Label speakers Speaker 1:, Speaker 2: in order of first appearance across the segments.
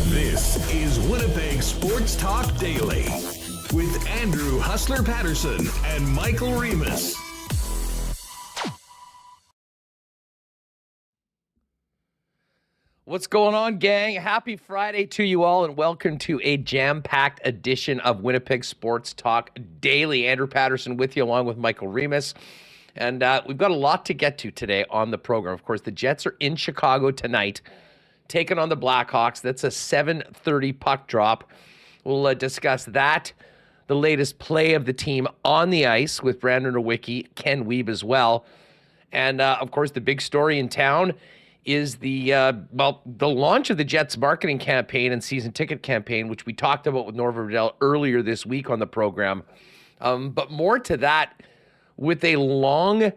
Speaker 1: This is Winnipeg Sports Talk Daily with Andrew Hustler Paterson and Michael Remis.
Speaker 2: What's going on, gang? Happy Friday to you all, and welcome to a jam-packed edition of Winnipeg Sports Talk Daily. Andrew Paterson with you, along with Michael Remis. And we've got a lot to get to today on the program. Of course, the Jets are in Chicago tonight, taking on the Blackhawks. That's a 7:30 puck drop. We'll discuss that, the latest play of the team on the ice with Brandon Rewucki, Ken Wiebe as well. And, of course, the big story in town is the launch of the Jets marketing campaign and season ticket campaign, which we talked about with Norva Riddell earlier this week on the program. But more to that, with a long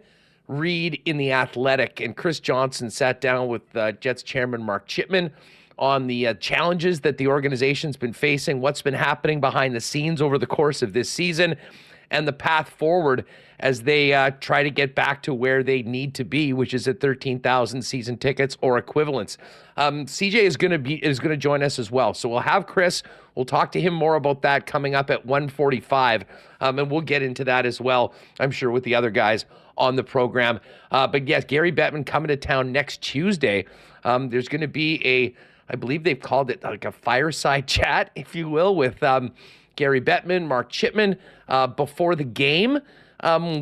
Speaker 2: read in The Athletic, and Chris Johnston sat down with Jets chairman Mark Chipman on the challenges that the organization's been facing, what's been happening behind the scenes over the course of this season, and the path forward as they try to get back to where they need to be, which is at 13,000 season tickets or equivalents. CJ is going to join us as well, so we'll have Chris. We'll talk to him more about that coming up at 1:45, and we'll get into that as well, I'm sure, with the other guys on the program. But yes, Gary Bettman coming to town next Tuesday. There's going to be I believe they've called it like a fireside chat, if you will, with Gary Bettman, Mark Chipman, before the game,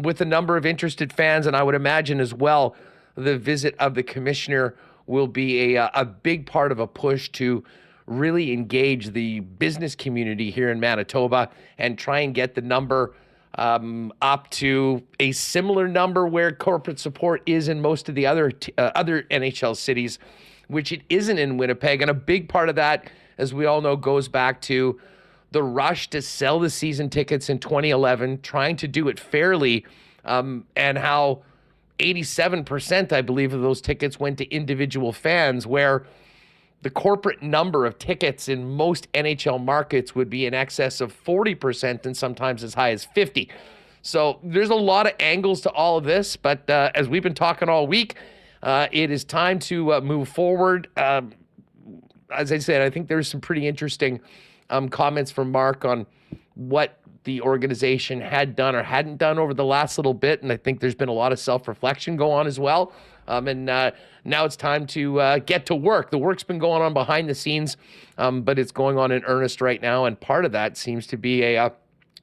Speaker 2: with a number of interested fans. And I would imagine as well, the visit of the commissioner will be a big part of a push to really engage the business community here in Manitoba and try and get the number up to a similar number where corporate support is in most of the other NHL cities, which it isn't in Winnipeg. And a big part of that, as we all know, goes back to the rush to sell the season tickets in 2011, trying to do it fairly, and how 87%, I believe, of those tickets went to individual fans, where the corporate number of tickets in most NHL markets would be in excess of 40% and sometimes as high as 50%. So there's a lot of angles to all of this, but as we've been talking all week, it is time to move forward. As I said, I think there's some pretty interesting comments from Mark on what the organization had done or hadn't done over the last little bit, and I think there's been a lot of self-reflection go on as well. And now it's time to get to work. The work's been going on behind the scenes, but it's going on in earnest right now, and part of that seems to be a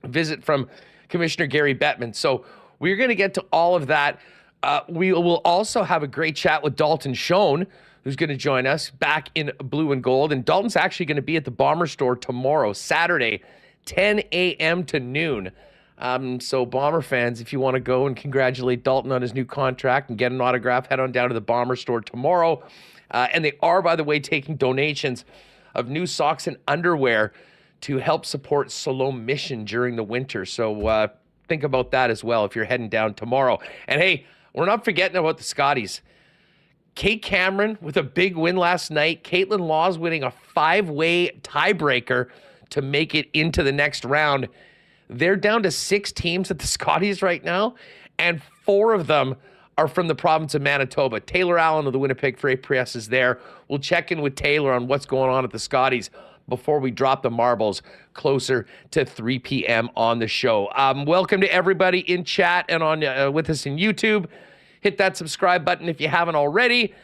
Speaker 2: visit from Commissioner Gary Bettman. So we're going to get to all of that. We will also have a great chat with Dalton Schoen, who's going to join us back in blue and gold. And Dalton's actually going to be at the Bomber Store tomorrow, Saturday, 10 a.m. to noon. So Bomber fans, if you want to go and congratulate Dalton on his new contract and get an autograph, head on down to the Bomber Store tomorrow. And they are, by the way, taking donations of new socks and underwear to help support Siloam Mission during the winter. So think about that as well if you're heading down tomorrow. And hey, we're not forgetting about the Scotties. Kate Cameron with a big win last night. Caitlin Laws winning a 5-way tiebreaker to make it into the next round. They're down to 6 teams at the Scotties right now, and 4 of them are from the province of Manitoba. Taylor Allen of the Winnipeg Free Press is there. We'll check in with Taylor on what's going on at the Scotties before we drop the marbles closer to 3 p.m. on the show. Welcome to everybody in chat and on with us in YouTube. Hit that subscribe button if you haven't already,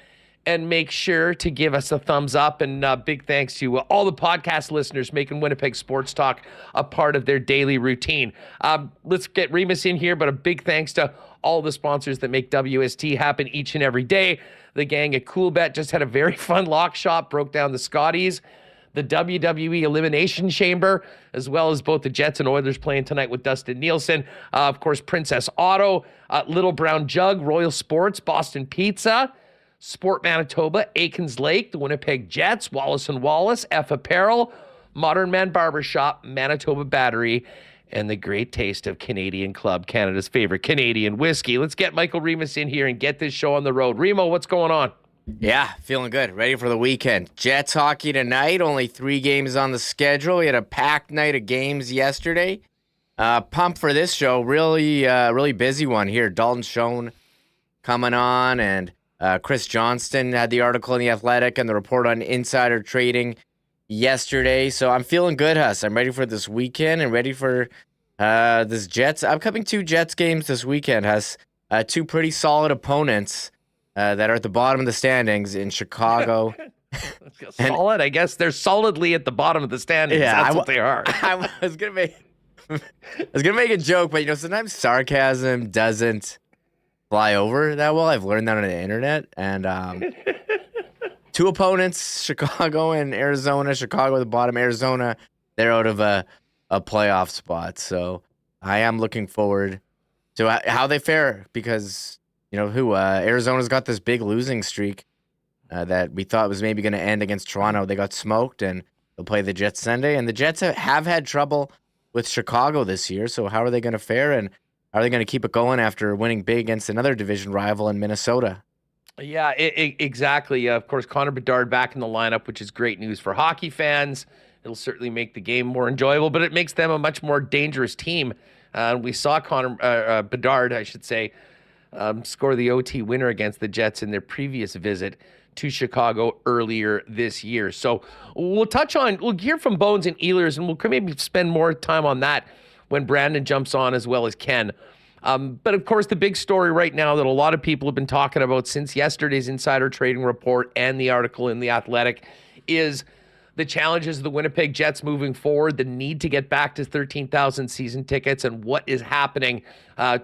Speaker 2: and make sure to give us a thumbs up. And big thanks to all the podcast listeners making Winnipeg Sports Talk a part of their daily routine. Let's get Remis in here, but a big thanks to all the sponsors that make WST happen each and every day. The gang at Coolbet just had a very fun lock shop, broke down the Scotties, the WWE Elimination Chamber, as well as both the Jets and Oilers playing tonight with Dustin Nielsen. Of course, Princess Auto, Little Brown Jug, Royal Sports, Boston Pizza, Sport Manitoba, Aikens Lake, the Winnipeg Jets, Wallace & Wallace, F Apparel, Modern Man Barbershop, Manitoba Battery, and the great taste of Canadian Club, Canada's favorite Canadian whiskey. Let's get Michael Remis in here and get this show on the road. Remo, what's going on?
Speaker 3: Yeah, feeling good. Ready for the weekend. Jets hockey tonight. Only 3 games on the schedule. We had a packed night of games yesterday. Pumped for this show. Really busy one here. Dalton Schoen coming on, and Chris Johnston had the article in The Athletic and the report on insider trading yesterday. So I'm feeling good, Huss. I'm ready for this weekend and ready for this Jets. Upcoming 2 Jets games this weekend, Huss. 2 pretty solid opponents that are at the bottom of the standings in Chicago.
Speaker 2: Solid, I guess they're solidly at the bottom of the standings. Yeah, that's what they are.
Speaker 3: I was gonna make a joke, but sometimes sarcasm doesn't fly over that well. I've learned that on the internet. And 2 opponents, Chicago and Arizona. Chicago at the bottom, Arizona, they're out of a playoff spot. So I am looking forward to how they fare, because Arizona's got this big losing streak that we thought was maybe going to end against Toronto. They got smoked, and they'll play the Jets Sunday. And the Jets have had trouble with Chicago this year. So how are they going to fare, and are they going to keep it going after winning big against another division rival in Minnesota?
Speaker 2: Yeah, exactly. Of course, Connor Bedard back in the lineup, which is great news for hockey fans. It'll certainly make the game more enjoyable, but it makes them a much more dangerous team. We saw Connor Bedard, I should say, score the OT winner against the Jets in their previous visit to Chicago earlier this year. So we'll hear from Bones and Ehlers, and we'll maybe spend more time on that when Brandon jumps on, as well as Ken. But of course, the big story right now that a lot of people have been talking about since yesterday's insider trading report and the article in The Athletic is the challenges of the Winnipeg Jets moving forward, the need to get back to 13,000 season tickets, and what is happening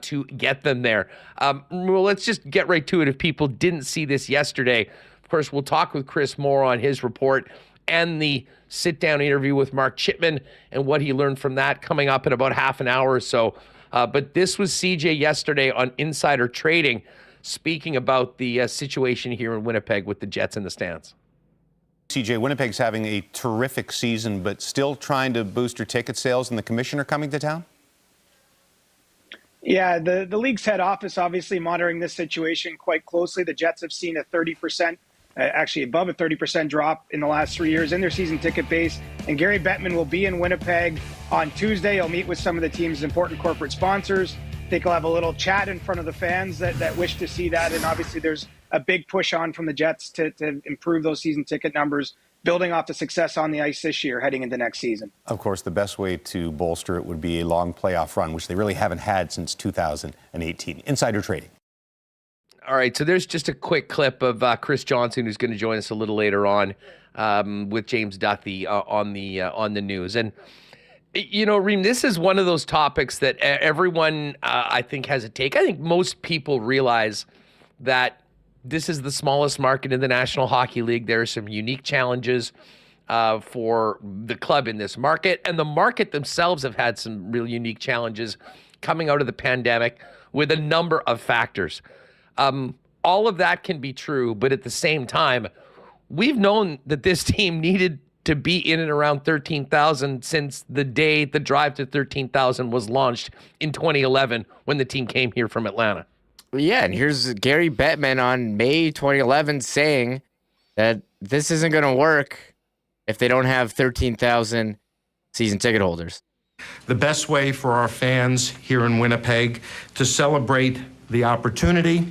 Speaker 2: to get them there. Well, let's just get right to it. If people didn't see this yesterday, of course, we'll talk with Chris Moore on his report and the sit-down interview with Mark Chipman and what he learned from that coming up in about half an hour or so. But this was CJ yesterday on Insider Trading, speaking about the situation here in Winnipeg with the Jets in the stands.
Speaker 4: CJ, Winnipeg's having a terrific season, but still trying to boost her ticket sales, and the commissioner coming to town?
Speaker 5: Yeah, the league's head office obviously monitoring this situation quite closely. The Jets have seen a 30%, actually above a 30% drop in the last 3 years in their season ticket base. And Gary Bettman will be in Winnipeg on Tuesday. He'll meet with some of the team's important corporate sponsors. I think he'll have a little chat in front of the fans that wish to see that. And obviously there's a big push on from the Jets to improve those season ticket numbers, building off the success on the ice this year heading into next season.
Speaker 4: Of course, the best way to bolster it would be a long playoff run, which they really haven't had since 2018. Insider Trading.
Speaker 2: All right, so there's just a quick clip of Chris Johnston, who's going to join us a little later on with James Duthie on the news. And Reem, this is one of those topics that everyone, I think, has a take. I think most people realize that this is the smallest market in the National Hockey League. There are some unique challenges for the club in this market, and the market themselves have had some real unique challenges coming out of the pandemic with a number of factors. All of that can be true, but at the same time, we've known that this team needed to be in and around 13,000 since the day the drive to 13,000 was launched in 2011 when the team came here from Atlanta.
Speaker 3: Yeah, and here's Gary Bettman on May 2011 saying that this isn't going to work if they don't have 13,000 season ticket holders.
Speaker 6: The best way for our fans here in Winnipeg to celebrate the opportunity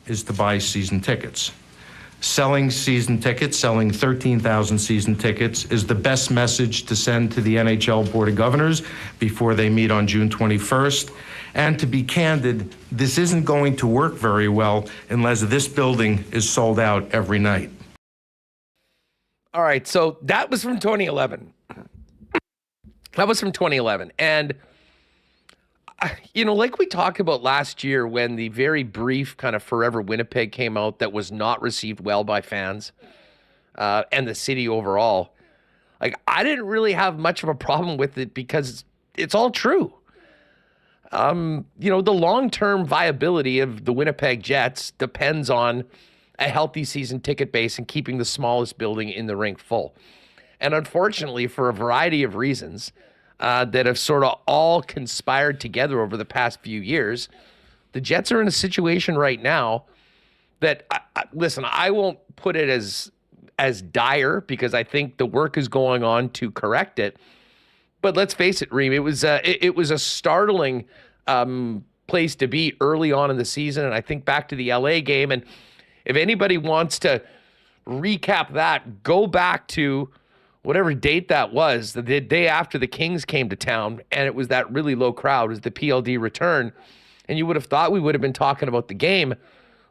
Speaker 6: is to buy season tickets. Selling season tickets, selling 13,000 season tickets, is the best message to send to the NHL Board of Governors before they meet on June 21st. And to be candid, this isn't going to work very well unless this building is sold out every night.
Speaker 2: All right, so that was from 2011. And, like we talked about last year when the very brief kind of Forever Winnipeg came out that was not received well by fans and the city overall, Like, I didn't really have much of a problem with it because it's all true. The long-term viability of the Winnipeg Jets depends on a healthy season ticket base and keeping the smallest building in the rink full. And unfortunately, for a variety of reasons that have sort of all conspired together over the past few years, the Jets are in a situation right now that, listen, I won't put it as dire because I think the work is going on to correct it. But let's face it, Reem, it was a startling place to be early on in the season. And I think back to the LA game. And if anybody wants to recap that, go back to whatever date that was, the day after the Kings came to town, and it was that really low crowd, it was the PLD return. And you would have thought we would have been talking about the game.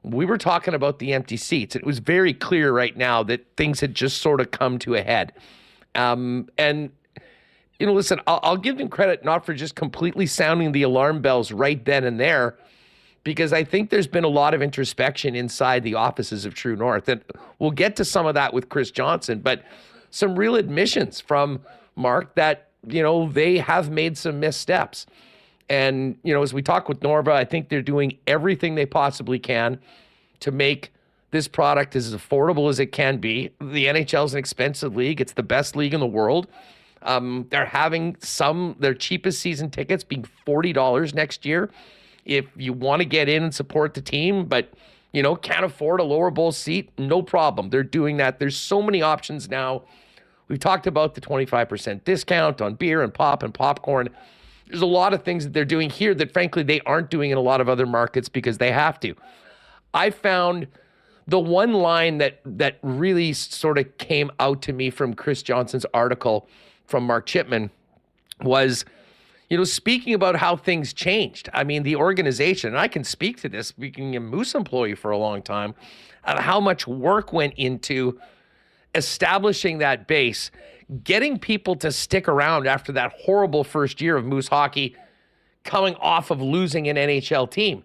Speaker 2: We were talking about the empty seats. It was very clear right now that things had just sort of come to a head. Listen, I'll give them credit not for just completely sounding the alarm bells right then and there, because I think there's been a lot of introspection inside the offices of True North. And we'll get to some of that with Chris Johnston, but some real admissions from Mark that, they have made some missteps. And, as we talk with Norva, I think they're doing everything they possibly can to make this product as affordable as it can be. The NHL is an expensive league. It's the best league in the world. They're having their cheapest season tickets being $40 next year. If you want to get in and support the team, but, can't afford a lower bowl seat, no problem. They're doing that. There's so many options now. We've talked about the 25% discount on beer and pop and popcorn. There's a lot of things that they're doing here that, frankly, they aren't doing in a lot of other markets because they have to. I found the one line that really sort of came out to me from Chris Johnston's article from Mark Chipman was, speaking about how things changed. I mean, the organization, and I can speak to this, speaking a Moose employee for a long time, of how much work went into establishing that base, getting people to stick around after that horrible first year of Moose hockey, coming off of losing an NHL team,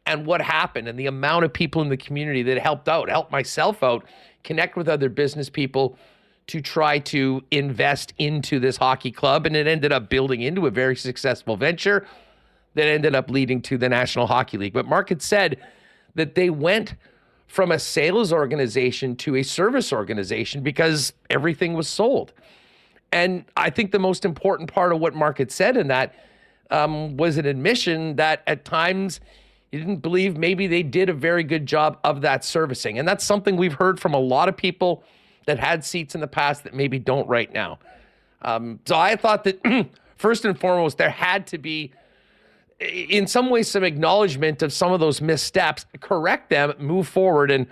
Speaker 2: and what happened, and the amount of people in the community that helped myself out, connect with other business people to try to invest into this hockey club. And it ended up building into a very successful venture that ended up leading to the National Hockey League. But Mark had said that they went from a sales organization to a service organization because everything was sold. And I think the most important part of what Mark had said in that was an admission that at times he didn't believe maybe they did a very good job of that servicing. And that's something we've heard from a lot of people that had seats in the past that maybe don't right now. So I thought that first and foremost, there had to be, in some ways, some acknowledgement of some of those missteps, correct them, move forward. And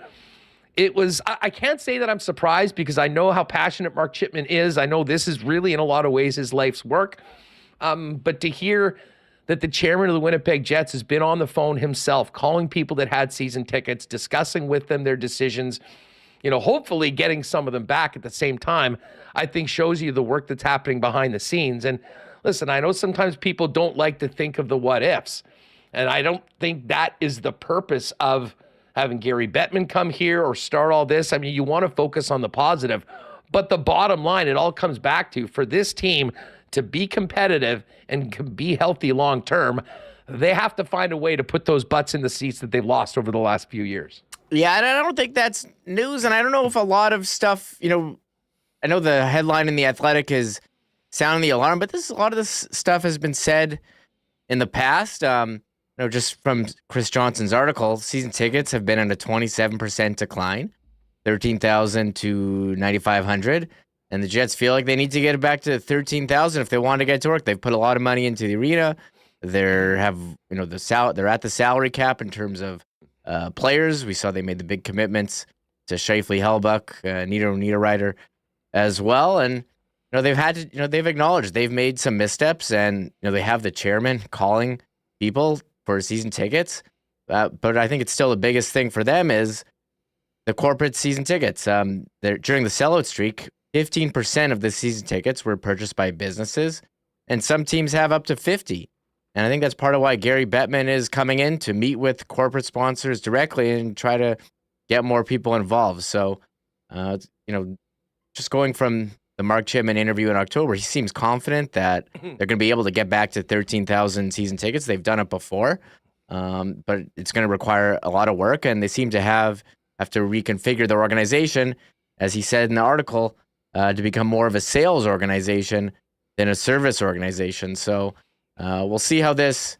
Speaker 2: it was, I can't say that I'm surprised because I know how passionate Mark Chipman is. I know this is really, in a lot of ways, his life's work. But to hear that the chairman of the Winnipeg Jets has been on the phone himself, calling people that had season tickets, discussing with them their decisions, hopefully getting some of them back at the same time, I think shows you the work that's happening behind the scenes. And listen, I know sometimes people don't like to think of the what ifs, and I don't think that is the purpose of having Gary Bettman come here or start all this. I mean, you want to focus on the positive, but the bottom line, it all comes back to, for this team to be competitive and be healthy long term, they have to find a way to put those butts in the seats that they've lost over the last few years.
Speaker 3: Yeah, and I don't think that's news, and I don't know if a lot of stuff, I know the headline in The Athletic is sounding the alarm, but a lot of this stuff has been said in the past. Just from Chris Johnston's article, season tickets have been on a 27% decline, 13,000 to 9,500, and the Jets feel like they need to get it back to 13,000 if they want to get to work. They've put a lot of money into the arena. They're at the salary cap in terms of players. We saw they made the big commitments to Scheifele, Hellbuck, Niederreiter as well, and they've acknowledged they've made some missteps, and they have the chairman calling people for season tickets. But I think it's still the biggest thing for them is the corporate season tickets. During the sellout streak, 15% of the season tickets were purchased by businesses, and some teams have up to 50%. And I think that's part of why Gary Bettman is coming in to meet with corporate sponsors directly and try to get more people involved. So, just going from the Mark Chipman interview in October, he seems confident that they're going to be able to get back to 13,000 season tickets. They've done it before, but it's going to require a lot of work, and they seem to have to reconfigure their organization, as he said in the article, to become more of a sales organization than a service organization. So we'll see how this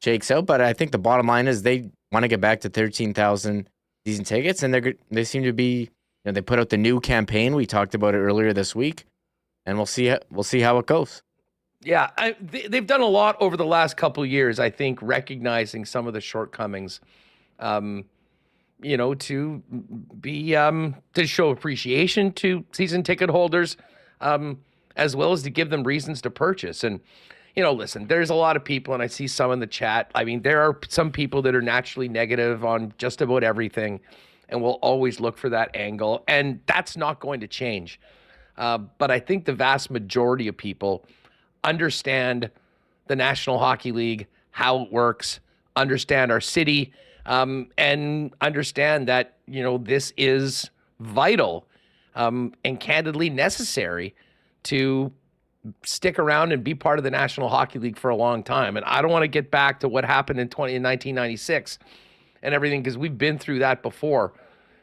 Speaker 3: shakes out, but I think the bottom line is they want to get back to 13,000 season tickets, and they seem to be. They put out the new campaign. We talked about it earlier this week, and we'll see how it goes.
Speaker 2: Yeah, they've done a lot over the last couple of years, I think, recognizing some of the shortcomings, to show appreciation to season ticket holders, as well as to give them reasons to purchase. And, listen, there's a lot of people, and I see some in the chat. I mean, there are some people that are naturally negative on just about everything, and we'll always look for that angle, and that's not going to change. But I think the vast majority of people understand the National Hockey League, how it works, understand our city, and understand that, this is vital and candidly necessary to stick around and be part of the National Hockey League for a long time. And I don't want to get back to what happened in 1996 and everything, because we've been through that before,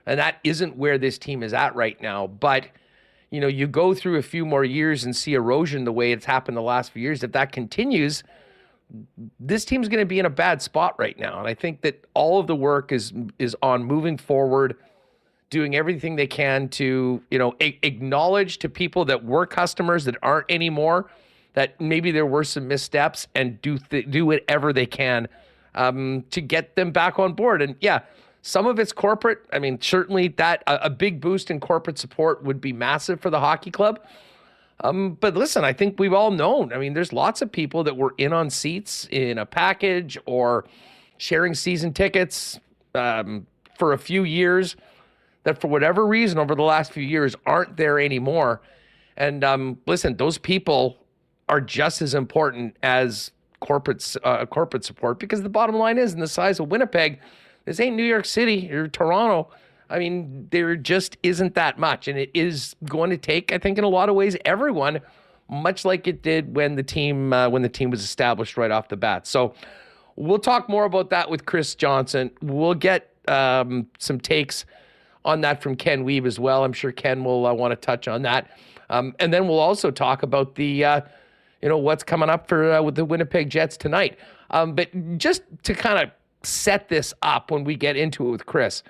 Speaker 2: and that isn't where this team is at right now. But you go through a few more years and see erosion the way it's happened the last few years. If that continues, this team's going to be in a bad spot right now. And I think that all of the work is on moving forward, doing everything they can to acknowledge to people that were customers that aren't anymore, that maybe there were some missteps, and do whatever they can to get them back on board. And yeah, some of it's corporate. I mean, certainly that a big boost in corporate support would be massive for the hockey club. But listen, I think we've all known. I mean, there's lots of people that were in on seats in a package or sharing season tickets for a few years that for whatever reason over the last few years aren't there anymore. And listen, those people are just as important as corporate support, because the bottom line is, in the size of Winnipeg, this ain't New York City or Toronto. I mean, there just isn't that much, and it is going to take, I think, in a lot of ways, everyone, much like it did when the team was established right off the bat. So we'll talk more about that with Chris Johnston. We'll get some takes on that from Ken Wiebe as well. I'm sure Ken will want to touch on that, and then we'll also talk about the what's coming up for with the Winnipeg Jets tonight. But just to kind of set this up when we get into it with Chris,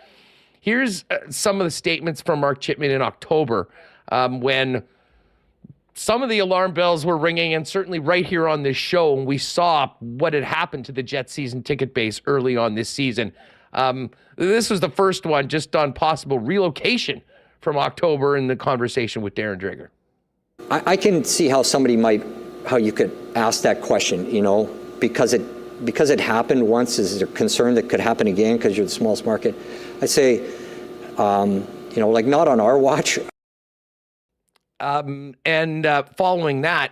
Speaker 2: here's some of the statements from Mark Chipman in October, when some of the alarm bells were ringing, and certainly right here on this show, and we saw what had happened to the Jets season ticket base early on this season. This was the first one just on possible relocation from October in the conversation with Darren Dreger.
Speaker 7: I can see how you could ask that question, because it happened once. Is there concern that could happen again because you're the smallest market? I say, not on our watch.
Speaker 2: And following that,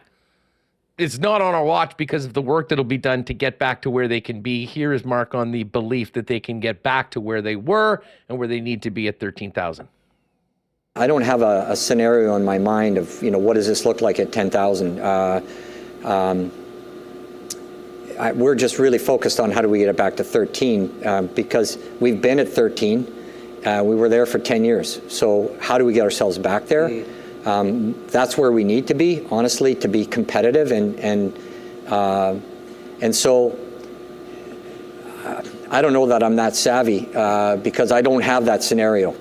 Speaker 2: it's not on our watch because of the work that'll be done to get back to where they can be. Here is Mark on the belief that they can get back to where they were and where they need to be at 13,000.
Speaker 7: I don't have a scenario in my mind of, what does this look like at 10,000? We're just really focused on how do we get it back to 13, because we've been at 13. We were there for 10 years. So how do we get ourselves back there? That's where we need to be, honestly, to be competitive. And so I don't know that I'm that savvy because I don't have that scenario.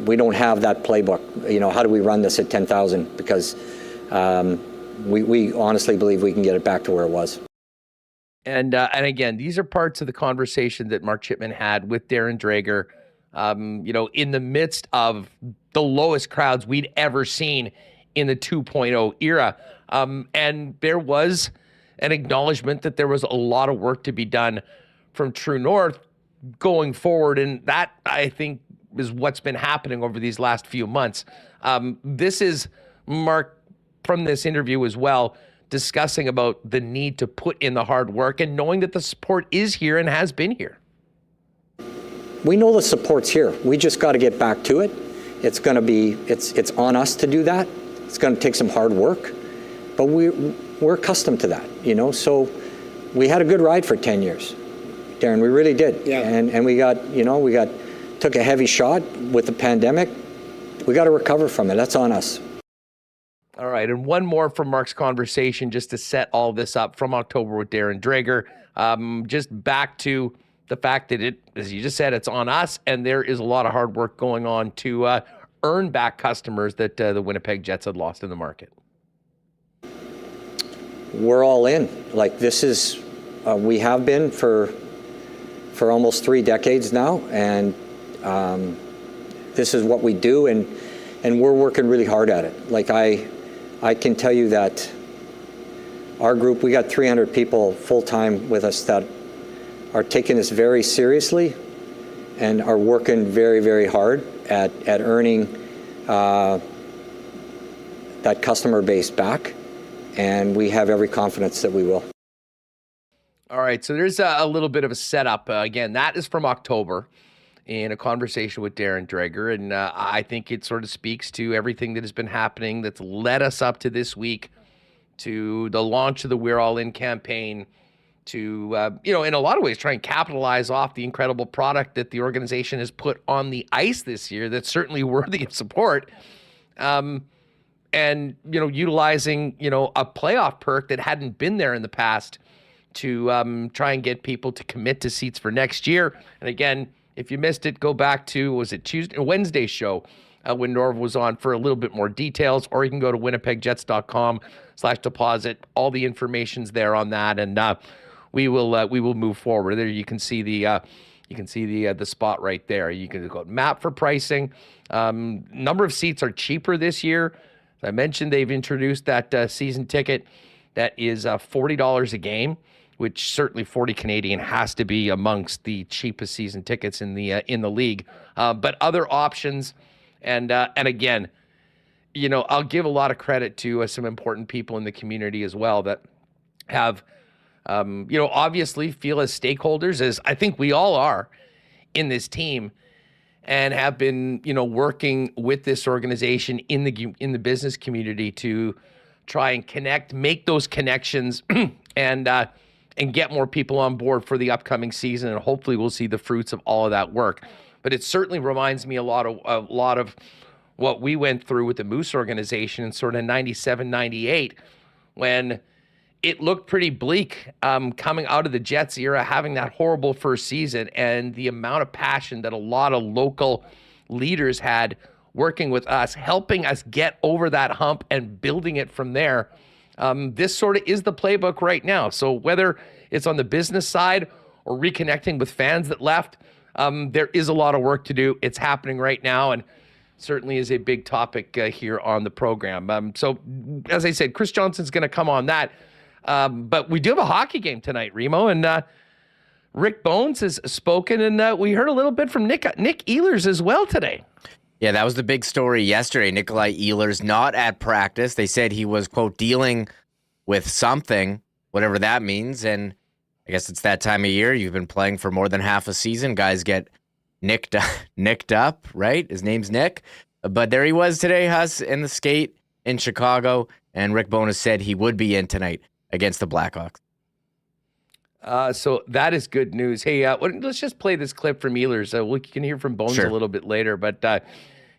Speaker 7: We don't have that playbook. How do we run this at 10,000? Because we honestly believe we can get it back to where it was.
Speaker 2: And again, these are parts of the conversation that Mark Chipman had with Darren Dreger, in the midst of the lowest crowds we'd ever seen in the 2.0 era. And there was an acknowledgement that there was a lot of work to be done from True North going forward. And that, I think, is what's been happening over these last few months. This is Mark from this interview as well, discussing about the need to put in the hard work and knowing that the support is here and has been here.
Speaker 7: We know the support's here. We just got to get back to it. It's going to be, it's on us to do that. It's going to take some hard work, but we're accustomed to that, you know. So we had a good ride for 10 years, Darren. We really did.
Speaker 8: Yeah.
Speaker 7: And we took a heavy shot with the pandemic. We got to recover from it. That's on us.
Speaker 2: All right, and one more from Mark's conversation just to set all this up from October with Darren Dreger. Just back to the fact that it, as you just said, it's on us, and there is a lot of hard work going on to earn back customers that the Winnipeg Jets had lost in the market.
Speaker 7: We're all in. Like, this is, we have been for almost 3 decades now, and this is what we do, and we're working really hard at it. Like, I can tell you that our group, we got 300 people full-time with us that are taking this very seriously and are working very, very hard at earning that customer base back. And we have every confidence that we will.
Speaker 2: All right, so there's a little bit of a setup. Again, that is from October in a conversation with Darren Dreger, and I think it sort of speaks to everything that has been happening that's led us up to this week, to the launch of the We're All In campaign, to, in a lot of ways, try and capitalize off the incredible product that the organization has put on the ice this year that's certainly worthy of support. And, utilizing, a playoff perk that hadn't been there in the past to try and get people to commit to seats for next year. And again, if you missed it, go back to, was it Wednesday's show when Norv was on for a little bit more details, or you can go to winnipegjets.com/deposit. All the information's there on that, and we will move forward. There you can see the spot right there. You can go map for pricing. Number of seats are cheaper this year. As I mentioned, they've introduced that season ticket that is $40 a game, which certainly 40 Canadian has to be amongst the cheapest season tickets in the league. But other options, and again, I'll give a lot of credit to some important people in the community as well that have, obviously feel as stakeholders, as I think we all are in this team, and have been, working with this organization in the business community to try and connect, make those connections, and get more people on board for the upcoming season. And hopefully we'll see the fruits of all of that work. But it certainly reminds me a lot of what we went through with the Moose organization in sort of 97, 98, when it looked pretty bleak coming out of the Jets era, having that horrible first season, and the amount of passion that a lot of local leaders had working with us, helping us get over that hump and building it from there. This sort of is the playbook right now. So whether it's on the business side or reconnecting with fans that left, there is a lot of work to do. It's happening right now, and certainly is a big topic here on the program. So as I said, Chris Johnston's going to come on that. But we do have a hockey game tonight, Remo, and Rick Bones has spoken, and we heard a little bit from Nick Ehlers as well today.
Speaker 3: Yeah, that was the big story yesterday. Nikolai Ehlers not at practice. They said he was, quote, dealing with something, whatever that means. And I guess it's that time of year. You've been playing for more than half a season. Guys get nicked up, right? His name's Nick. But there he was today, Huss, in the skate in Chicago. And Rick Bones said he would be in tonight against the Blackhawks.
Speaker 2: So that is good news. Hey, let's just play this clip from Ehlers. You can hear from Bones a little bit later, but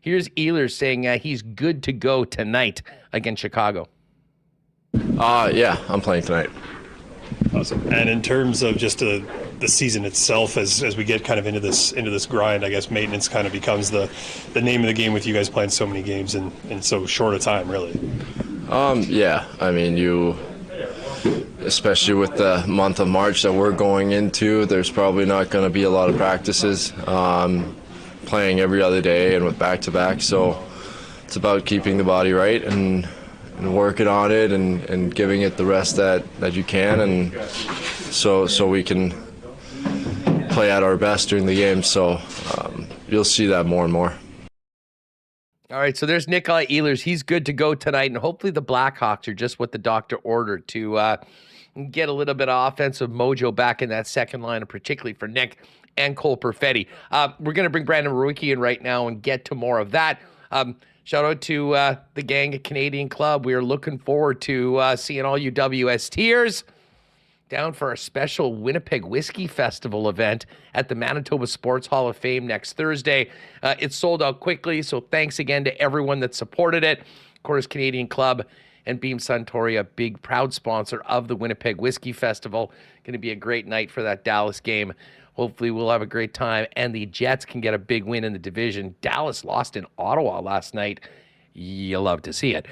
Speaker 2: here's Ehlers saying he's good to go tonight against Chicago.
Speaker 9: Yeah, I'm playing tonight.
Speaker 10: Awesome. And in terms of just the season itself, as we get kind of into this grind, I guess maintenance kind of becomes the name of the game with you guys playing so many games in so short a time, really.
Speaker 9: Yeah, I mean, especially with the month of March that we're going into, there's probably not going to be a lot of practices, playing every other day and with back-to-back. So it's about keeping the body right and working on it and giving it the rest that you can, and so we can play at our best during the game. So you'll see that more and more.
Speaker 2: All right, so there's Nikolai Ehlers. He's good to go tonight, and hopefully the Blackhawks are just what the doctor ordered to get a little bit of offensive mojo back in that second line, and particularly for Nick and Cole Perfetti. We're going to bring Brandon Rewucki in right now and get to more of that. Shout out to the gang at Canadian Club. We are looking forward to seeing all you WSTers down for our special Winnipeg Whiskey Festival event at the Manitoba Sports Hall of Fame next Thursday. It sold out quickly, so thanks again to everyone that supported it. Of course, Canadian Club and Beam Suntory, a big, proud sponsor of the Winnipeg Whiskey Festival. Going to be a great night for that Dallas game. Hopefully we'll have a great time, and the Jets can get a big win in the division. Dallas lost in Ottawa last night. You love to see it.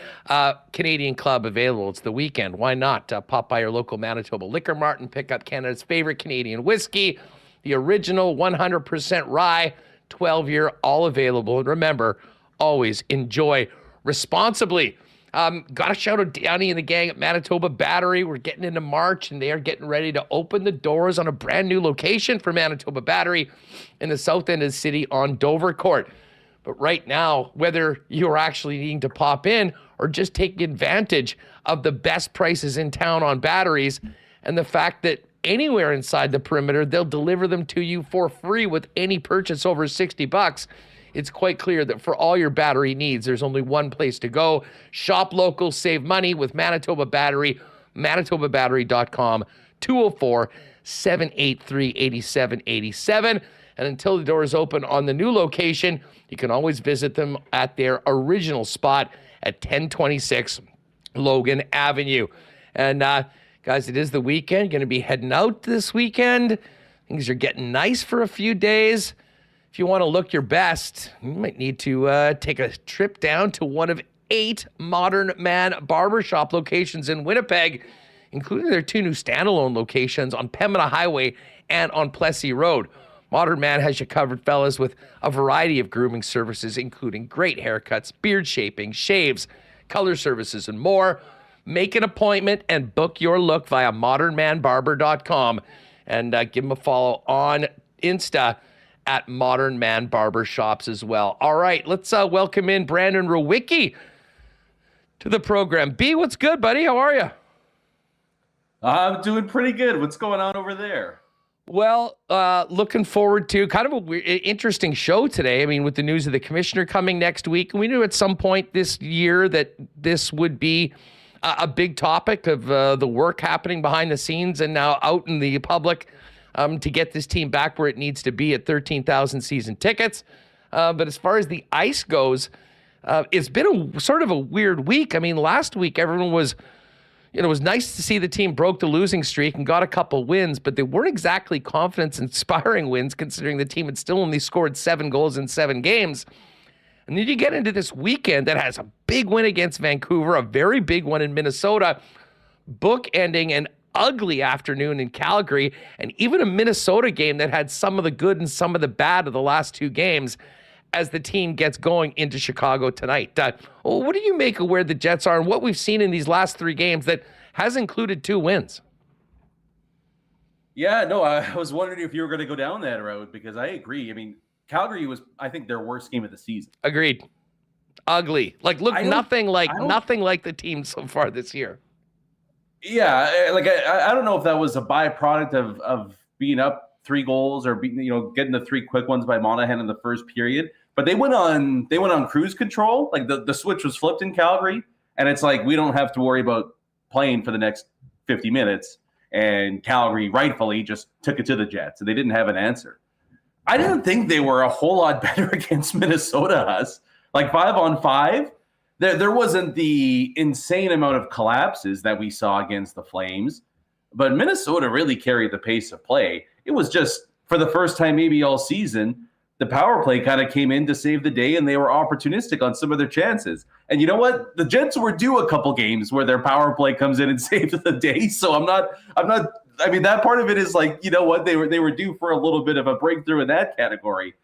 Speaker 2: Canadian Club available. It's the weekend. Why not? Pop by your local Manitoba Liquor Mart and pick up Canada's favorite Canadian whiskey, the original 100% rye, 12-year, all available. And remember, always enjoy responsibly. Got to shout out Downey and the gang at Manitoba Battery. We're getting into March, and they are getting ready to open the doors on a brand new location for Manitoba Battery in the south end of the city on Dover Court. But right now, whether you're actually needing to pop in or just taking advantage of the best prices in town on batteries and the fact that anywhere inside the perimeter, they'll deliver them to you for free with any purchase over $60, it's quite clear that for all your battery needs, there's only one place to go. Shop local, save money with Manitoba Battery, manitobabattery.com, 204-783-8787. And until the doors open on the new location, you can always visit them at their original spot at 1026 Logan Avenue. And guys, it is the weekend. Going to be heading out this weekend. Things are getting nice for a few days. If you want to look your best, you might need to take a trip down to one of 8 Modern Man barbershop locations in Winnipeg, including their 2 new standalone locations on Pembina Highway and on Plessis Road. Modern Man has you covered, fellas, with a variety of grooming services, including great haircuts, beard shaping, shaves, color services, and more. Make an appointment and book your look via modernmanbarber.com and give them a follow on Insta at Modern Man Barbershops as well. All right, let's welcome in Brandon Rewucki to the program. B, what's good, buddy? How are you?
Speaker 8: I'm doing pretty good. What's going on over there?
Speaker 2: Well, looking forward to kind of a weird, interesting show today. I mean, with the news of the commissioner coming next week, we knew at some point this year that this would be a big topic of the work happening behind the scenes and now out in the public to get this team back where it needs to be at 13,000 season tickets. But as far as the ice goes, it's been a sort of a weird week. I mean, last week everyone was, it was nice to see the team broke the losing streak and got a couple wins, but they weren't exactly confidence-inspiring wins considering the team had still only scored 7 goals in 7 games. And then you get into this weekend that has a big win against Vancouver, a very big one in Minnesota, bookending an ugly afternoon in Calgary, and even a Minnesota game that had some of the good and some of the bad of the last 2 games as the team gets going into Chicago tonight. What do you make of where the Jets are and what we've seen in these last 3 games that has included 2 wins?
Speaker 8: Yeah, no, I was wondering if you were going to go down that road because I agree. I mean, Calgary was, I think, their worst game of the season.
Speaker 2: Agreed. Ugly. Like, look, nothing like the team so far this year.
Speaker 8: Yeah, like I don't know if that was a byproduct of being up 3 goals or getting the 3 quick ones by Monahan in the first period. But they went on cruise control. Like the switch was flipped in Calgary, and it's like we don't have to worry about playing for the next 50 minutes. And Calgary rightfully just took it to the Jets, and they didn't have an answer. I didn't think they were a whole lot better against Minnesota. Like 5-on-5. There wasn't the insane amount of collapses that we saw against the Flames, but Minnesota really carried the pace of play. It was just, for the first time maybe all season, the power play kind of came in to save the day, and they were opportunistic on some of their chances. And you know what? The Jets were due a couple games where their power play comes in and saves the day. So I'm not. I mean, that part of it is like, you know what? They were due for a little bit of a breakthrough in that category.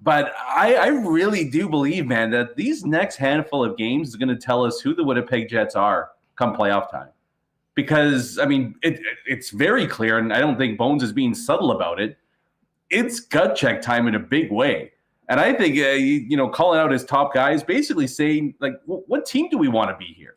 Speaker 8: But I really do believe, man, that these next handful of games is going to tell us who the Winnipeg Jets are come playoff time. Because, I mean, it's very clear, and I don't think Bones is being subtle about it. It's gut check time in a big way. And I think, calling out his top guys, basically saying, like, what team do we want to be here?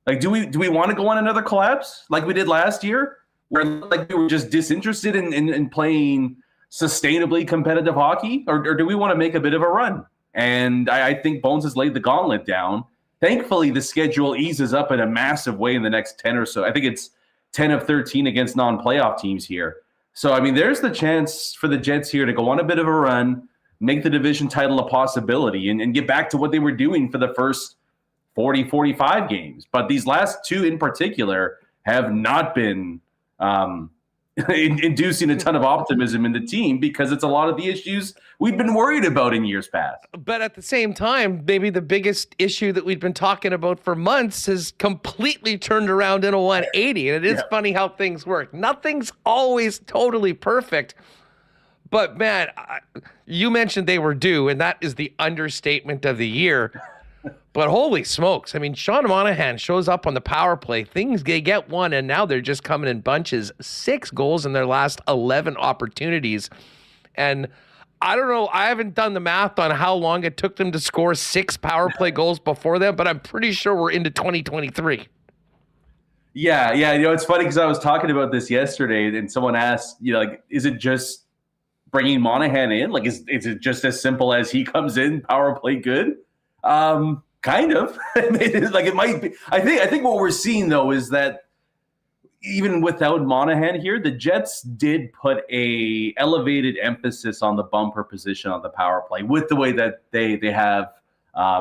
Speaker 8: Like, do we want to go on another collapse like we did last year, where like we were just disinterested in playing sustainably competitive hockey, or do we want to make a bit of a run? And I think Bones has laid the gauntlet down. Thankfully, the schedule eases up in a massive way in the next 10 or so. I think it's 10 of 13 against non-playoff teams here. So, I mean, there's the chance for the Jets here to go on a bit of a run, make the division title a possibility, and get back to what they were doing for the first 40, 45 games. But these last two in particular have not been inducing a ton of optimism in the team, because it's a lot of the issues we've been worried about in years past.
Speaker 2: But at the same time, maybe the biggest issue that we've been talking about for months has completely turned around in a 180. And it is funny how things work. Nothing's always totally perfect. But man, you mentioned they were due, and that is the understatement of the year. But holy smokes. I mean, Sean Monahan shows up on the power play. They get one, and now they're just coming in bunches. 6 goals in their last 11 opportunities. And I don't know, I haven't done the math on how long it took them to score 6 power play goals before them, but I'm pretty sure we're into 2023.
Speaker 8: Yeah. You know, it's funny because I was talking about this yesterday, and someone asked, you know, like, is it just bringing Monahan in? Like, is it just as simple as he comes in, power play good? Kind of. Like, it might be. I think what we're seeing though is that even without Monahan here, the Jets did put a elevated emphasis on the bumper position on the power play with the way that they have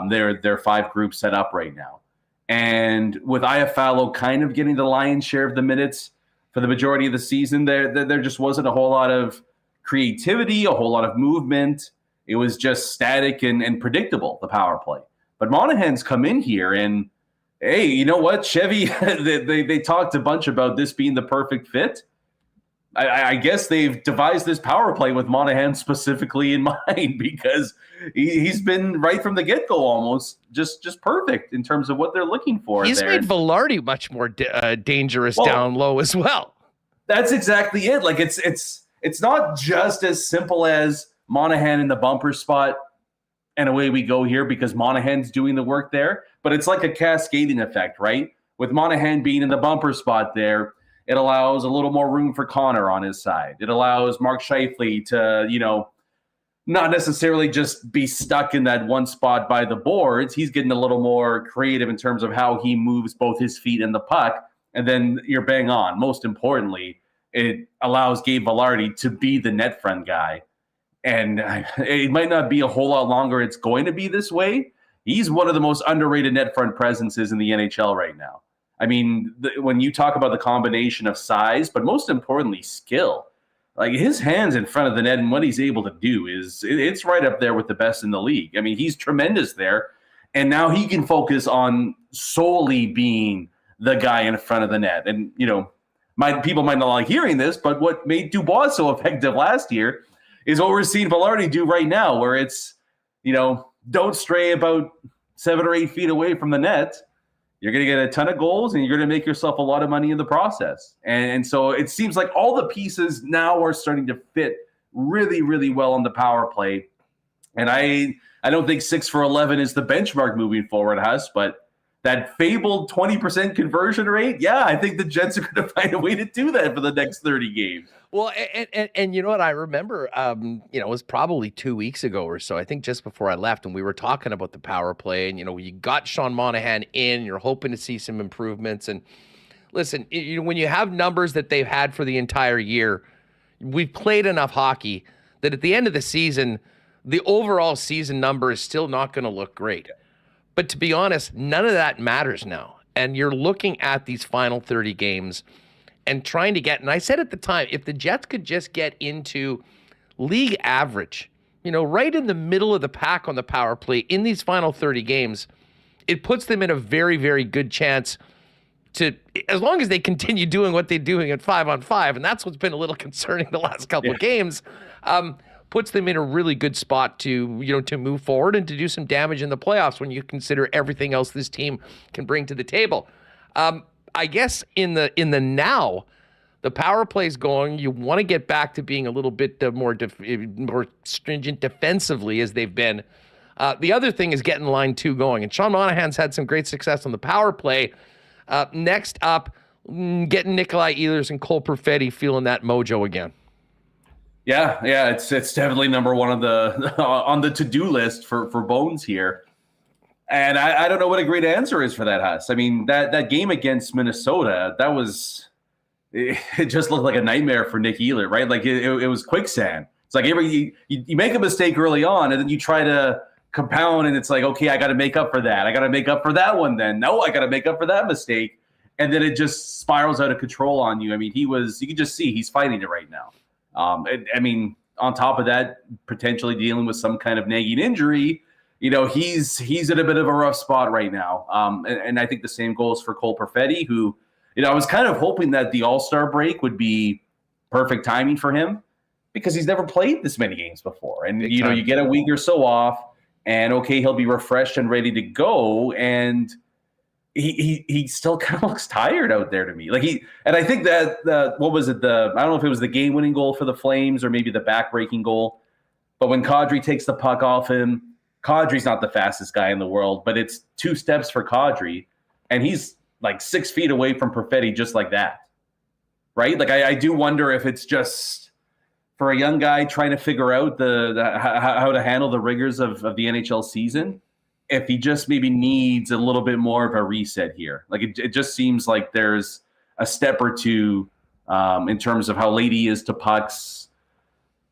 Speaker 8: their 5 groups set up right now. And with Iafallo kind of getting the lion's share of the minutes for the majority of the season, there just wasn't a whole lot of creativity, a whole lot of movement. It was just static and predictable, the power play. But Monahan's come in here, and hey, you know what, Chevy, they talked a bunch about this being the perfect fit. I guess they've devised this power play with Monahan specifically in mind, because he's been right from the get-go almost just perfect in terms of what they're looking for.
Speaker 2: He's made Velarde much more dangerous down low as well.
Speaker 8: That's exactly it. Like, it's not just as simple as Monahan in the bumper spot and away we go here because Monahan's doing the work there. But it's like a cascading effect, right? With Monahan being in the bumper spot there, it allows a little more room for Connor on his side. It allows Mark Scheifele to, you know, not necessarily just be stuck in that one spot by the boards. He's getting a little more creative in terms of how he moves both his feet and the puck. And then you're bang on. Most importantly, it allows Gabe Velarde to be the net front guy. And it might not be a whole lot longer it's going to be this way. He's one of the most underrated net front presences in the NHL right now. I mean, when you talk about the combination of size, but most importantly, skill, like his hands in front of the net and what he's able to do it's right up there with the best in the league. I mean, he's tremendous there. And now he can focus on solely being the guy in front of the net. And, you know, people might not like hearing this, but what made Dubois so effective last year is what we're seeing Velarde do right now, where it's, you know, don't stray about 7 or 8 feet away from the net. You're going to get a ton of goals, and you're going to make yourself a lot of money in the process. And so it seems like all the pieces now are starting to fit really, really well on the power play. And I don't think 6 for 11 is the benchmark moving forward, Huss, but that fabled 20% conversion rate, yeah, I think the Jets are going to find a way to do that for the next 30 games.
Speaker 2: Well, and you know what, I remember, you know, it was probably 2 weeks ago or so, I think just before I left, and we were talking about the power play, and, you know, you got Sean Monahan in, you're hoping to see some improvements. And listen, you know, when you have numbers that they've had for the entire year, we've played enough hockey that at the end of the season, the overall season number is still not going to look great. But to be honest, none of that matters now. And you're looking at these final 30 games and trying to get, and I said at the time, if the Jets could just get into league average, you know, right in the middle of the pack on the power play in these final 30 games, it puts them in a very, very good chance to, as long as they continue doing what they're doing at 5-on-5, and that's what's been a little concerning the last couple of games, puts them in a really good spot to, you know, to move forward and to do some damage in the playoffs when you consider everything else this team can bring to the table. I guess in the now, the power play's going. You want to get back to being a little bit more stringent defensively as they've been. The other thing is getting line 2 going, and Sean Monahan's had some great success on the power play. Next up, getting Nikolai Ehlers and Cole Perfetti feeling that mojo again.
Speaker 8: Yeah, it's definitely number one on the on the to-do list for Bones here. And I don't know what a great answer is for that, Huss. I mean, that game against Minnesota, it just looked like a nightmare for Nick Ehlers, right? Like it was quicksand. It's like you make a mistake early on, and then you try to compound, and it's like, okay, I got to make up for that. I got to make up for that one then. No, I got to make up for that mistake. And then it just spirals out of control on you. I mean, you can just see he's fighting it right now. I mean, on top of that, potentially dealing with some kind of nagging injury, he's in a bit of a rough spot right now. And I think the same goes for Cole Perfetti, who, I was kind of hoping that the All-Star break would be perfect timing for him because he's never played this many games before. And, you get a week or so off and, okay, he'll be refreshed and ready to go. And he still kind of looks tired out there to me. And I think that what was it? I don't know if it was the game-winning goal for the Flames or maybe the back-breaking goal. But when Kadri takes the puck off him, Kadri's not the fastest guy in the world, but it's 2 steps for Kadri, and he's like 6 feet away from Perfetti just like that, right? Like I do wonder if it's just for a young guy trying to figure out how to handle the rigors of the NHL season, if he just maybe needs a little bit more of a reset here. Like it just seems like there's a step or two in terms of how late he is to pucks,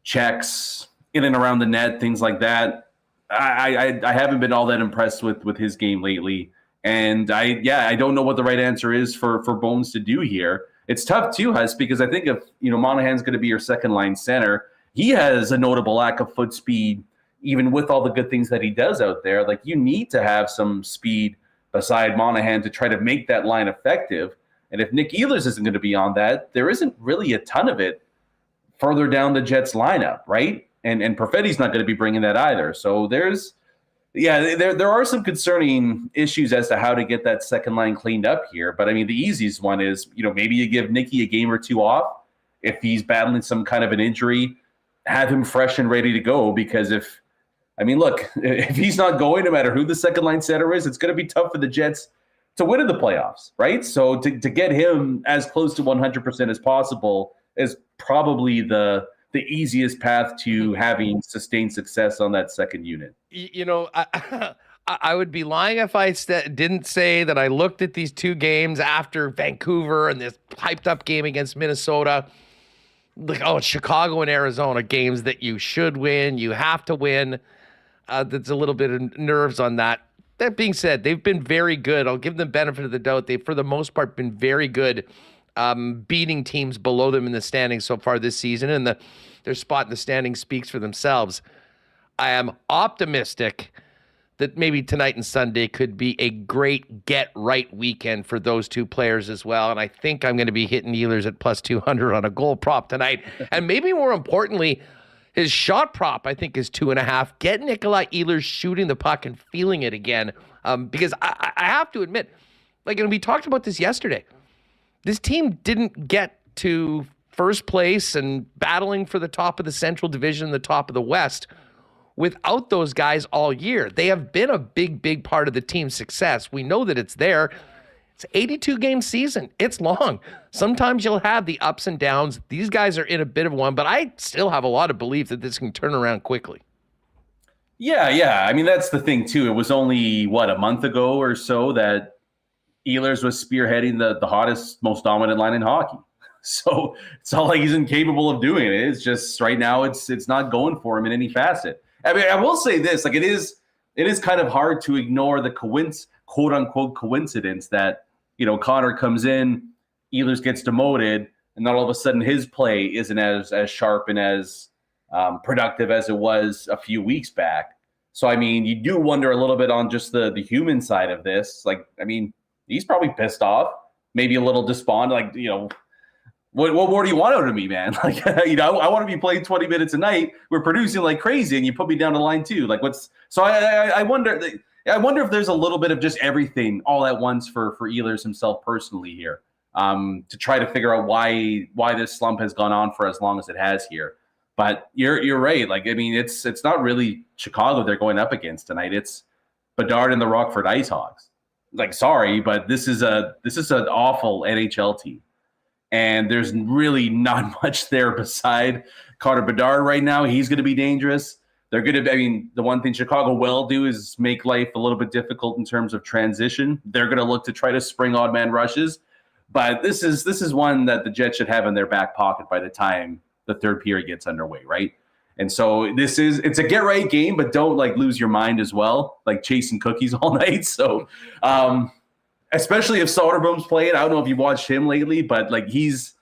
Speaker 8: checks, in and around the net, things like that. I haven't been all that impressed with his game lately. And I don't know what the right answer is for Bones to do here. It's tough too, Huss, because I think if Monahan's going to be your second line center, he has a notable lack of foot speed, even with all the good things that he does out there. Like you need to have some speed beside Monahan to try to make that line effective. And if Nick Ehlers isn't going to be on that, there isn't really a ton of it further down the Jets lineup, right? And Perfetti's not going to be bringing that either. So there are some concerning issues as to how to get that second line cleaned up here. But I mean, the easiest one is, maybe you give Nicky a game or two off. If he's battling some kind of an injury, have him fresh and ready to go. Because if he's not going, no matter who the second line center is, it's going to be tough for the Jets to win in the playoffs, right? So to get him as close to 100% as possible is probably the easiest path to having sustained success on that second unit.
Speaker 2: I would be lying if I didn't say that I looked at these 2 games after Vancouver and this hyped up game against Minnesota. Like, it's Chicago and Arizona games that you should win. You have to win. That's a little bit of nerves on that. That being said, they've been very good. I'll give them benefit of the doubt. They've, for the most part, been very good beating teams below them in the standings so far this season, and their spot in the standings speaks for themselves. I am optimistic that maybe tonight and Sunday could be a great get-right weekend for those 2 players as well, and I think I'm going to be hitting Ehlers at plus 200 on a goal prop tonight. And maybe more importantly, his shot prop, I think, is 2.5. Get Nikolai Ehlers shooting the puck and feeling it again, because I have to admit, and we talked about this yesterday, this team didn't get to first place and battling for the top of the Central Division, the top of the West, without those guys all year. They have been a big, big part of the team's success. We know that it's there. It's an 82-game season. It's long. Sometimes you'll have the ups and downs. These guys are in a bit of one, but I still have a lot of belief that this can turn around quickly.
Speaker 8: Yeah. I mean, that's the thing, too. It was only, a month ago or so that Ehlers was spearheading the hottest, most dominant line in hockey. So it's not like he's incapable of doing it. It's just right now it's not going for him in any facet. I mean, I will say this, it is kind of hard to ignore the quote unquote coincidence that, Connor comes in, Ehlers gets demoted, and then all of a sudden his play isn't as sharp and as productive as it was a few weeks back. So, I mean, you do wonder a little bit on just the human side of this. He's probably pissed off, maybe a little despondent, what more do you want out of me, man? I want to be playing 20 minutes a night. We're producing like crazy, and you put me down the line too. So I wonder if there's a little bit of just everything all at once for Ehlers himself personally here, to try to figure out why this slump has gone on for as long as it has here. But you're right. It's not really Chicago they're going up against tonight. It's Bedard and the Rockford Ice Hogs. Sorry, but this is an awful NHL team. And there's really not much there beside Connor Bedard right now. He's going to be dangerous. They're going to, I mean, the one thing Chicago will do is make life a little bit difficult in terms of transition. They're going to look to try to spring odd man rushes. But this is one that the Jets should have in their back pocket by the time the third period gets underway, right? And so it's a get right game, but don't like lose your mind as well, like chasing cookies all night. So especially if Soderblom's playing, I don't know if you've watched him lately, but like he's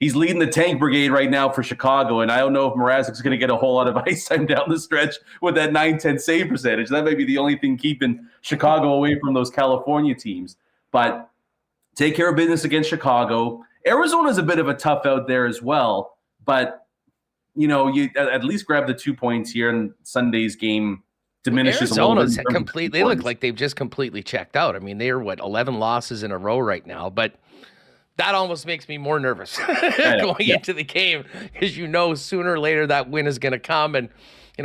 Speaker 8: leading the tank brigade right now for Chicago. And I don't know if Mrazek's going to get a whole lot of ice time down the stretch with that 9-10 save percentage. That may be the only thing keeping Chicago away from those California teams. But take care of business against Chicago. Arizona's a bit of a tough out there as well, but you at least grab the 2 points here, and Sunday's game diminishes
Speaker 2: Arizona's completely. They look like they've just completely checked out. I mean, they're 11 losses in a row right now, but that almost makes me more nervous going into the game, because sooner or later that win is going to come. And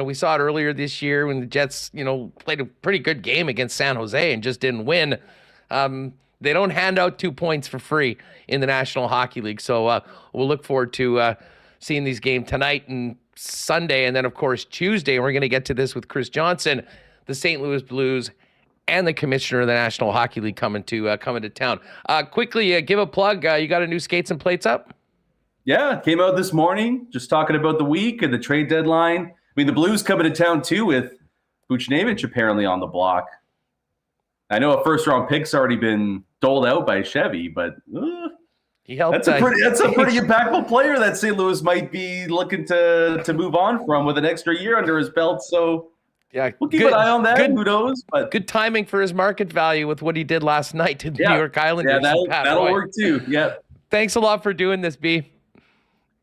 Speaker 2: we saw it earlier this year when the Jets played a pretty good game against San Jose and just didn't win. They don't hand out 2 points for free in the National Hockey League. So we'll look forward to seeing these games tonight and Sunday. And then, of course, Tuesday, we're going to get to this with Chris Johnston, the St. Louis Blues, and the commissioner of the National Hockey League coming to town. Quickly, give a plug. You got a new Skates and Plates up?
Speaker 8: Yeah, came out this morning, just talking about the week and the trade deadline. I mean, the Blues coming to town, too, with Buchnevich apparently on the block. I know a first-round pick's already been doled out by Chevy, but
Speaker 2: he helped.
Speaker 8: That's a pretty impactful player that St. Louis might be looking to move on from with an extra year under his belt. So yeah, we'll keep an eye on that. Who knows? But
Speaker 2: good timing for his market value with what he did last night to the New York Islanders.
Speaker 8: Yeah, that'll work too. Yeah.
Speaker 2: Thanks a lot for doing this, B.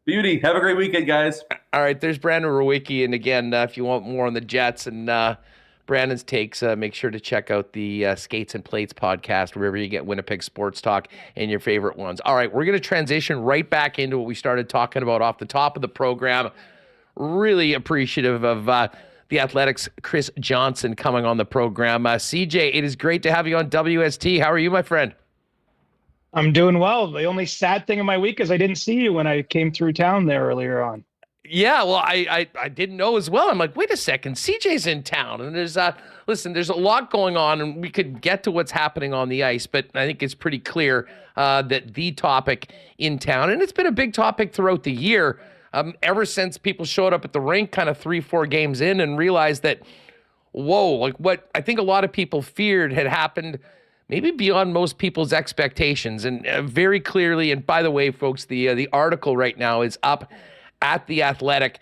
Speaker 8: Beauty. Have a great weekend, guys.
Speaker 2: All right, there's Brandon Rewucki, and again, if you want more on the Jets and Brandon's takes, make sure to check out the Skates and Plates podcast, wherever you get Winnipeg sports talk and your favorite ones. All right, we're going to transition right back into what we started talking about off the top of the program. Really appreciative of the Athletics' Chris Johnston coming on the program. CJ, it is great to have you on WST. How are you, my friend?
Speaker 5: I'm doing well. The only sad thing of my week is I didn't see you when I came through town there earlier on.
Speaker 2: Yeah, well, I didn't know as well. I'm like, wait a second, CJ's in town. And there's there's a lot going on, and we could get to what's happening on the ice, but I think it's pretty clear that the topic in town, and it's been a big topic throughout the year, ever since people showed up at the rink kind of 3-4 games in and realized that, whoa, like what I think a lot of people feared had happened maybe beyond most people's expectations. And very clearly, and by the way, folks, the article right now is up at The Athletic.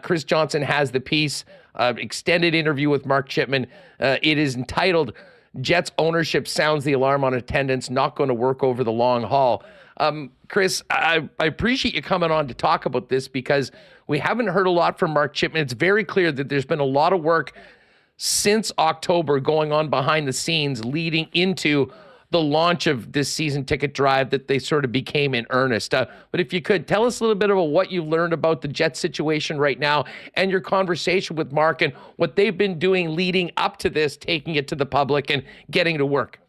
Speaker 2: Chris Johnston has the piece, extended interview with Mark Chipman. It is entitled, Jets Ownership Sounds the Alarm on Attendance, Not Going to Work Over the Long Haul. Chris, I appreciate you coming on to talk about this, because we haven't heard a lot from Mark Chipman. It's very clear that there's been a lot of work since October going on behind the scenes leading into the launch of this season ticket drive that they sort of became in earnest. But if you could, tell us a little bit about what you learned about the Jets situation right now and your conversation with Mark and what they've been doing leading up to this, taking it to the public and getting to work.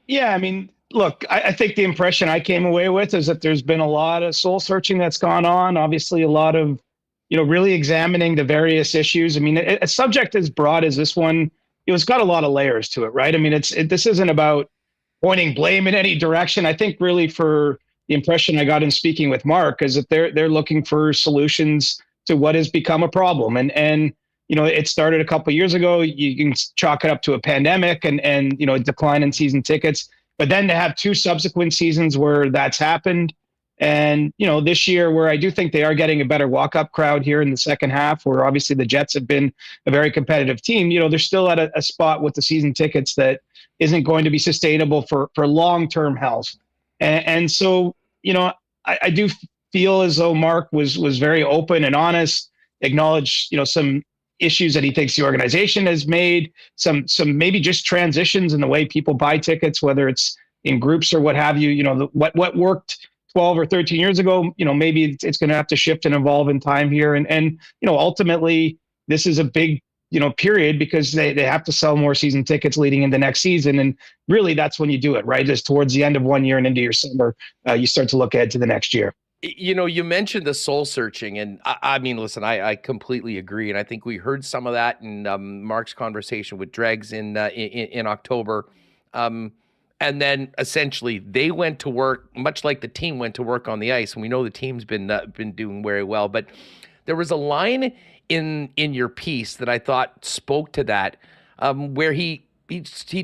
Speaker 5: Yeah, I mean, look, I think the impression I came away with is that there's been a lot of soul searching that's gone on. Obviously, a lot of, really examining the various issues. I mean, a subject as broad as this one, it's got a lot of layers to it, right? I mean, this isn't about pointing blame in any direction. I think really for the impression I got in speaking with Mark is that they're looking for solutions to what has become a problem. And it started a couple of years ago. You can chalk it up to a pandemic and a decline in season tickets. But then to have 2 subsequent seasons where that's happened, and this year where I do think they are getting a better walk-up crowd here in the second half, where obviously the Jets have been a very competitive team, they're still at a spot with the season tickets that isn't going to be sustainable for long-term health. And so, I do feel as though Mark was very open and honest, acknowledged, some issues that he thinks the organization has made, some maybe just transitions in the way people buy tickets, whether it's in groups or what have you, what worked 12 or 13 years ago, maybe it's going to have to shift and evolve in time here. And ultimately this is a big, period, because they have to sell more season tickets leading into next season. And really that's when you do it, right? Just towards the end of one year and into your summer, you start to look ahead to the next year.
Speaker 2: You mentioned the soul searching, and I mean, listen, I completely agree, and I think we heard some of that in Mark's conversation with Dregs in October, and then essentially they went to work, much like the team went to work on the ice, and we know the team's been doing very well. But there was a line in your piece that I thought spoke to that, where he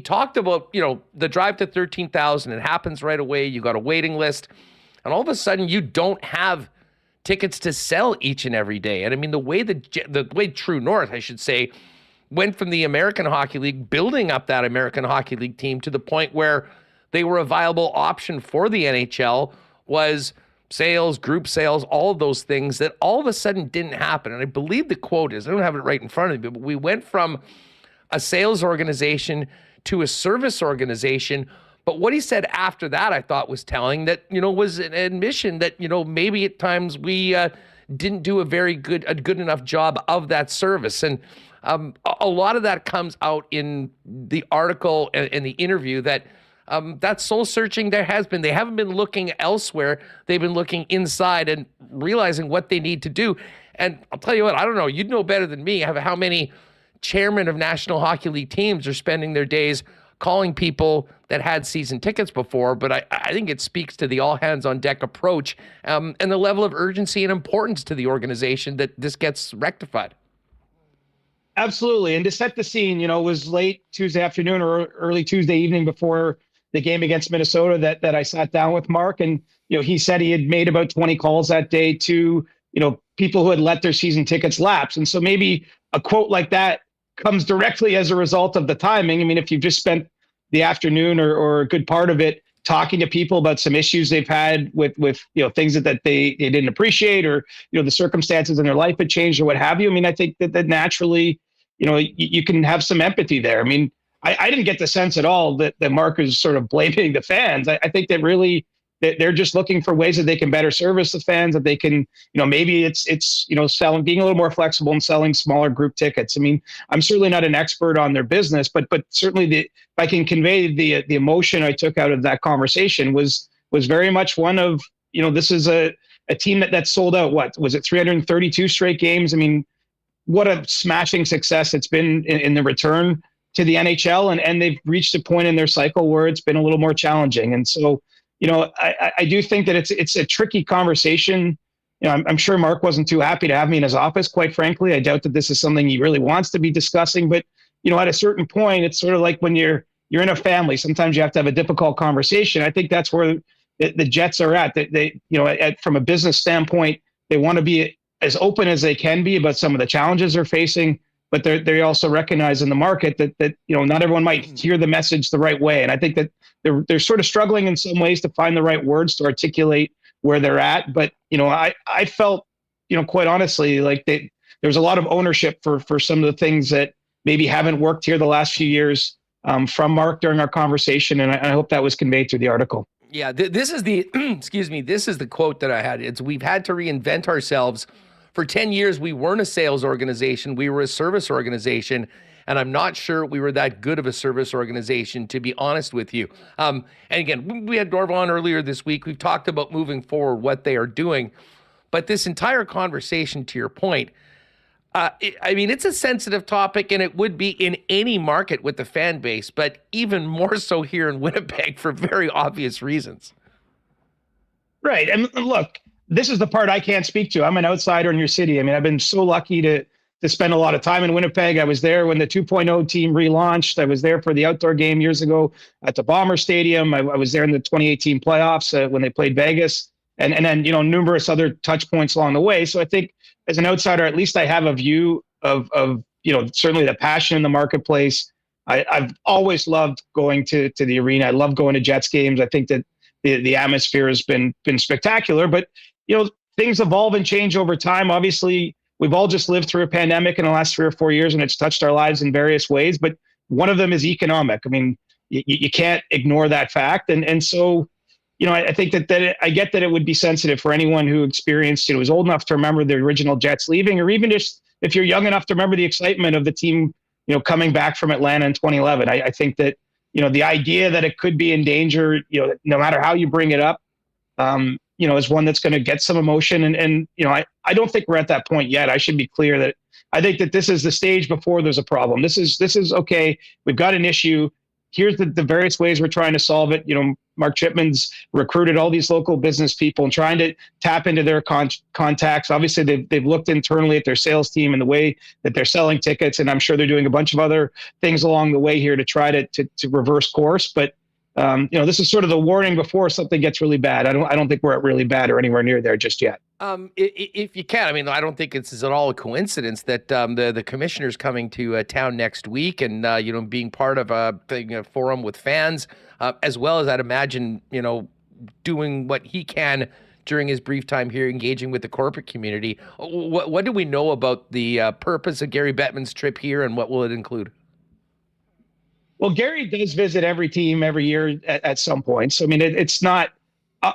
Speaker 2: talked about the drive to 13,000. It happens right away. You got a waiting list. And all of a sudden, you don't have tickets to sell each and every day. And I mean, the way True North, I should say, went from the American Hockey League, building up that American Hockey League team to the point where they were a viable option for the NHL, was sales, group sales, all of those things that all of a sudden didn't happen. And I believe the quote is, I don't have it right in front of me, but we went from a sales organization to a service organization. But what he said after that, I thought was telling, that, was an admission that, maybe at times we didn't do a good enough job of that service. And a lot of that comes out in the article and the interview, that that soul searching they haven't been looking elsewhere. They've been looking inside and realizing what they need to do. And I'll tell you what, I don't know, you'd know better than me how many chairmen of National Hockey League teams are spending their days calling people that had season tickets before, but I think it speaks to the all-hands-on-deck approach and the level of urgency and importance to the organization that this gets rectified.
Speaker 5: Absolutely. And to set the scene, it was late Tuesday afternoon or early Tuesday evening before the game against Minnesota that I sat down with Mark. And, he said he had made about 20 calls that day to, people who had let their season tickets lapse. And so maybe a quote like that comes directly as a result of the timing. I mean, if you've just spent the afternoon or a good part of it talking to people about some issues they've had with things that they didn't appreciate, or the circumstances in their life had changed or what have you. I mean, I think that naturally, you can have some empathy there. I mean, I didn't get the sense at all that Mark is sort of blaming the fans. I think that really they're just looking for ways that they can better service the fans, that they can, maybe it's selling, being a little more flexible and selling smaller group tickets. I mean, I'm certainly not an expert on their business, but certainly if I can convey the emotion I took out of that conversation was very much one of, this is a team that sold out, what was it, 332 straight games? I mean, what a smashing success it's been in the return to the NHL, and they've reached a point in their cycle where it's been a little more challenging. And so, I do think that it's a tricky conversation. I'm sure Mark wasn't too happy to have me in his office, quite frankly. I doubt that this is something he really wants to be discussing. But, at a certain point, it's sort of like when you're in a family. Sometimes you have to have a difficult conversation. I think that's where the Jets are at. They from a business standpoint, they want to be as open as they can be about some of the challenges they're facing. But they also recognize in the market that not everyone might hear the message the right way. And I think that they're sort of struggling in some ways to find the right words to articulate where they're at. But, I felt, quite honestly, like there's a lot of ownership for some of the things that maybe haven't worked here the last few years from Mark during our conversation. And I hope that was conveyed through the article.
Speaker 2: Yeah, this is the, this is the quote that I had. We've had to reinvent ourselves. For 10 years, we weren't a sales organization. We were a service organization. And I'm not sure we were that good of a service organization, to be honest with you. And again, we had Dorval on earlier this week. We've talked about moving forward, what they are doing. But this entire conversation, to your point, it's a sensitive topic, and it would be in any market with the fan base, but even more so here in Winnipeg for very obvious reasons.
Speaker 5: Right. And look, this is the part I can't speak to. I'm an outsider in your city. I mean, I've been so lucky to spend a lot of time in Winnipeg. I was there when the 2.0 team relaunched. I was there for the outdoor game years ago at the Bomber Stadium. I was there in the 2018 playoffs when they played Vegas, and then, numerous other touch points along the way. So I think as an outsider, at least I have a view of certainly the passion in the marketplace. I've always loved going to the arena. I love going to Jets games. I think that the atmosphere has been spectacular, but things evolve and change over time. Obviously, we've all just lived through a pandemic in the last 3 or 4 years, and it's touched our lives in various ways. But one of them is economic. I mean, you can't ignore that fact. And so, I think that I get that it would be sensitive for anyone who experienced, was old enough to remember the original Jets leaving, or even just if you're young enough to remember the excitement of the team, coming back from Atlanta in 2011. I think that, the idea that it could be in danger, no matter how you bring it up, is one that's going to get some emotion. And I don't think we're at that point yet. I should be clear that I think that this is the stage before there's a problem. This is okay. We've got an issue. Here's the various ways we're trying to solve it. Mark Chipman's recruited all these local business people and trying to tap into their contacts. Obviously, they've looked internally at their sales team and the way that they're selling tickets, and I'm sure they're doing a bunch of other things along the way here to try to reverse course. But this is sort of the warning before something gets really bad. I don't think we're at really bad or anywhere near there just yet.
Speaker 2: If you can, I mean, I don't think it's at all a coincidence that the commissioner's coming to town next week, and being part of a forum with fans, as well as I'd imagine doing what he can during his brief time here, engaging with the corporate community. What do we know about the purpose of Gary Bettman's trip here, and what will it include?
Speaker 5: Well, Gary does visit every team every year at some point. So, I mean, it's not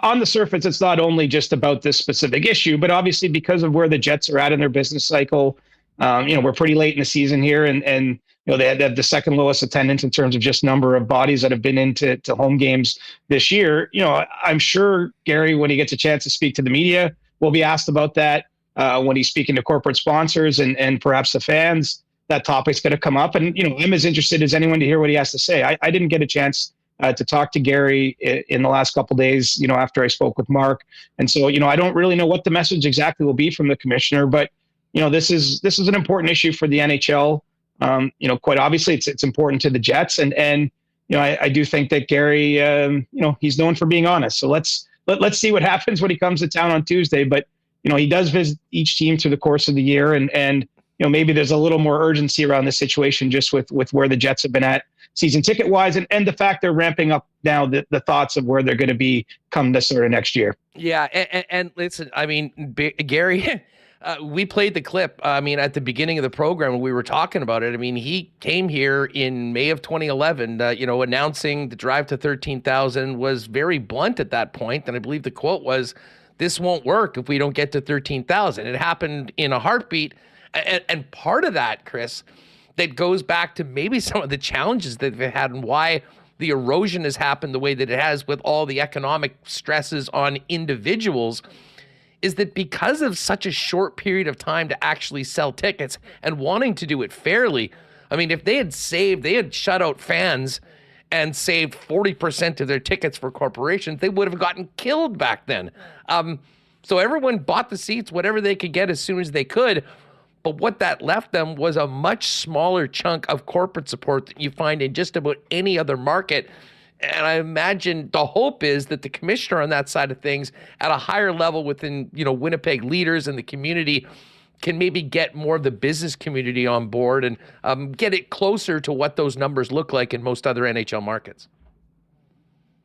Speaker 5: on the surface, it's not only just about this specific issue, but obviously because of where the Jets are at in their business cycle, we're pretty late in the season here, and they have the second lowest attendance in terms of just number of bodies that have been into home games this year. I'm sure Gary, when he gets a chance to speak to the media, will be asked about that. When he's speaking to corporate sponsors and perhaps the fans, that topic's going to come up. And, I'm as interested as anyone to hear what he has to say. I didn't get a chance to talk to Gary in the last couple of days, after I spoke with Mark. And so, I don't really know what the message exactly will be from the commissioner, but, this is an important issue for the NHL. Quite obviously it's important to the Jets. And I do think that Gary, he's known for being honest. So let's see what happens when he comes to town on Tuesday. But, he does visit each team through the course of the year. And maybe there's a little more urgency around this situation just with where the Jets have been at season ticket wise, and the fact they're ramping up now the thoughts of where they're going to be come this sort of next year.
Speaker 2: Yeah. And listen, I mean, Gary, we played the clip. I mean, at the beginning of the program when we were talking about it, I mean, he came here in May of 2011, announcing the drive to 13,000, was very blunt at that point. And I believe the quote was, "This won't work if we don't get to 13,000. It happened in a heartbeat. And part of that, Chris, that goes back to maybe some of the challenges that they've had and why the erosion has happened the way that it has with all the economic stresses on individuals, is that because of such a short period of time to actually sell tickets and wanting to do it fairly, I mean, if they had shut out fans and saved 40% of their tickets for corporations, they would have gotten killed back then. So everyone bought the seats, whatever they could get as soon as they could. But what that left them was a much smaller chunk of corporate support that you find in just about any other market. And I imagine the hope is that the commissioner on that side of things at a higher level within, Winnipeg leaders and the community can maybe get more of the business community on board and get it closer to what those numbers look like in most other NHL markets.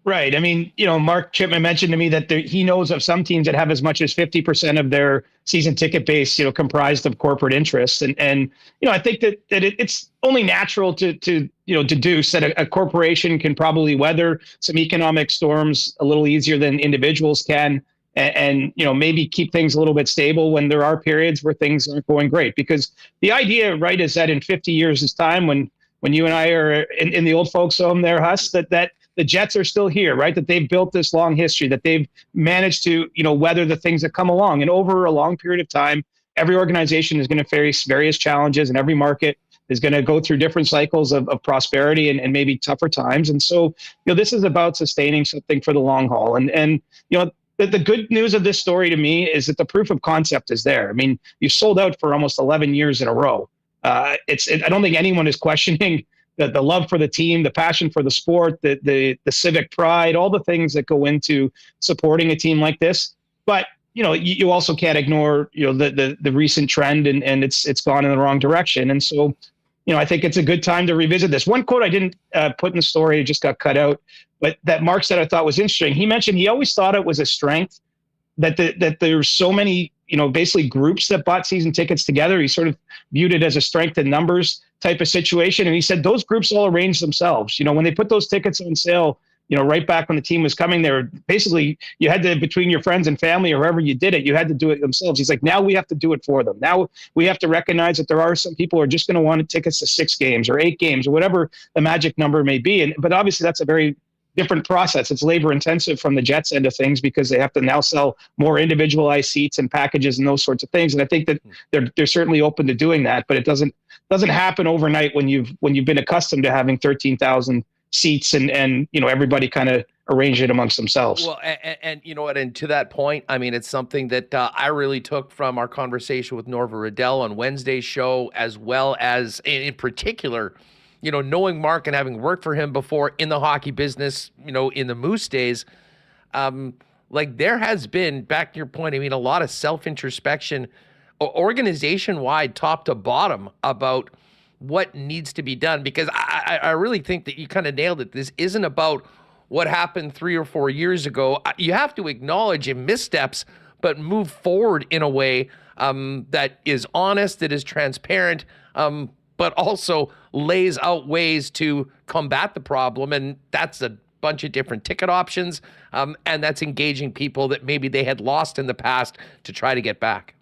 Speaker 5: Right. I mean, Mark Chipman mentioned to me that he knows of some teams that have as much as 50% of their season ticket base, comprised of corporate interests. And I think that it's only natural to deduce that a corporation can probably weather some economic storms a little easier than individuals can. And maybe keep things a little bit stable when there are periods where things aren't going great. Because the idea, right, is that in 50 years' time, when you and I are in the old folks home there, Huss, that the Jets are still here, right? That they've built this long history, that they've managed to, weather the things that come along. And over a long period of time, every organization is going to face various challenges, and every market is going to go through different cycles of prosperity and maybe tougher times. And so, this is about sustaining something for the long haul. And the good news of this story to me is that the proof of concept is there. I mean, you've sold out for almost 11 years in a row. I don't think anyone is questioning the love for the team, the passion for the sport, the civic pride, all the things that go into supporting a team like this. But, you also can't ignore, the recent trend and it's gone in the wrong direction. And so, I think it's a good time to revisit this. One quote I didn't put in the story, it just got cut out, but that Mark said I thought was interesting. He mentioned he always thought it was a strength that there's so many, basically groups that bought season tickets together. He sort of viewed it as a strength in numbers type of situation. And he said those groups all arranged themselves. When they put those tickets on sale, right back when the team was coming there, basically you had to, between your friends and family or whoever you did it, you had to do it themselves. He's like, now we have to do it for them. Now we have to recognize that there are some people who are just going to want tickets to 6 games or 8 games or whatever the magic number may be. But obviously that's a very different process. It's labor intensive from the Jets end of things because they have to now sell more individualized seats and packages and those sorts of things. And I think that they're certainly open to doing that, but it doesn't happen overnight when you've been accustomed to having 13,000 seats and everybody kind of arrange it amongst themselves.
Speaker 2: Well, and you know what, and to that point, I mean, it's something that I really took from our conversation with Norva Riddell on Wednesday's show, as well as in particular, knowing Mark and having worked for him before in the hockey business, in the Moose days, like there has been, back to your point, I mean, a lot of self-introspection, organization-wide, top to bottom, about what needs to be done, because I really think that you kind of nailed it. This isn't about what happened 3 or 4 years ago. You have to acknowledge your missteps, but move forward in a way that is honest, that is transparent, but also lays out ways to combat the problem. And that's a bunch of different ticket options, and that's engaging people that maybe they had lost in the past to try to get back.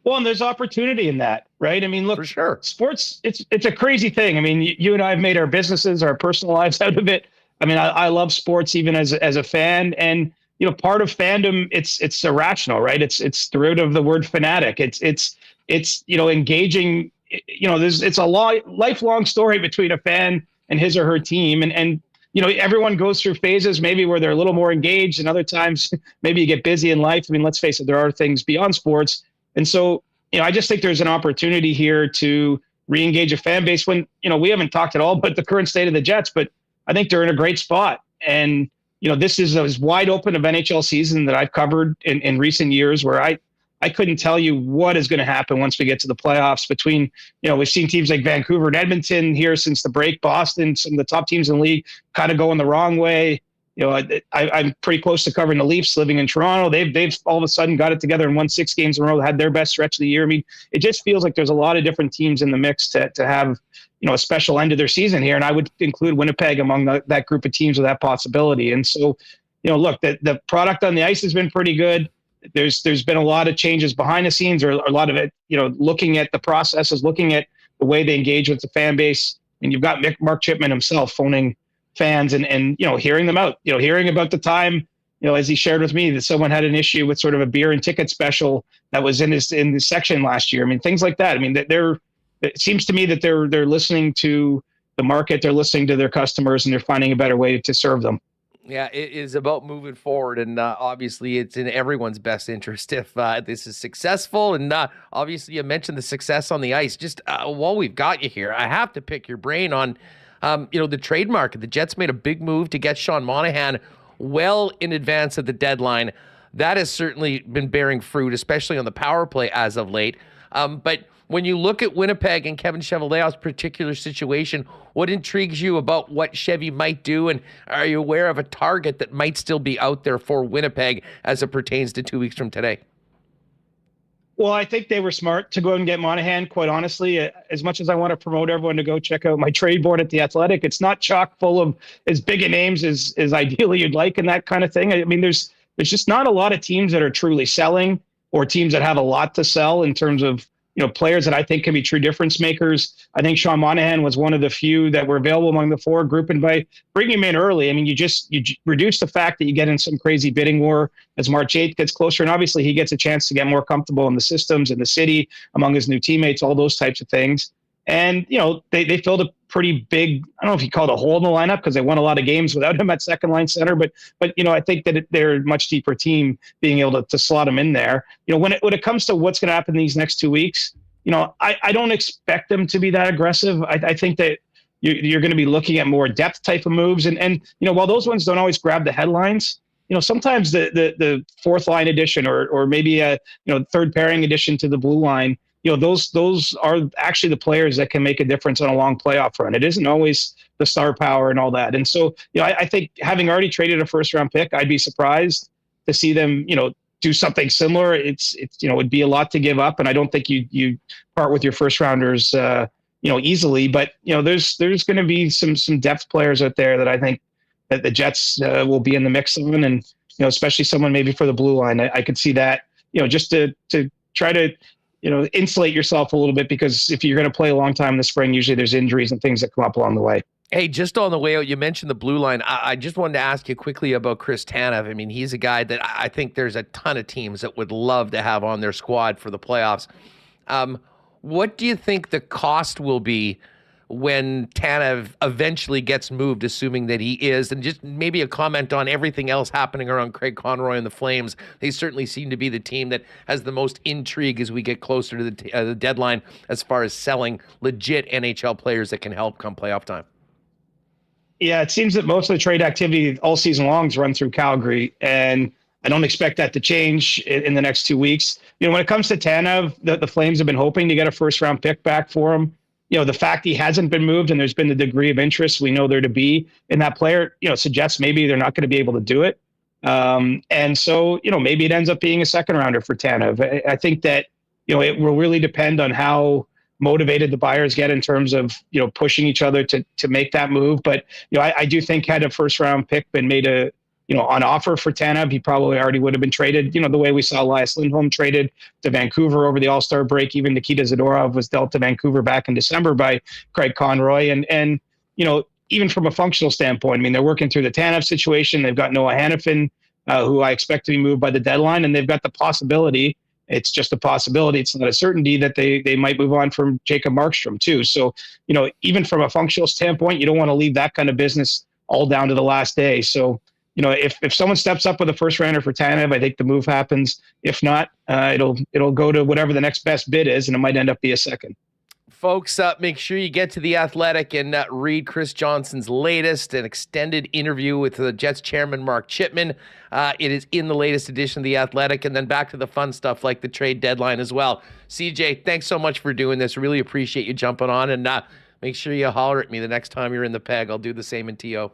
Speaker 5: Well, and there's opportunity in that, right? I mean, look,
Speaker 2: for sure,
Speaker 5: sports, it's a crazy thing. I mean, you and I have made our businesses, our personal lives out of it. I mean, I love sports even as a fan, and part of fandom, it's irrational, right? It's the root of the word fanatic. It's engaging. It's a lifelong story between a fan and his or her team, and everyone goes through phases maybe where they're a little more engaged, and other times maybe you get busy in life. I mean, let's face it, there are things beyond sports. And so, I just think there's an opportunity here to re-engage a fan base when, we haven't talked at all about the current state of the Jets, but I think they're in a great spot. And, this is as wide open of NHL season that I've covered in recent years, where I couldn't tell you what is going to happen once we get to the playoffs between, we've seen teams like Vancouver and Edmonton here since the break, Boston, some of the top teams in the league kind of going the wrong way. I'm pretty close to covering the Leafs living in Toronto. They've all of a sudden got it together and won 6 games in a row, had their best stretch of the year. I mean, it just feels like there's a lot of different teams in the mix to have, a special end of their season here. And I would include Winnipeg among that group of teams with that possibility. And so, look, the product on the ice has been pretty good. There's been a lot of changes behind the scenes, or a lot of it, looking at the processes, looking at the way they engage with the fan base. And you've got Mark Chipman himself phoning fans and hearing them out, hearing about the time, as he shared with me, that someone had an issue with sort of a beer and ticket special that was in this section last year. I mean, things like that. I mean, it seems to me that they're listening to the market, they're listening to their customers, and they're finding a better way to serve them.
Speaker 2: Yeah, it is about moving forward, and obviously it's in everyone's best interest if this is successful. And obviously you mentioned the success on the ice. Just while we've got you here, I have to pick your brain on the trade market. The Jets made a big move to get Sean Monahan well in advance of the deadline. That has certainly been bearing fruit, especially on the power play as of late. But when you look at Winnipeg and Kevin Cheveldayoff's particular situation, what intrigues you about what Chevy might do? And are you aware of a target that might still be out there for Winnipeg as it pertains to 2 weeks from today?
Speaker 5: Well, I think they were smart to go and get Monahan, quite honestly. As much as I want to promote everyone to go check out my trade board at The Athletic, it's not chock full of as big a names as ideally you'd like and that kind of thing. I mean, there's just not a lot of teams that are truly selling, or teams that have a lot to sell in terms of players that I think can be true difference makers. I think Sean Monahan was one of the few that were available among the 4 group, and by bringing him in early, I mean, you reduce the fact that you get in some crazy bidding war as March 8th gets closer, and obviously he gets a chance to get more comfortable in the systems, in the city, among his new teammates, all those types of things. And, they filled a pretty big, I don't know if you call it a hole in the lineup, because they won a lot of games without him at second line center. But I think that they're a much deeper team being able to slot him in there. When it comes to what's going to happen these next 2 weeks, I don't expect them to be that aggressive. I think that you're going to be looking at more depth type of moves. And while those ones don't always grab the headlines, sometimes the fourth line addition or maybe a third pairing addition to the blue line, those are actually the players that can make a difference on a long playoff run. It isn't always the star power and all that. And so, I think having already traded a first round pick, I'd be surprised to see them, do something similar. It's it'd be a lot to give up. And I don't think you part with your first rounders, easily, but there's going to be some depth players out there that I think that the Jets will be in the mix of, and especially someone maybe for the blue line. I could see that, just to try to, insulate yourself a little bit, because if you're going to play a long time in the spring, usually there's injuries and things that come up along the way.
Speaker 2: Hey, just on the way out, you mentioned the blue line. I just wanted to ask you quickly about Chris Tanev. I mean, he's a guy that I think there's a ton of teams that would love to have on their squad for the playoffs. What do you think the cost will be when Tanev eventually gets moved, assuming that he is? And just maybe a comment on everything else happening around Craig Conroy and the Flames. They certainly seem to be the team that has the most intrigue as we get closer to the deadline as far as selling legit NHL players that can help come playoff time.
Speaker 5: Yeah, it seems that most of the trade activity all season long is run through Calgary, and I don't expect that to change in the next 2 weeks. When it comes to Tanev, the Flames have been hoping to get a first-round pick back for him. The fact he hasn't been moved and there's been the degree of interest we know there to be in that player, suggests maybe they're not going to be able to do it. And so, maybe it ends up being a second-rounder for Tanev. I think that, it will really depend on how motivated the buyers get in terms of pushing each other to make that move. But I do think had a first round pick been made on offer for Tanev, he probably already would have been traded. The way we saw Elias Lindholm traded to Vancouver over the All-Star break. Even Nikita Zadorov was dealt to Vancouver back in December by Craig Conroy. And even from a functional standpoint, I mean, they're working through the Tanev situation. They've got Noah Hannafin, who I expect to be moved by the deadline, and they've got the possibility. It's just a possibility. It's not a certainty that they might move on from Jacob Markstrom too. So, even from a functional standpoint, you don't want to leave that kind of business all down to the last day. So, if someone steps up with a first rounder for Tanev, I think the move happens. If not, it'll go to whatever the next best bid is, and it might end up be a second.
Speaker 2: Folks, make sure you get to The Athletic and read Chris Johnston's latest and extended interview with the Jets chairman, Mark Chipman. It is in the latest edition of The Athletic, and then back to the fun stuff like the trade deadline as well. CJ, thanks so much for doing this. Really appreciate you jumping on, and make sure you holler at me the next time you're in the PEG. I'll do the same in TO.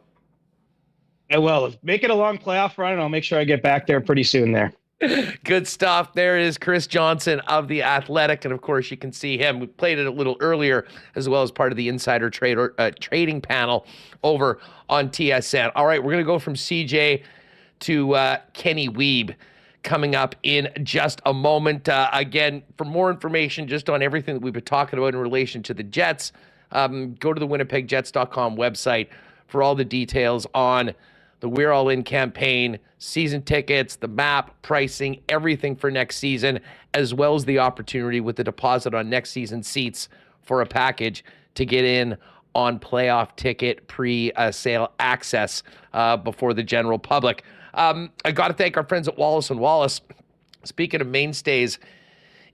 Speaker 5: I will. Make it a long playoff run, and I'll make sure I get back there pretty soon there.
Speaker 2: Good stuff. There is Chris Johnston of The Athletic. And of course, you can see him. We played it a little earlier, as well as part of the insider trading panel over on TSN. All right, we're going to go from CJ to Kenny Wiebe coming up in just a moment. Again, for more information just on everything that we've been talking about in relation to the Jets, go to the WinnipegJets.com website for all the details on the We're All In campaign, season tickets, the map, pricing, everything for next season, as well as the opportunity with the deposit on next season's seats for a package to get in on playoff ticket pre-sale access before the general public. I got to thank our friends at Wallace & Wallace. Speaking of mainstays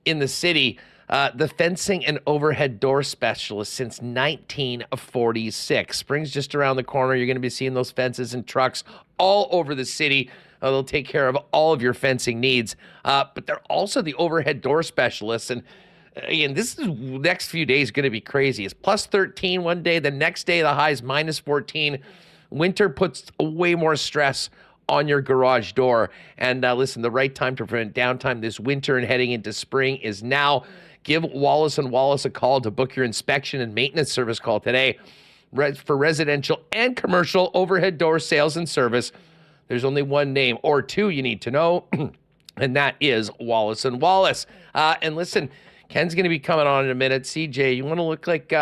Speaker 2: in the city, the fencing and overhead door specialist since 1946. Spring's just around the corner. You're going to be seeing those fences and trucks all over the city. They'll take care of all of your fencing needs. But they're also the overhead door specialists. And again, this is next few days going to be crazy. It's plus 13 one day. The next day, the high is minus 14. Winter puts way more stress on your garage door. And listen, the right time to prevent downtime this winter and heading into spring is now. Give Wallace & Wallace a call to book your inspection and maintenance service call today. For residential and commercial overhead door sales and service, there's only one name or two you need to know, and that is Wallace & Wallace. And listen, Ken's going to be coming on in a minute. CJ, you want to look like,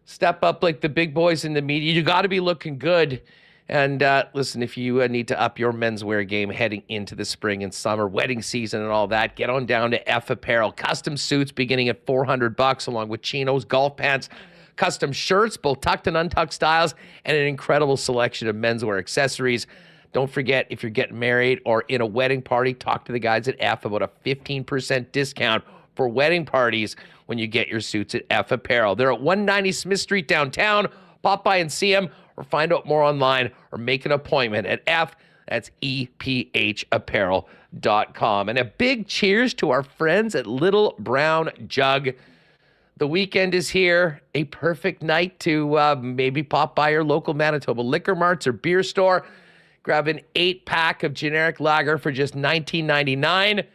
Speaker 2: step up like the big boys in the media. You got to be looking good. And listen, if you need to up your menswear game heading into the spring and summer wedding season and all that, get on down to F Apparel. Custom suits beginning at $400, along with chinos, golf pants, custom shirts, both tucked and untucked styles, and an incredible selection of menswear accessories. Don't forget, if you're getting married or in a wedding party, talk to the guys at F about a 15% discount for wedding parties when you get your suits at F Apparel. They're at 190 Smith Street downtown. Pop by and see them, or find out more online, or make an appointment at F. That's EPHapparel.com. And a big cheers to our friends at Little Brown Jug. The weekend is here. A perfect night to maybe pop by your local Manitoba liquor marts or beer store. Grab an 8-pack of generic lager for just $19.99.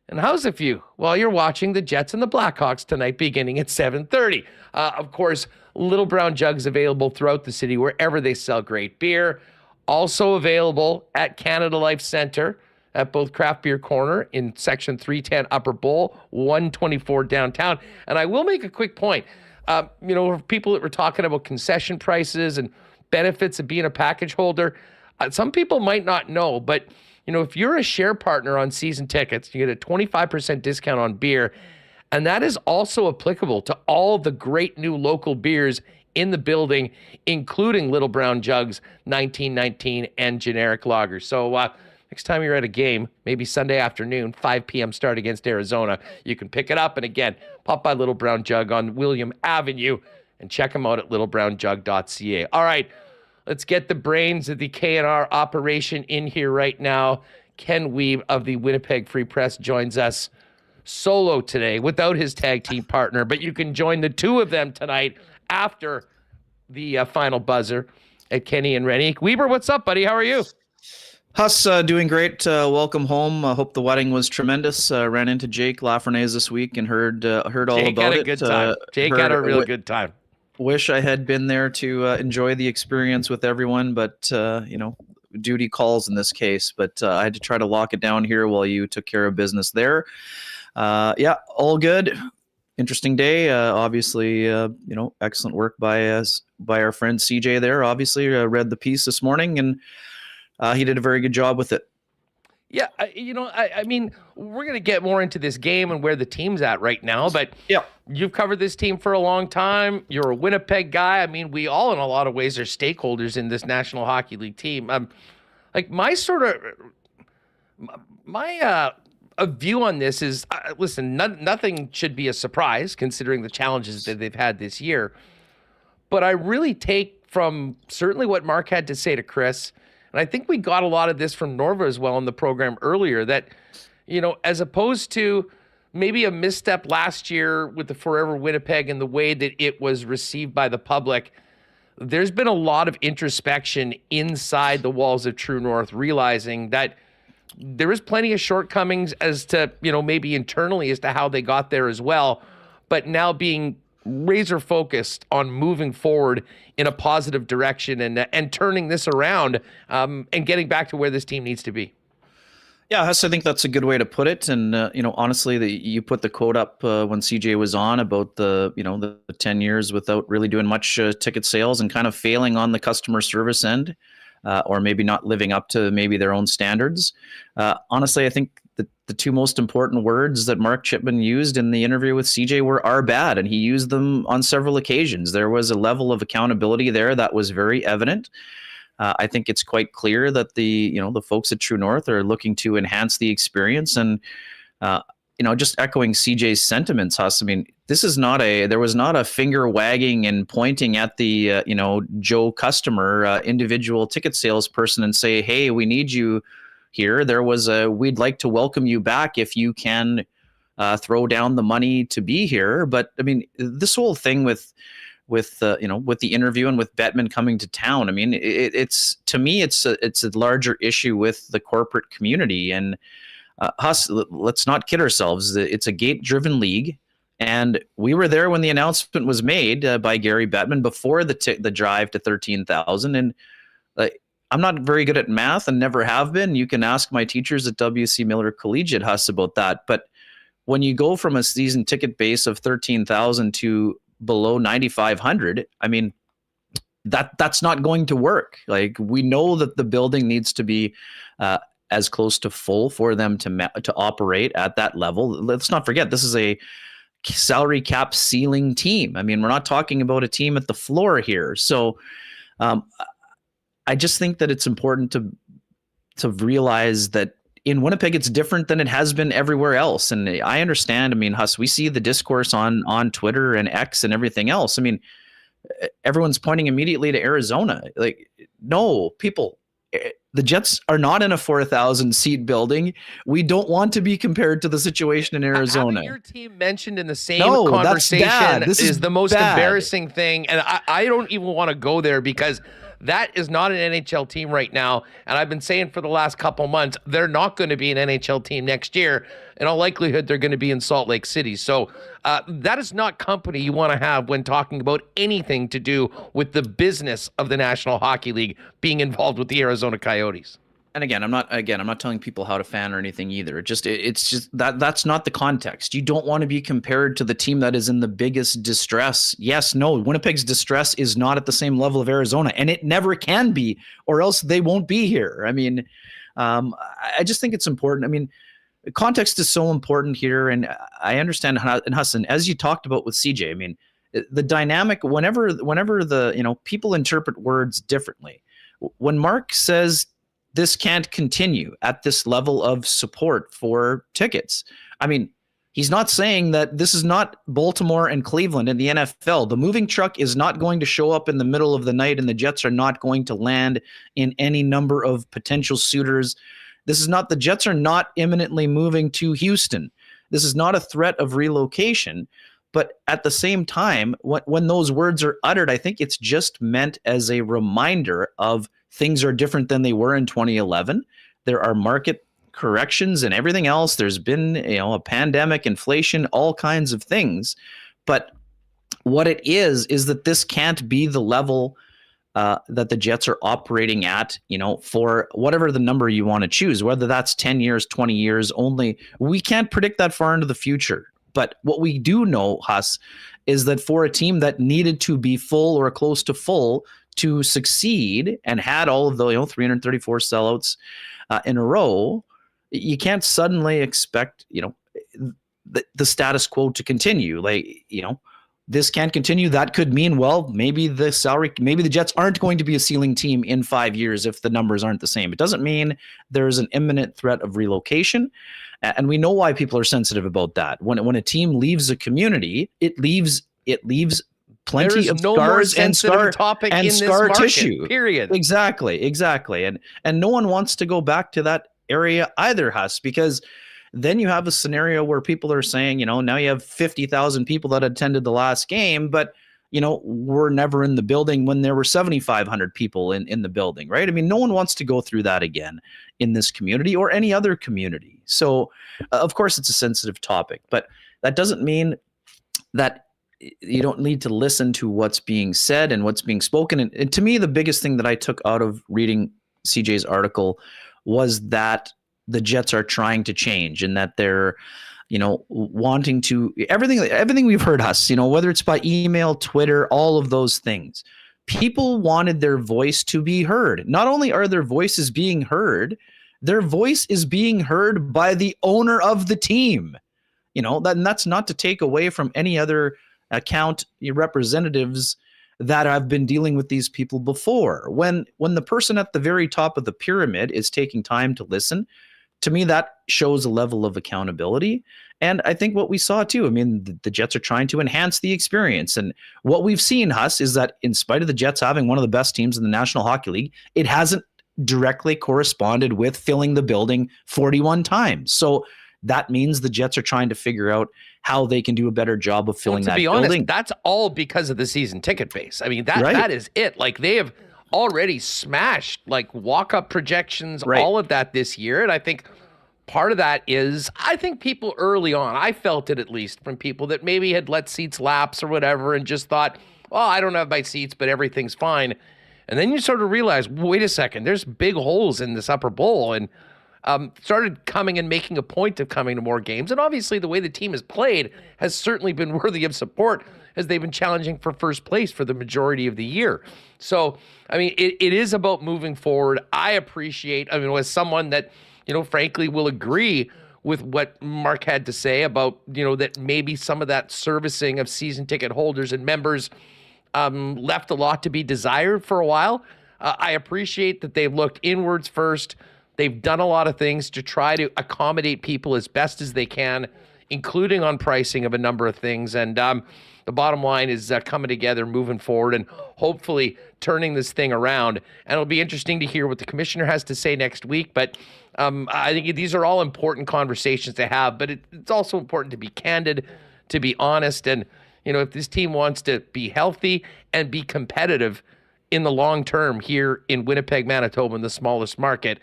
Speaker 2: And how's it for you? Well, you're watching the Jets and the Blackhawks tonight beginning at 7:30. Of course, Little Brown Jug's available throughout the city wherever they sell great beer. Also available at Canada Life Center at both Craft Beer Corner in Section 310 Upper Bowl, 124 downtown. And I will make a quick point. For people that were talking about concession prices and benefits of being a package holder, some people might not know, but if you're a share partner on season tickets, you get a 25% discount on beer, and that is also applicable to all the great new local beers in the building, including Little Brown Jugs, 1919, and generic lagers. So next time you're at a game, maybe Sunday afternoon, 5 p.m. start against Arizona, you can pick it up. And again, pop by Little Brown Jug on William Avenue and check them out at littlebrownjug.ca. All right, let's get the brains of the K&R operation in here right now. Ken Wiebe of the Winnipeg Free Press joins us solo today without his tag team partner, but you can join the two of them tonight after the final buzzer at Kenny and Rennie. Weber, what's up, buddy? How are you?
Speaker 11: Huss, doing great. Welcome home. I hope the wedding was tremendous. Ran into Jake Lafreniere this week and heard all about it.
Speaker 2: Jake had a good time. Jake had a real good time.
Speaker 11: Wish I had been there to enjoy the experience with everyone, but duty calls in this case. But I had to try to lock it down here while you took care of business there. All good. Interesting day. Obviously, excellent work by our friend CJ there. Obviously, read the piece this morning, and he did a very good job with it.
Speaker 2: Yeah, I mean, we're going to get more into this game and where the team's at right now, but
Speaker 11: yeah,
Speaker 2: you've covered this team for a long time. You're a Winnipeg guy. I mean, we all, in a lot of ways, are stakeholders in this National Hockey League team. A view on this is, listen, nothing should be a surprise considering the challenges that they've had this year. But I really take from certainly what Mark had to say to Chris, and I think we got a lot of this from Norva as well in the program earlier, that, as opposed to maybe a misstep last year with the Forever Winnipeg and the way that it was received by the public, there's been a lot of introspection inside the walls of True North, realizing that there is plenty of shortcomings as to, maybe internally as to how they got there as well, but now being razor focused on moving forward in a positive direction and turning this around and getting back to where this team needs to be.
Speaker 11: Yeah, Huss, I think that's a good way to put it. And, honestly, you put the quote up when CJ was on about the 10 years without really doing much ticket sales and kind of failing on the customer service end. Or maybe not living up to maybe their own standards. Honestly, I think the two most important words that Mark Chipman used in the interview with CJ are bad, and he used them on several occasions. There was a level of accountability there that was very evident. I think it's quite clear that the folks at True North are looking to enhance the experience. And just echoing CJ's sentiments, Huss, I mean, there was not a finger wagging and pointing at the, Joe customer, individual ticket salesperson and say, hey, we need you here. There was we'd like to welcome you back if you can throw down the money to be here. But I mean, this whole thing with the interview and with Bettman coming to town, I mean, it's a larger issue with the corporate community. And Huss, let's not kid ourselves. It's a gate-driven league, and we were there when the announcement was made by Gary Bettman before the drive to 13,000. And I'm not very good at math and never have been. You can ask my teachers at W.C. Miller Collegiate, Huss, about that. But when you go from a season ticket base of 13,000 to below 9,500, I mean, that's not going to work. Like, we know that the building needs to be as close to full for them to operate at that level. Let's not forget, this is a salary cap ceiling team. I mean, we're not talking about a team at the floor here. So I just think that it's important to realize that in Winnipeg, it's different than it has been everywhere else. And I understand, I mean, Huss, we see the discourse on Twitter and X and everything else. I mean, everyone's pointing immediately to Arizona. Like, no, people, the Jets are not in a 4,000 seat building. We don't want to be compared to the situation in Arizona.
Speaker 2: Having your team mentioned in the same conversation
Speaker 11: This
Speaker 2: is the most
Speaker 11: bad.
Speaker 2: embarrassing thing. And I don't even want to go there because that is not an NHL team right now. And I've been saying for the last couple months, they're not going to be an NHL team next year. In all likelihood, they're going to be in Salt Lake City. So that is not company you want to have when talking about anything to do with the business of the National Hockey League being involved with the Arizona Coyotes.
Speaker 11: And again, I'm not telling people how to fan or anything either. It's just that's not the context. You don't want to be compared to the team that is in the biggest distress. Yes, no, Winnipeg's distress is not at the same level of Arizona, and it never can be, or else they won't be here. I mean, I just think it's important. I mean, context is so important here, and I understand and Hassan, as you talked about with CJ. I mean, the dynamic whenever the people interpret words differently. When Mark says this can't continue at this level of support for tickets, I mean, he's not saying that this is not Baltimore and Cleveland in the NFL. The moving truck is not going to show up in the middle of the night, and the Jets are not going to land in any number of potential suitors. The Jets are not imminently moving to Houston. This is not a threat of relocation. But at the same time, when those words are uttered, I think it's just meant as a reminder of things are different than they were in 2011. There are market corrections and everything else. There's been, a pandemic, inflation, all kinds of things. But what it is that this can't be the level that the Jets are operating at, for whatever the number you want to choose, whether that's 10 years, 20 years only. We can't predict that far into the future. But what we do know, Huss, is that for a team that needed to be full or close to full to succeed and had all of the 334 sellouts in a row, you can't suddenly expect the status quo to continue. This can't continue. That could mean, maybe the Jets aren't going to be a ceiling team in 5 years if the numbers aren't the same. It doesn't mean there's an imminent threat of relocation. And we know why people are sensitive about that. When a team leaves a community, it leaves plenty of scars and scar tissue.
Speaker 2: Period.
Speaker 11: Exactly. And no one wants to go back to that area either, Huss, because then you have a scenario where people are saying, now you have 50,000 people that attended the last game, but were never in the building when there were 7,500 people in the building, right? I mean, no one wants to go through that again in this community or any other community. So, of course, it's a sensitive topic, but that doesn't mean that you don't need to listen to what's being said and what's being spoken. And to me, the biggest thing that I took out of reading CJ's article was that the Jets are trying to change and that they're wanting to everything we've heard, us, whether it's by email, Twitter, all of those things. People wanted their voice to be heard. Not only are their voices being heard, their voice is being heard by the owner of the team. That's not to take away from any other account representatives that have been dealing with these people before. When the person at the very top of the pyramid is taking time to listen, to me, that shows a level of accountability. And I think what we saw too, I mean, the Jets are trying to enhance the experience. And what we've seen, Huss, is that in spite of the Jets having one of the best teams in the National Hockey League, it hasn't directly corresponded with filling the building 41 times. So that means the Jets are trying to figure out how they can do a better job of filling that building. To be honest,
Speaker 2: that's all because of the season ticket base. I mean, that is it. They have already smashed walk-up projections, all of that this year. And I think part of that is, I think people early on, I felt it at least from people that maybe had let seats lapse or whatever and just thought, I don't have my seats, but everything's fine. And then you sort of realize, wait a second, there's big holes in this upper bowl, and started coming and making a point of coming to more games. And obviously the way the team has played has certainly been worthy of support as they've been challenging for first place for the majority of the year. So, I mean, it is about moving forward. I appreciate, as someone that, frankly will agree with what Mark had to say about, that maybe some of that servicing of season ticket holders and members left a lot to be desired for a while. I appreciate that they've looked inwards first. They've done a lot of things to try to accommodate people as best as they can, including on pricing of a number of things. And the bottom line is coming together, moving forward, and hopefully turning this thing around. And it'll be interesting to hear what the commissioner has to say next week. But I think these are all important conversations to have. But it's also important to be candid, to be honest. And, if this team wants to be healthy and be competitive in the long term here in Winnipeg, Manitoba, in the smallest market,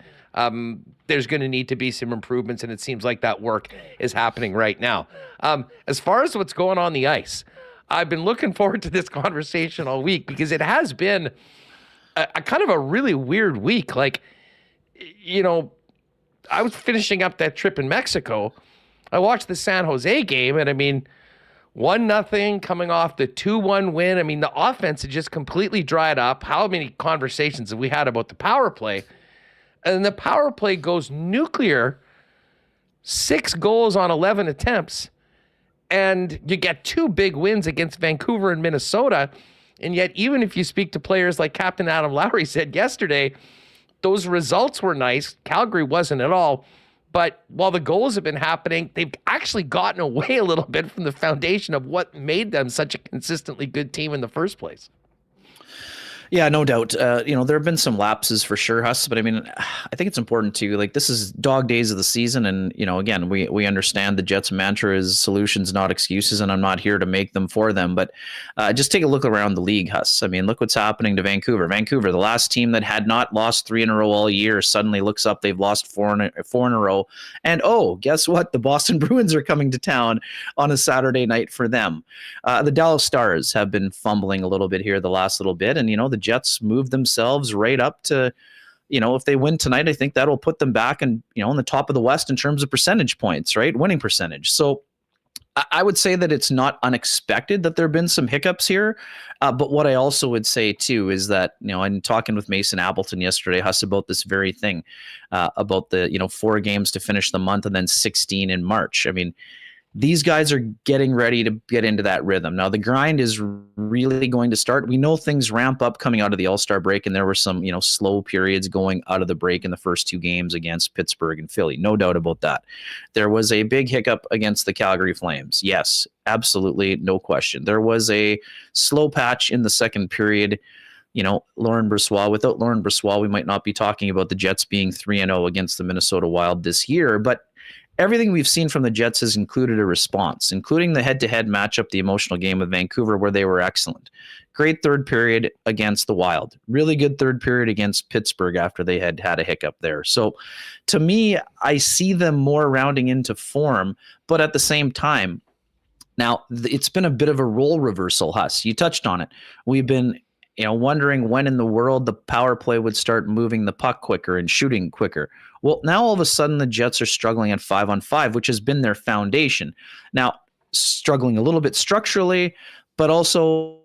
Speaker 2: there's going to need to be some improvements, and it seems like that work is happening right now. As far as what's going on the ice, I've been looking forward to this conversation all week because it has been a kind of a really weird week. you know, I was finishing up that trip in Mexico. I watched the San Jose game, and I mean, 1-0 coming off the 2-1 win. I mean, the offense had just completely dried up. How many conversations have we had about the power play? And the power play goes nuclear, 6 goals on 11 attempts, and you get 2 big wins against Vancouver and Minnesota. And yet, even if you speak to players like Captain Adam Lowry said yesterday, those results were nice. Calgary wasn't at all. But while the goals have been happening, they've actually gotten away a little bit from the foundation of what made them such a consistently good team in the first place.
Speaker 11: Yeah, no doubt. There have been some lapses for sure, Huss, but I mean, I think it's important to, like, this is dog days of the season. And, again, we understand the Jets mantra is solutions, not excuses. And I'm not here to make them for them, but just take a look around the league, Huss. I mean, look what's happening to Vancouver. Vancouver, the last team that had not lost 3 in a row all year, suddenly looks up. They've lost 4 in a row. And, guess what? The Boston Bruins are coming to town on a Saturday night for them. The Dallas Stars have been fumbling a little bit here the last little bit. And, the Jets moved themselves right up to, if they win tonight, I think that'll put them back in the top of the West in terms of percentage points, right? Winning percentage. So I would say that it's not unexpected that there have been some hiccups here. But what I also would say too is that, I'm talking with Mason Appleton yesterday, Huss, about this very thing, about the, 4 games to finish the month and then 16 in March. I mean, these guys are getting ready to get into that rhythm. Now, the grind is really going to start. We know things ramp up coming out of the All-Star break, and there were some, slow periods going out of the break in the first 2 games against Pittsburgh and Philly. No doubt about that. There was a big hiccup against the Calgary Flames. Yes, absolutely, no question. There was a slow patch in the second period. Laurent Brossoit. Without Laurent Brossoit, we might not be talking about the Jets being 3-0 against the Minnesota Wild this year, but everything we've seen from the Jets has included a response, including the head-to-head matchup, the emotional game with Vancouver, where they were excellent. Great third period against the Wild. Really good third period against Pittsburgh after they had a hiccup there. So to me, I see them more rounding into form, but at the same time, now it's been a bit of a role reversal, Huss. You touched on it. We've been wondering when in the world the power play would start moving the puck quicker and shooting quicker. Well, now all of a sudden the Jets are struggling at 5-on-5, which has been their foundation. Now, struggling a little bit structurally, but also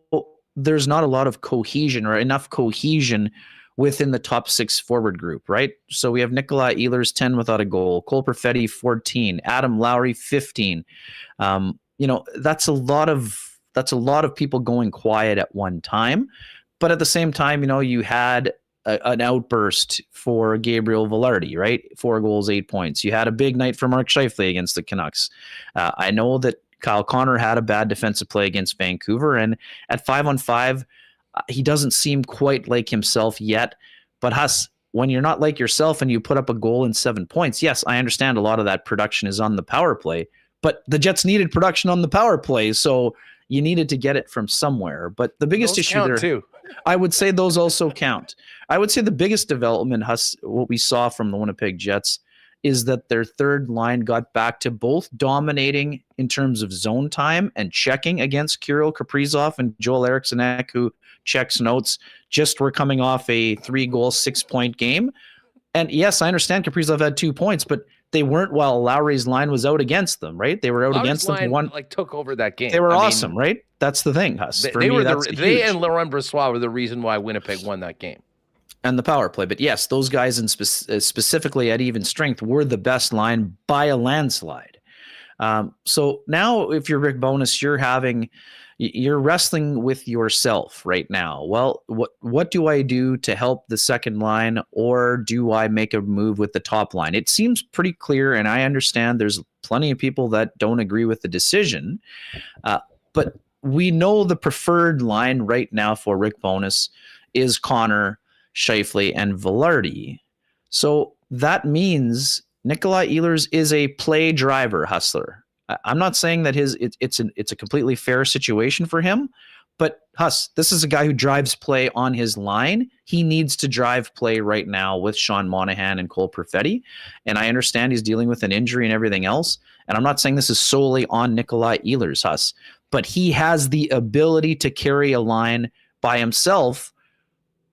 Speaker 11: there's not a lot of cohesion or enough cohesion within the top 6 forward group, right? So we have Nikolai Ehlers, 10 without a goal, Cole Perfetti, 14, Adam Lowry, 15. That's a lot of people going quiet at one time. But at the same time, you had an outburst for Gabriel Velarde, right? 4 goals, 8 points. You had a big night for Mark Scheifele against the Canucks. I know that Kyle Connor had a bad defensive play against Vancouver, and at 5-on-5, he doesn't seem quite like himself yet. But Huss, when you're not like yourself and you put up a goal and 7 points, yes, I understand a lot of that production is on the power play, but the Jets needed production on the power play, so you needed to get it from somewhere. But the biggest issue there, too. I would say those also count. I would say the biggest development, Huss, what we saw from the Winnipeg Jets, is that their third line got back to both dominating in terms of zone time and checking against Kirill Kaprizov and Joel Eriksson, who checks notes, just were coming off a 3-goal, 6-point game. And yes, I understand Kaprizov had 2 points, but they weren't while Lowry's line was out against them, right? They were out against them. One
Speaker 2: took over that game.
Speaker 11: They were awesome, right? That's the thing, Huss.
Speaker 2: They and Laurent Brossoit were the reason why Winnipeg won that game.
Speaker 11: And the power play. But yes, those guys specifically at even strength were the best line by a landslide. So now if you're Rick Bowness, you're wrestling with yourself right now. Well, what do I do to help the second line, or do I make a move with the top line? It seems pretty clear, and I understand there's plenty of people that don't agree with the decision, but we know the preferred line right now for Rick Bowness is Connor, Scheifele, and Velarde. So that means Nikolai Ehlers is a play driver, Hustler. I'm not saying that it's a completely fair situation for him, but Huss, this is a guy who drives play on his line. He needs to drive play right now with Sean Monahan and Cole Perfetti. And I understand he's dealing with an injury and everything else. And I'm not saying this is solely on Nikolai Ehlers, Huss, but he has the ability to carry a line by himself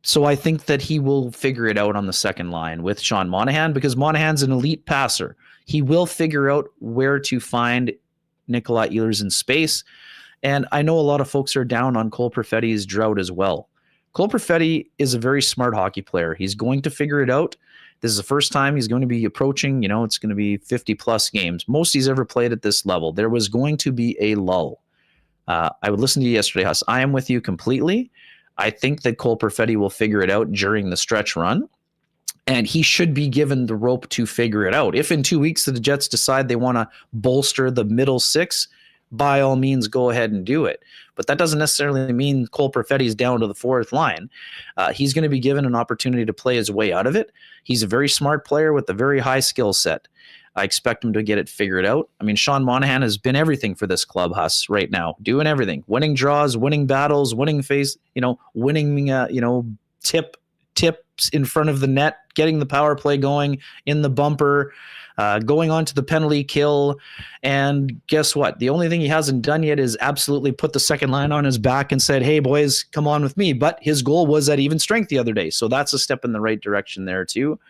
Speaker 11: So I think that he will figure it out on the second line with Sean Monahan, because Monahan's an elite passer. He will figure out where to find Nikolai Ehlers in space. And I know a lot of folks are down on Cole Perfetti's drought as well. Cole Perfetti is a very smart hockey player. He's going to figure it out. This is the first time he's going to be approaching, it's going to be 50-plus games. Most he's ever played at this level. There was going to be a lull. I would listen to you yesterday, Huss. I am with you completely. I think that Cole Perfetti will figure it out during the stretch run, and he should be given the rope to figure it out. If in 2 weeks the Jets decide they want to bolster the middle six, by all means, go ahead and do it. But that doesn't necessarily mean Cole Perfetti's down to the fourth line. He's going to be given an opportunity to play his way out of it. He's a very smart player with a very high skill set. I expect him to get it figured out. I mean, Sean Monahan has been everything for this club, Huss, right now, doing everything, winning draws, winning battles, winning tips in front of the net, getting the power play going in the bumper, going on to the penalty kill. And guess what? The only thing he hasn't done yet is absolutely put the second line on his back and said, hey, boys, come on with me. But his goal was at even strength the other day. So that's a step in the right direction there, too.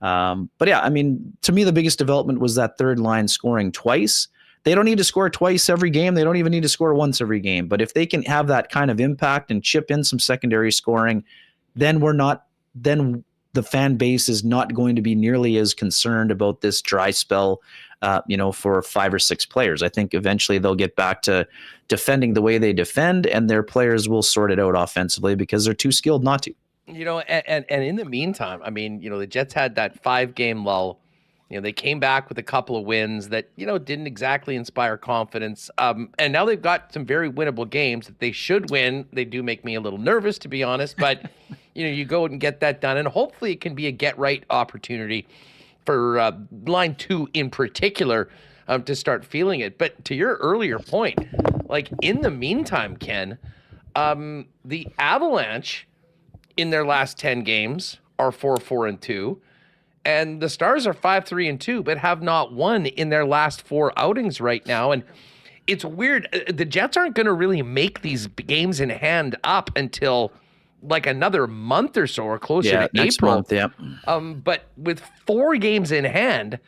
Speaker 11: But yeah, I mean, to me, the biggest development was that third line scoring twice. They don't need to score twice every game. They don't even need to score once every game. But if they can have that kind of impact and chip in some secondary scoring, then the fan base is not going to be nearly as concerned about this dry spell, for 5 or 6 players. I think eventually they'll get back to defending the way they defend, and their players will sort it out offensively because they're too skilled not to.
Speaker 2: And in the meantime, I mean, the Jets had that 5-game lull. They came back with a couple of wins that, didn't exactly inspire confidence. And now they've got some very winnable games that they should win. They do make me a little nervous, to be honest, but you go and get that done, and hopefully it can be a get-right opportunity for line 2 in particular to start feeling it. But to your earlier point, like in the meantime, Ken, the Avalanche in their last 10 games are 4-4-2, and the Stars are 5-3-2, but have not won in their last 4 outings right now. And it's weird. The Jets aren't going to really make these games in hand up until like another month or so, or closer to
Speaker 11: next
Speaker 2: April.
Speaker 11: Month, yeah.
Speaker 2: But with 4 games in hand,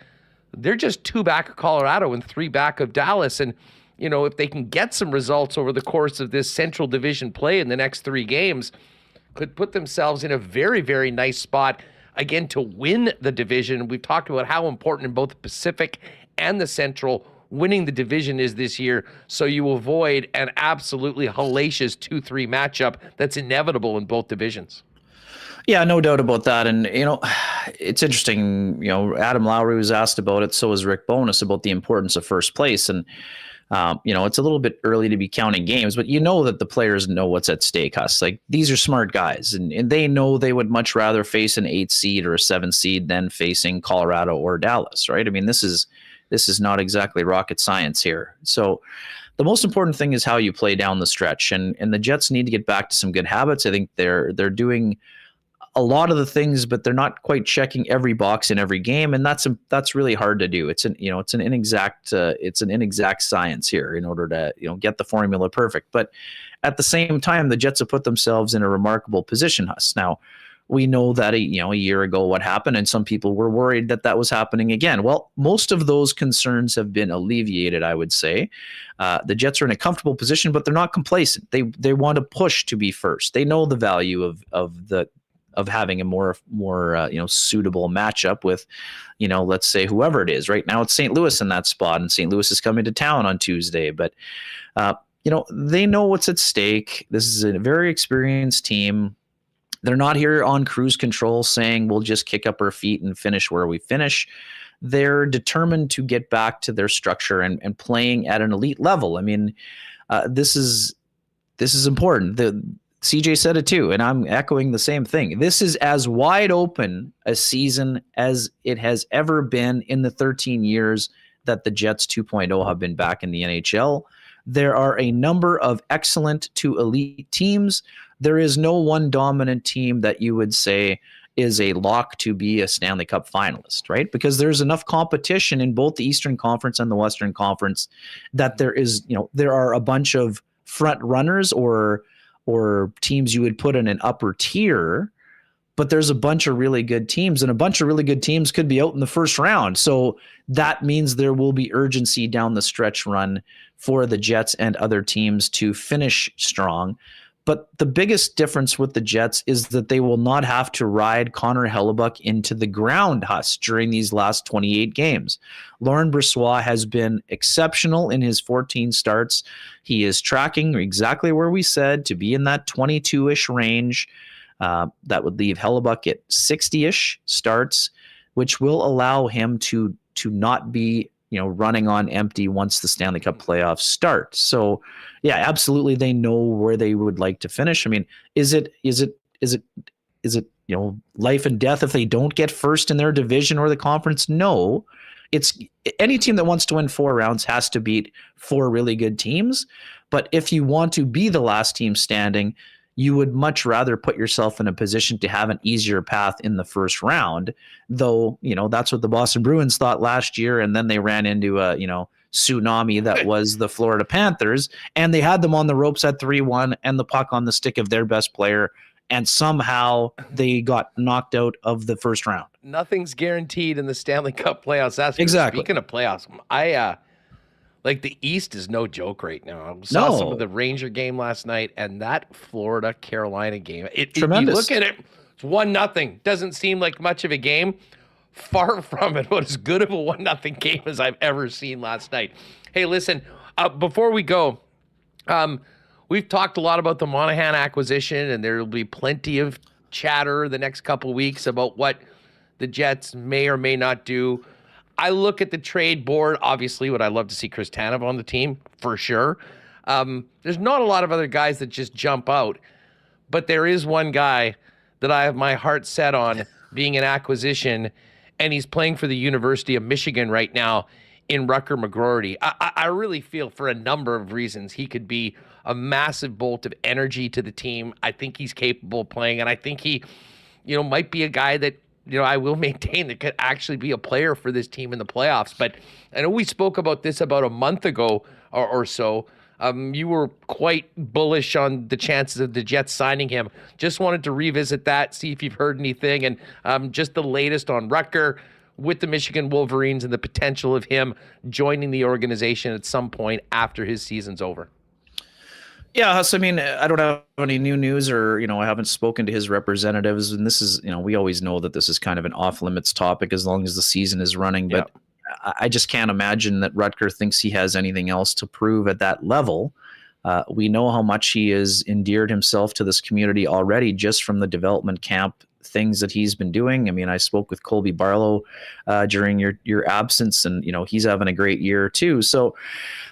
Speaker 2: they're just 2 back of Colorado and 3 back of Dallas. And, if they can get some results over the course of this Central Division play in the next 3 games, could put themselves in a very, very nice spot, again, to win the division. We've talked about how important in both the Pacific and the Central winning the division is this year, so you avoid an absolutely hellacious 2-3 matchup that's inevitable in both divisions.
Speaker 11: Yeah, no doubt about that. And, it's interesting, Adam Lowry was asked about it, so was Rick Bowness, about the importance of first place. And, it's a little bit early to be counting games, but that the players know what's at stake, Huss. Like, these are smart guys, and they know they would much rather face an 8 seed or a 7 seed than facing Colorado or Dallas, right? I mean, this is not exactly rocket science here. So the most important thing is how you play down the stretch, and the Jets need to get back to some good habits. I think they're doing a lot of the things, but they're not quite checking every box in every game, and that's really hard to do. It's an inexact science here in order to get the formula perfect. But at the same time, the Jets have put themselves in a remarkable position, Huss. Now, we know that a year ago what happened, and some people were worried that was happening again. Well, most of those concerns have been alleviated, I would say. The Jets are in a comfortable position, but they're not complacent. They want to push to be first. They know the value of having a more suitable matchup with, let's say whoever it is. Right now it's St. Louis in that spot, and St. Louis is coming to town on Tuesday. But, they know what's at stake. This is a very experienced team. They're not here on cruise control saying we'll just kick up our feet and finish where we finish. They're determined to get back to their structure and playing at an elite level. I mean, this is important. CJ said it too, and I'm echoing the same thing. This is as wide open a season as it has ever been in the 13 years that the Jets 2.0 have been back in the NHL. There are a number of excellent to elite teams. There is no one dominant team that you would say is a lock to be a Stanley Cup finalist, right? Because there's enough competition in both the Eastern Conference and the Western Conference that there are a bunch of front runners or or teams you would put in an upper tier, but there's a bunch of really good teams, and a bunch of really good teams could be out in the first round. So that means there will be urgency down the stretch run for the Jets and other teams to finish strong. But the biggest difference with the Jets is that they will not have to ride Connor Hellebuck into the ground, Huss, during these last 28 games. Laurent Brossoit has been exceptional in his 14 starts. He is tracking exactly where we said, to be in that 22-ish range. That would leave Hellebuck at 60-ish starts, which will allow him to not be running on empty once the Stanley Cup playoffs start. So yeah, absolutely, they know where they would like to finish. I mean, is it life and death if they don't get first in their division or the conference? No. It's any team that wants to win 4 rounds has to beat 4 really good teams. But if you want to be the last team standing, you would much rather put yourself in a position to have an easier path in the first round, though, that's what the Boston Bruins thought last year. And then they ran into a, tsunami that was the Florida Panthers, and they had them on the ropes at 3-1 and the puck on the stick of their best player. And somehow they got knocked out of the first round.
Speaker 2: Nothing's guaranteed in the Stanley Cup playoffs. That's
Speaker 11: exactly.
Speaker 2: Speaking of playoffs, like the East is no joke right now. I saw some of the Ranger game last night, and that Florida-Carolina game.
Speaker 11: Tremendous.
Speaker 2: You look at it, it's 1-0. Doesn't seem like much of a game. Far from it, but as good of a 1-0 game as I've ever seen last night. Hey, listen, before we go, we've talked a lot about the Monahan acquisition, and there will be plenty of chatter the next couple weeks about what the Jets may or may not do. I look at the trade board. Obviously, would I love to see Chris Tanev on the team? For sure. There's not a lot of other guys that just jump out, but there is one guy that I have my heart set on being an acquisition, and he's playing for the University of Michigan right now in Rutger McGroarty. I really feel, for a number of reasons, he could be a massive bolt of energy to the team. I think he's capable of playing, and I think he, might be a guy that, I will maintain that could actually be a player for this team in the playoffs. But I know we spoke about this about a month ago or so. You were quite bullish on the chances of the Jets signing him. Just wanted to revisit that, see if you've heard anything, and just the latest on Rutger with the Michigan Wolverines and the potential of him joining the organization at some point after his season's over.
Speaker 11: Yeah, Huss, I mean, I don't have any new news, or, I haven't spoken to his representatives, and this is, we always know that this is kind of an off-limits topic as long as the season is running, but I just can't imagine that Rutger thinks he has anything else to prove at that level. We know how much he has endeared himself to this community already just from the development camp things that he's been doing. I mean, I spoke with Colby Barlow during your absence, and, he's having a great year too. So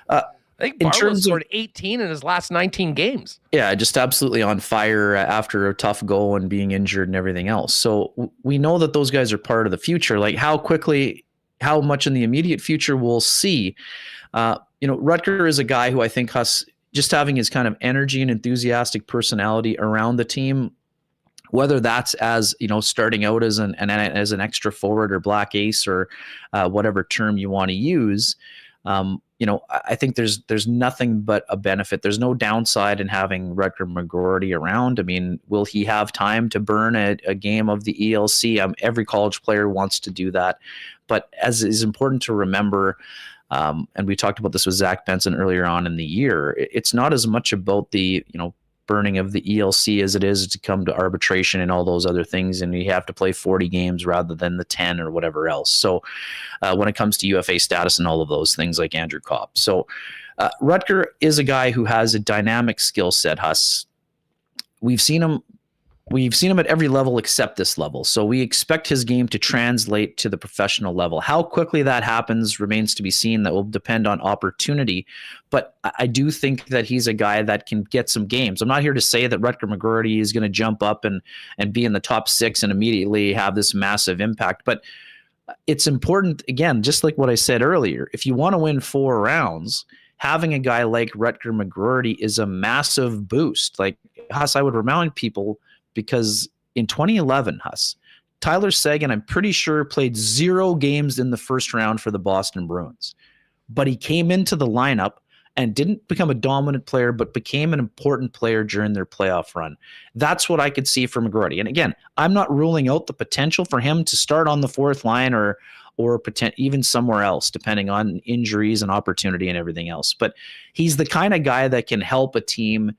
Speaker 2: I think Barlow scored 18 in his last 19 games.
Speaker 11: Yeah, just absolutely on fire after a tough go and being injured and everything else. So we know that those guys are part of the future. Like how much in the immediate future we'll see. Rutger is a guy who I think just having his kind of energy and enthusiastic personality around the team, whether that's as, starting out as an extra forward or black ace or whatever term you want to use, I think there's nothing but a benefit. There's no downside in having Rutger McGroarty around. I mean, will he have time to burn a game of the ELC? Every college player wants to do that. But as is important to remember, and we talked about this with Zach Benson earlier on in the year, it's not as much about the, burning of the ELC as it is to come to arbitration and all those other things, and you have to play 40 games rather than the 10 or whatever else. So when it comes to UFA status and all of those things, like Andrew Kopp. So Rutger is a guy who has a dynamic skill set, Huss. We've seen him at every level except this level. So we expect his game to translate to the professional level. How quickly that happens remains to be seen. That will depend on opportunity. But I do think that he's a guy that can get some games. I'm not here to say that Rutger McGroarty is going to jump up and be in the top 6 and immediately have this massive impact. But it's important, again, just like what I said earlier, if you want to win 4 rounds, having a guy like Rutger McGroarty is a massive boost. Like, Huss, I would remind people, because in 2011, Huss, Tyler Seguin, I'm pretty sure, played 0 games in the first round for the Boston Bruins. But he came into the lineup and didn't become a dominant player, but became an important player during their playoff run. That's what I could see for McGroarty. And again, I'm not ruling out the potential for him to start on the fourth line or even somewhere else, depending on injuries and opportunity and everything else. But he's the kind of guy that can help a team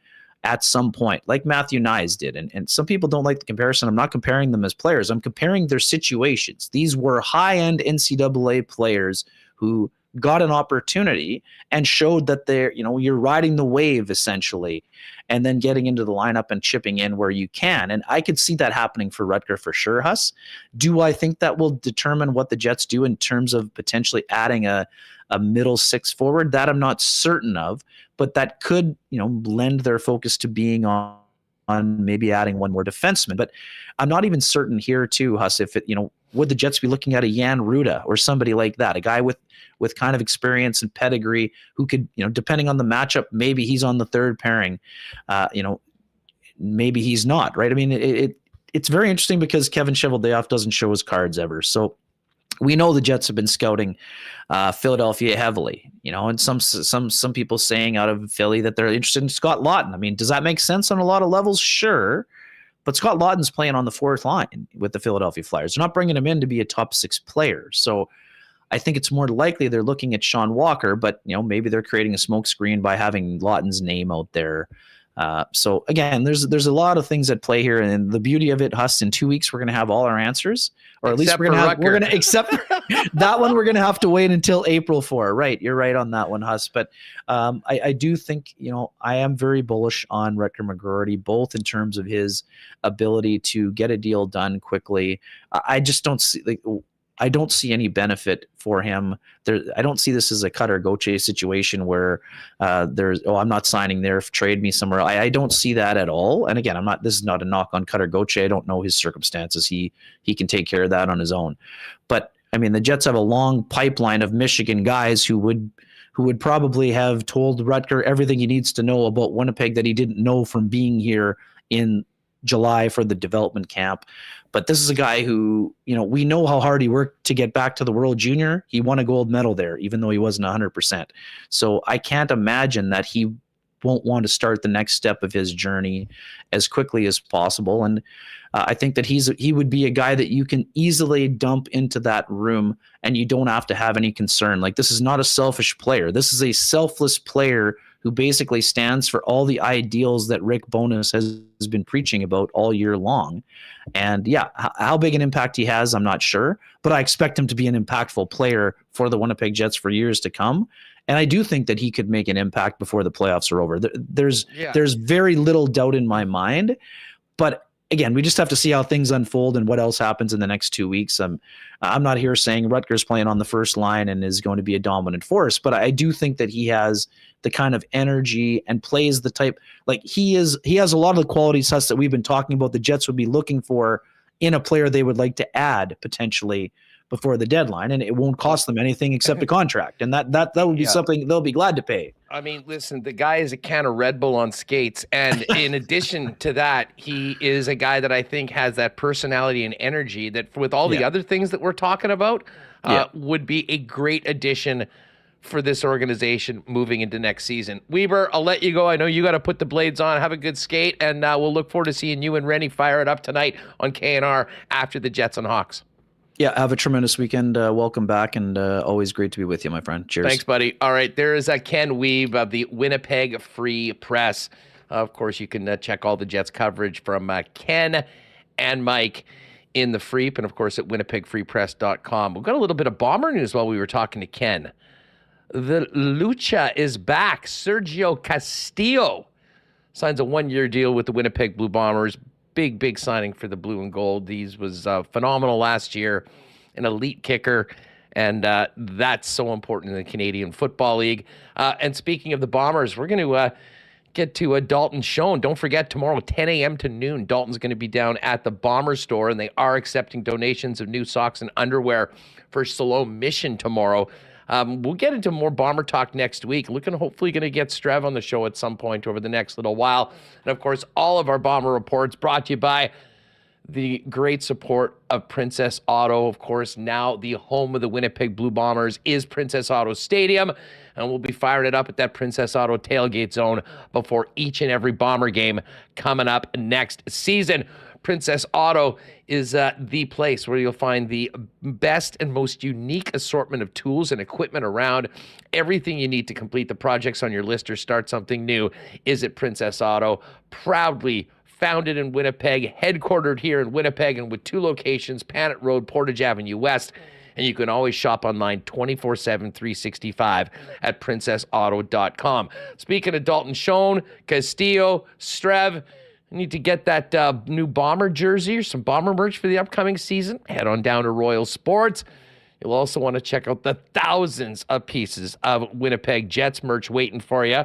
Speaker 11: at some point, like Matthew Nyes did. And some people don't like the comparison. I'm not comparing them as players. I'm comparing their situations. These were high-end NCAA players who got an opportunity and showed that you're riding the wave essentially, and then getting into the lineup and chipping in where you can. And I could see that happening for Rutger for sure, Huss. Do I think that will determine what the Jets do in terms of potentially adding a middle six forward? That I'm not certain of, but that could, lend their focus to being on maybe adding one more defenseman. But I'm not even certain here too, Huss, if would the Jets be looking at a Jan Ruda or somebody like that, a guy with kind of experience and pedigree who could, depending on the matchup, maybe he's on the third pairing, maybe he's not, right? I mean, it's very interesting because Kevin Cheveldayoff doesn't show his cards ever. So we know the Jets have been scouting Philadelphia heavily, and some people saying out of Philly that they're interested in Scott Laughton. I mean, does that make sense on a lot of levels? Sure. But Scott Laughton's playing on the fourth line with the Philadelphia Flyers. They're not bringing him in to be a top six player. So I think it's more likely they're looking at Sean Walker, but maybe they're creating a smokescreen by having Laughton's name out there. So again, there's a lot of things at play here, and the beauty of it, Huss, in 2 weeks we're going to have all our answers, or at least we're going to accept that one. We're going to have to wait until April for. Right, you're right on that one, Huss. But I do think I am very bullish on Rutger McGroarty, both in terms of his ability to get a deal done quickly. I just don't see I don't see any benefit for him there. I don't see this as a cut or go chase situation where I'm not signing there. Trade me somewhere. I don't see that at all. And again, this is not a knock on cut or go chase. I don't know his circumstances. He can take care of that on his own. But I mean, the Jets have a long pipeline of Michigan guys who would probably have told Rutger everything he needs to know about Winnipeg that he didn't know from being here in July for the development camp. But this is a guy who, we know how hard he worked to get back to the World Junior. He won a gold medal there, even though he wasn't 100%. So I can't imagine that he won't want to start the next step of his journey as quickly as possible. And I think that he would be a guy that you can easily dump into that room and you don't have to have any concern. Like, this is not a selfish player. This is a selfless player who basically stands for all the ideals that Rick Bowness has been preaching about all year long. And yeah, how big an impact he has, I'm not sure, but I expect him to be an impactful player for the Winnipeg Jets for years to come. And I do think that he could make an impact before the playoffs are over. There's very little doubt in my mind, but again, we just have to see how things unfold and what else happens in the next 2 weeks. I'm not here saying Rutger's playing on the first line and is going to be a dominant force, but I do think that he has the kind of energy and plays the type, like he has a lot of the qualities that we've been talking about the Jets would be looking for in a player they would like to add potentially before the deadline, and it won't cost them anything except a contract. And that would be something they'll be glad to pay.
Speaker 2: I mean, listen, the guy is a can of Red Bull on skates. And in addition to that, he is a guy that I think has that personality and energy that with all the other things that we're talking about would be a great addition for this organization moving into next season. Wiebe, I'll let you go. I know you got to put the blades on, have a good skate, and we'll look forward to seeing you and Rennie fire it up tonight on KNR after the Jets and Hawks.
Speaker 11: Yeah, have a tremendous weekend. Welcome back, and always great to be with you, my friend. Cheers.
Speaker 2: Thanks, buddy. All right, there is Ken Wiebe of the Winnipeg Free Press. Of course, you can check all the Jets coverage from Ken and Mike in the Freep, and of course at winnipegfreepress.com. We've got a little bit of Bomber news while we were talking to Ken. The Lucha is back. Sergio Castillo signs a 1-year deal with the Winnipeg Blue Bombers. Big signing for the blue and gold. These was phenomenal last year, an elite kicker, and that's so important in the Canadian Football League. And speaking of the Bombers, we're going to get to Dalton Schoen. Don't forget, tomorrow 10 a.m. to noon, Dalton's going to be down at the Bomber store, and they are accepting donations of new socks and underwear for Siloam Mission tomorrow. We'll get into more Bomber talk next week. Hopefully going to get Strev on the show at some point over the next little while. And of course, all of our Bomber reports brought to you by the great support of Princess Auto. Of course, now the home of the Winnipeg Blue Bombers is Princess Auto Stadium. and we'll be firing it up at that Princess Auto tailgate zone before each and every Bomber game coming up next season. Princess Auto is the place where you'll find the best and most unique assortment of tools and equipment around. Everything you need to complete the projects on your list or start something new is at Princess Auto. Proudly founded in Winnipeg, headquartered here in Winnipeg, and with 2 locations, Panet Road, Portage Avenue West. And you can always shop online 24/7, 365 at princessauto.com. Speaking of Dalton, Schoen, Castillo, Strev, you need to get that new Bomber jersey or some Bomber merch for the upcoming season. Head on down to Royal Sports. You'll also want to check out the thousands of pieces of Winnipeg Jets merch waiting for you,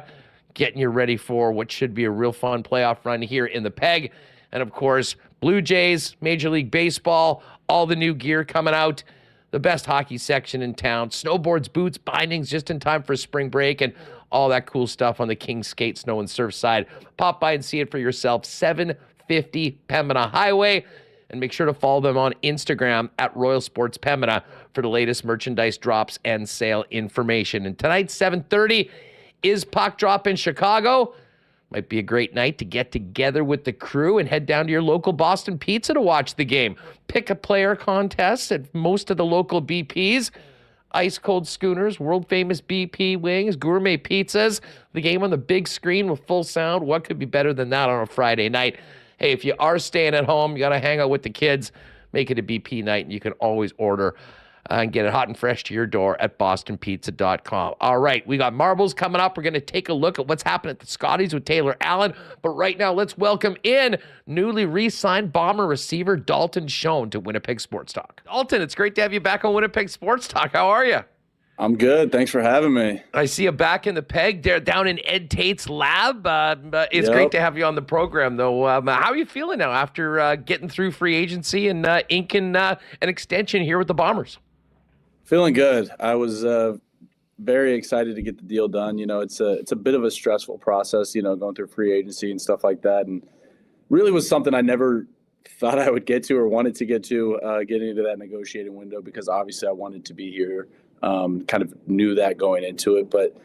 Speaker 2: getting you ready for what should be a real fun playoff run here in the Peg. And, of course, Blue Jays, Major League Baseball, all the new gear coming out, the best hockey section in town, snowboards, boots, bindings just in time for spring break, and all that cool stuff on the King's Skate, Snow, and Surf side. Pop by and see it for yourself, 750 Pembina Highway. And make sure to follow them on Instagram at Royal Sports Pembina for the latest merchandise drops and sale information. And tonight, 7:30, is puck drop in Chicago. Might be a great night to get together with the crew and head down to your local Boston Pizza to watch the game. Pick a player contest at most of the local BPs. Ice cold schooners, world famous BP wings, gourmet pizzas. The game on the big screen with full sound. What could be better than that on a Friday night? Hey, if you are staying at home, you got to hang out with the kids, make it a BP night, and you can always order and get it hot and fresh to your door at bostonpizza.com. All right, we got marbles coming up. We're going to take a look at what's happening at the Scotties with Taylor Allen. But right now, let's welcome in newly re-signed Bomber receiver Dalton Schoen to Winnipeg Sports Talk. Dalton, it's great to have you back on Winnipeg Sports Talk. How are you?
Speaker 12: I'm good. Thanks for having me.
Speaker 2: I see you back in the Peg there down in Ed Tate's lab. It's great to have you on the program, though. How are you feeling now after getting through free agency and inking an extension here with the Bombers?
Speaker 12: Feeling good. I was very excited to get the deal done. You know, it's a bit of a stressful process, you know, going through free agency and stuff like that. And really was something I never thought I would get to or wanted to get to, getting into that negotiating window, because obviously I wanted to be here. Kind of knew that going into it, but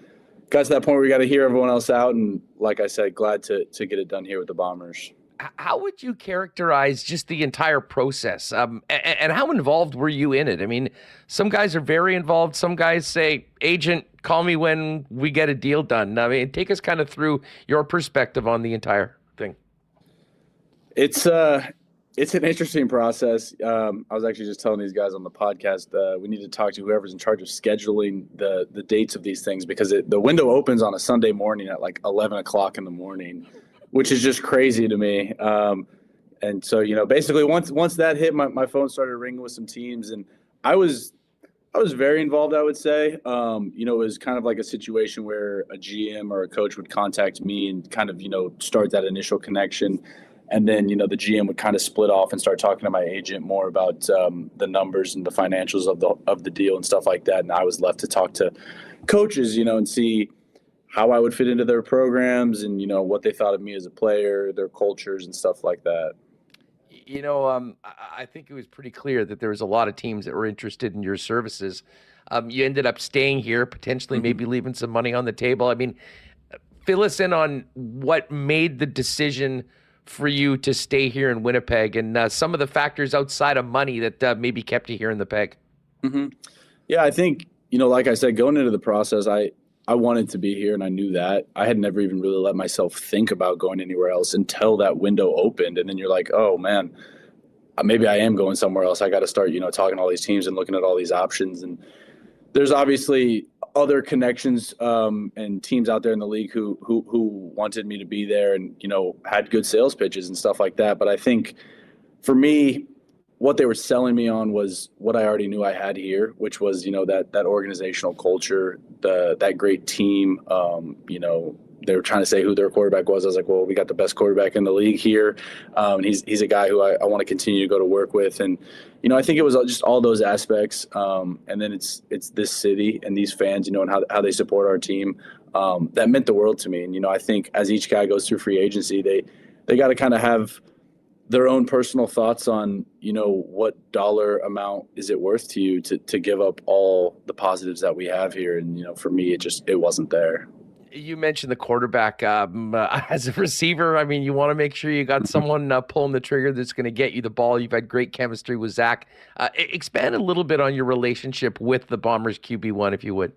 Speaker 12: got to that point where we got to hear everyone else out. And like I said, glad to get it done here with the Bombers.
Speaker 2: How would you characterize just the entire process? And how involved were you in it? I mean, some guys are very involved. Some guys say, agent, call me when we get a deal done. I mean, take us kind of through your perspective on the entire thing.
Speaker 12: It's an interesting process. I was actually just telling these guys on the podcast, we need to talk to whoever's in charge of scheduling the dates of these things, because the window opens on a Sunday morning at like 11 o'clock in the morning, which is just crazy to me. And so, you know, basically once that hit, my phone started ringing with some teams, and I was very involved, I would say. You know, it was kind of like a situation where a GM or a coach would contact me and kind of, you know, start that initial connection. And then, you know, the GM would kind of split off and start talking to my agent more about the numbers and the financials of the deal and stuff like that. And I was left to talk to coaches, you know, and see how I would fit into their programs and, you know, what they thought of me as a player, their cultures and stuff like that.
Speaker 2: You know, I think it was pretty clear that there was a lot of teams that were interested in your services. You ended up staying here, potentially maybe leaving some money on the table. I mean, fill us in on what made the decision for you to stay here in Winnipeg and some of the factors outside of money that maybe kept you here in the Peg.
Speaker 12: Mm-hmm. Yeah, I think, you know, like I said, going into the process, I wanted to be here, and I knew that. I had never even really let myself think about going anywhere else until that window opened. And then you're like, oh, man, maybe I am going somewhere else. I got to start, you know, talking to all these teams and looking at all these options. And there's obviously other connections and teams out there in the league who wanted me to be there and, you know, had good sales pitches and stuff like that. But I think for me, what they were selling me on was what I already knew I had here, which was, you know, that organizational culture, that great team. You know, they were trying to say who their quarterback was. I was like, well, we got the best quarterback in the league here. And he's a guy who I want to continue to go to work with. And, you know, I think it was just all those aspects. And then it's this city and these fans, you know, and how they support our team. That meant the world to me. And, you know, I think as each guy goes through free agency, they got to kind of have their own personal thoughts on, what dollar amount is it worth to you to give up all the positives that we have here. And, for me, it wasn't there.
Speaker 2: You mentioned the quarterback as a receiver. I mean, you want to make sure you got someone pulling the trigger that's going to get you the ball. You've had great chemistry with Zach. Expand a little bit on your relationship with the Bombers QB1, if you would.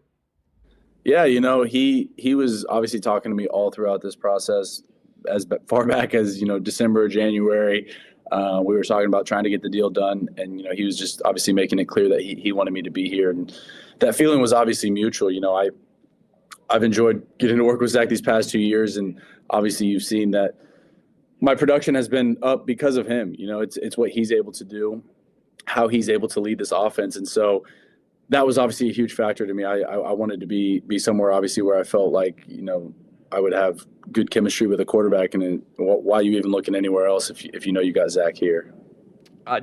Speaker 12: Yeah, he was obviously talking to me all throughout this process, as far back as, December, January. We were talking about trying to get the deal done. And, he was just obviously making it clear that he wanted me to be here. And that feeling was obviously mutual. I've enjoyed getting to work with Zach these past 2 years. And obviously you've seen that my production has been up because of him. It's what he's able to do, how he's able to lead this offense. And so that was obviously a huge factor to me. I wanted to be somewhere, obviously, where I felt like, I would have good chemistry with a quarterback. And then why are you even looking anywhere else if you know you got Zach here?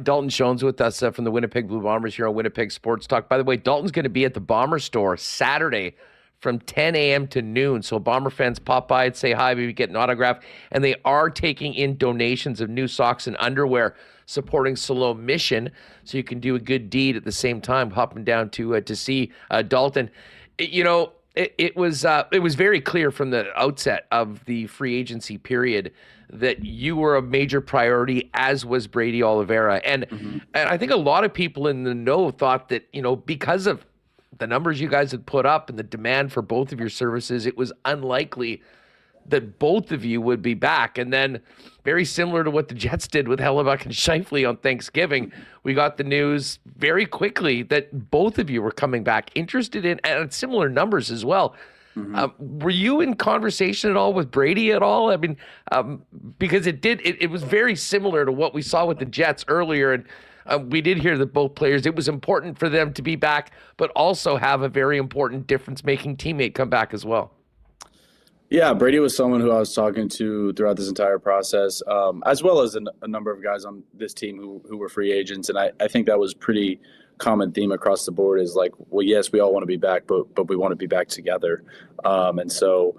Speaker 2: Dalton Schoen's with us from the Winnipeg Blue Bombers here on Winnipeg Sports Talk. By the way, Dalton's going to be at the Bomber store Saturday from 10 a.m. to noon. So Bomber fans pop by and say hi, maybe get an autograph. And they are taking in donations of new socks and underwear supporting Siloam Mission. So you can do a good deed at the same time, hopping down to see Dalton. It was very clear from the outset of the free agency period that you were a major priority, as was Brady Oliveira. And I think a lot of people in the know thought that, because of the numbers you guys had put up and the demand for both of your services, it was unlikely that both of you would be back. And then, very similar to what the Jets did with Hellebuck and Scheifele on Thanksgiving, we got the news very quickly that both of you were coming back, interested in and similar numbers as well. Were you in conversation at all with Brady at all? I mean, because it was very similar to what we saw with the Jets earlier. And we did hear that both players, it was important for them to be back, but also have a very important difference-making teammate come back as well.
Speaker 12: Yeah, Brady was someone who I was talking to throughout this entire process, as well as a number of guys on this team who were free agents. And I think that was pretty common theme across the board is like, well, yes, we all want to be back, but we want to be back together. And so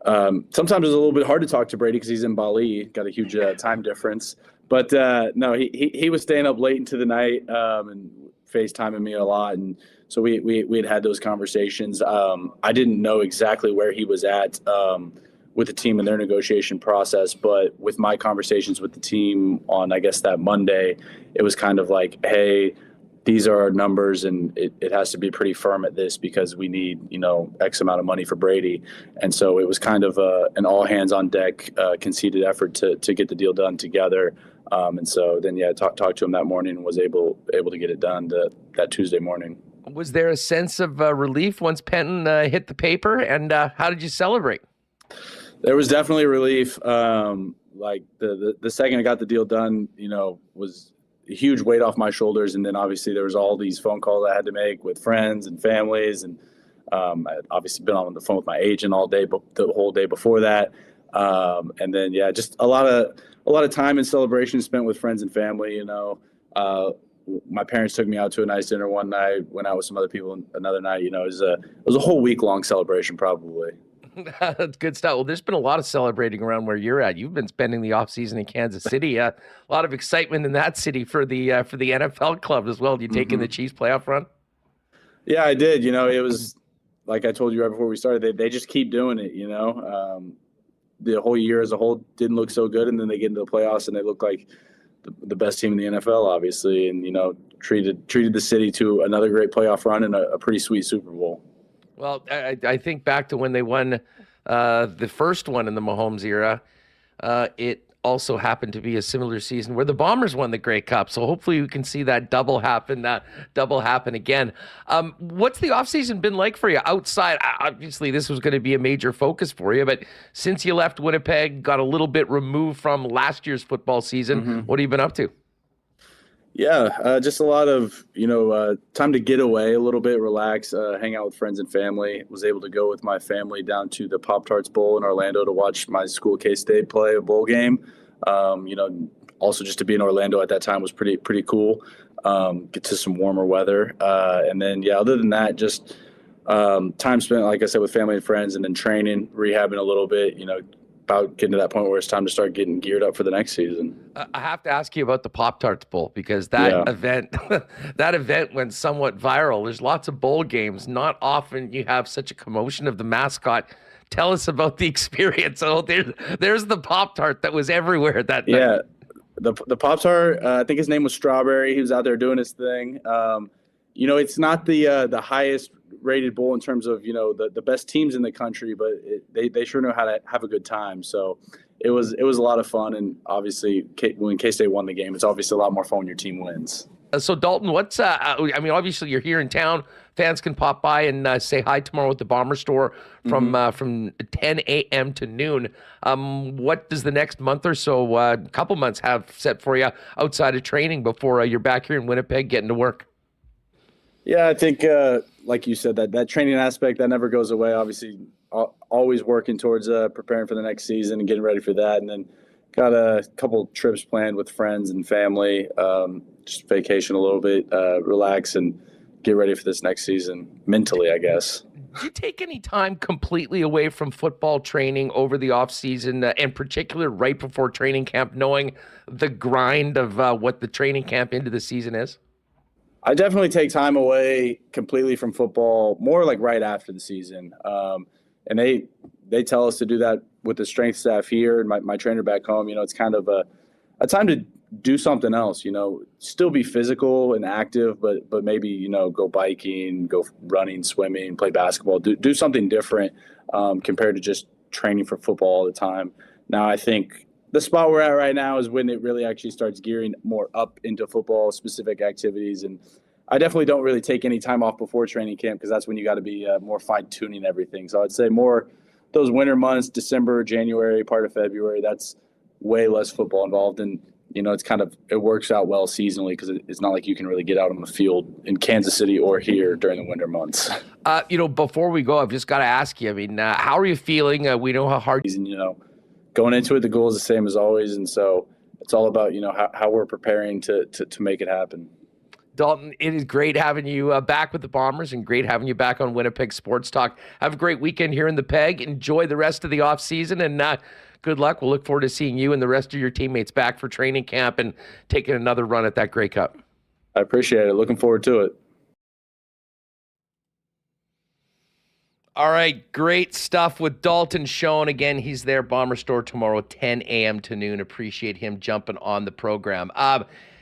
Speaker 12: sometimes it's a little bit hard to talk to Brady because he's in Bali, got a huge time difference. But no, he was staying up late into the night and FaceTiming me a lot. And so we had those conversations. I didn't know exactly where he was at with the team in their negotiation process, but with my conversations with the team on, I guess, that Monday, it was kind of like, hey, these are our numbers and it has to be pretty firm at this because we need, X amount of money for Brady. And so it was kind of an all hands on deck conceded effort to get the deal done together. And so then, talked to him that morning and was able to get it done that Tuesday morning. Was there a sense of relief once pen hit the paper? And how did you celebrate? There was definitely relief. Like the second I got the deal done, was a huge weight off my shoulders. And then obviously there was all these phone calls I had to make with friends and families. And I'd obviously been on the phone with my agent all day, but the whole day before that. And then, just a lot of time and celebration spent with friends and family. My parents took me out to a nice dinner one night, went out with some other people another night. It was a whole week-long celebration probably. That's good stuff. Well, there's been a lot of celebrating around where you're at. You've been spending the off season in Kansas City. A lot of excitement in that city for the NFL club as well. Did you take in the Chiefs playoff run? Yeah, I did. It was like I told you right before we started. They just keep doing it. The whole year as a whole didn't look so good, and then they get into the playoffs and they look like the best team in the NFL, obviously, and treated the city to another great playoff run and a pretty sweet Super Bowl. Well, I think back to when they won the first one in the Mahomes era. It also happened to be a similar season where the Bombers won the Grey Cup. So hopefully we can see that double happen again. What's the offseason been like for you outside? Obviously, this was going to be a major focus for you, but since you left Winnipeg, got a little bit removed from last year's football season, what have you been up to? Yeah, just a lot of, time to get away a little bit, relax, hang out with friends and family. Was able to go with my family down to the Pop-Tarts Bowl in Orlando to watch my school, K-State, play a bowl game. Also just to be in Orlando at that time was pretty cool. Get to some warmer weather. And then, other than that, just time spent, like I said, with family and friends, and then training, rehabbing a little bit, about getting to that point where it's time to start getting geared up for the next season.
Speaker 2: I have to ask you about the Pop-Tarts Bowl, because that event that event went somewhat viral. There's lots of bowl games. Not often you have such a commotion of the mascot. Tell us about the experience. Oh, there's the Pop-Tart that was everywhere that night.
Speaker 12: Yeah, the Pop-Tart, I think his name was Strawberry. He was out there doing his thing. It's not the highest rated bowl in terms of, the best teams in the country, but they sure know how to have a good time. So it was a lot of fun. And obviously when K-State won the game, it's obviously a lot more fun when your team wins.
Speaker 2: So Dalton, what's obviously you're here in town. Fans can pop by and say hi tomorrow at the Bomber Store from 10 a.m. to noon. What does the next month or so, couple months, have set for you outside of training before you're back here in Winnipeg getting to work?
Speaker 12: Yeah, I think, like you said, that training aspect, that never goes away. Obviously, always working towards preparing for the next season and getting ready for that. And then got a couple trips planned with friends and family, just vacation a little bit, relax, and get ready for this next season mentally, I guess.
Speaker 2: Do you take any time completely away from football training over the off season, in particular right before training camp, knowing the grind of what the training camp into the season is?
Speaker 12: I definitely take time away completely from football, more like right after the season. And they tell us to do that with the strength staff here and my trainer back home. It's kind of a time to do something else, still be physical and active, but maybe, go biking, go running, swimming, play basketball, do something different compared to just training for football all the time. Now, I think the spot we're at right now is when it really actually starts gearing more up into football specific activities. And I definitely don't really take any time off before training camp, because that's when you got to be more fine tuning everything. So I'd say more those winter months, December, January, part of February, that's way less football involved. And, it works out well seasonally, because it's not like you can really get out on the field in Kansas City or here during the winter months.
Speaker 2: Before we go, I've just got to ask you, how are you feeling? We know how hard,
Speaker 12: going into it, the goal is the same as always. And so it's all about, how we're preparing to make it happen.
Speaker 2: Dalton, it is great having you back with the Bombers, and great having you back on Winnipeg Sports Talk. Have a great weekend here in the Peg. Enjoy the rest of the off season, and good luck. We'll look forward to seeing you and the rest of your teammates back for training camp and taking another run at that Grey Cup.
Speaker 12: I appreciate it. Looking forward to it.
Speaker 2: All right, great stuff with Dalton Schoen. Again, he's there, Bomber Store tomorrow, 10 a.m. to noon. Appreciate him jumping on the program.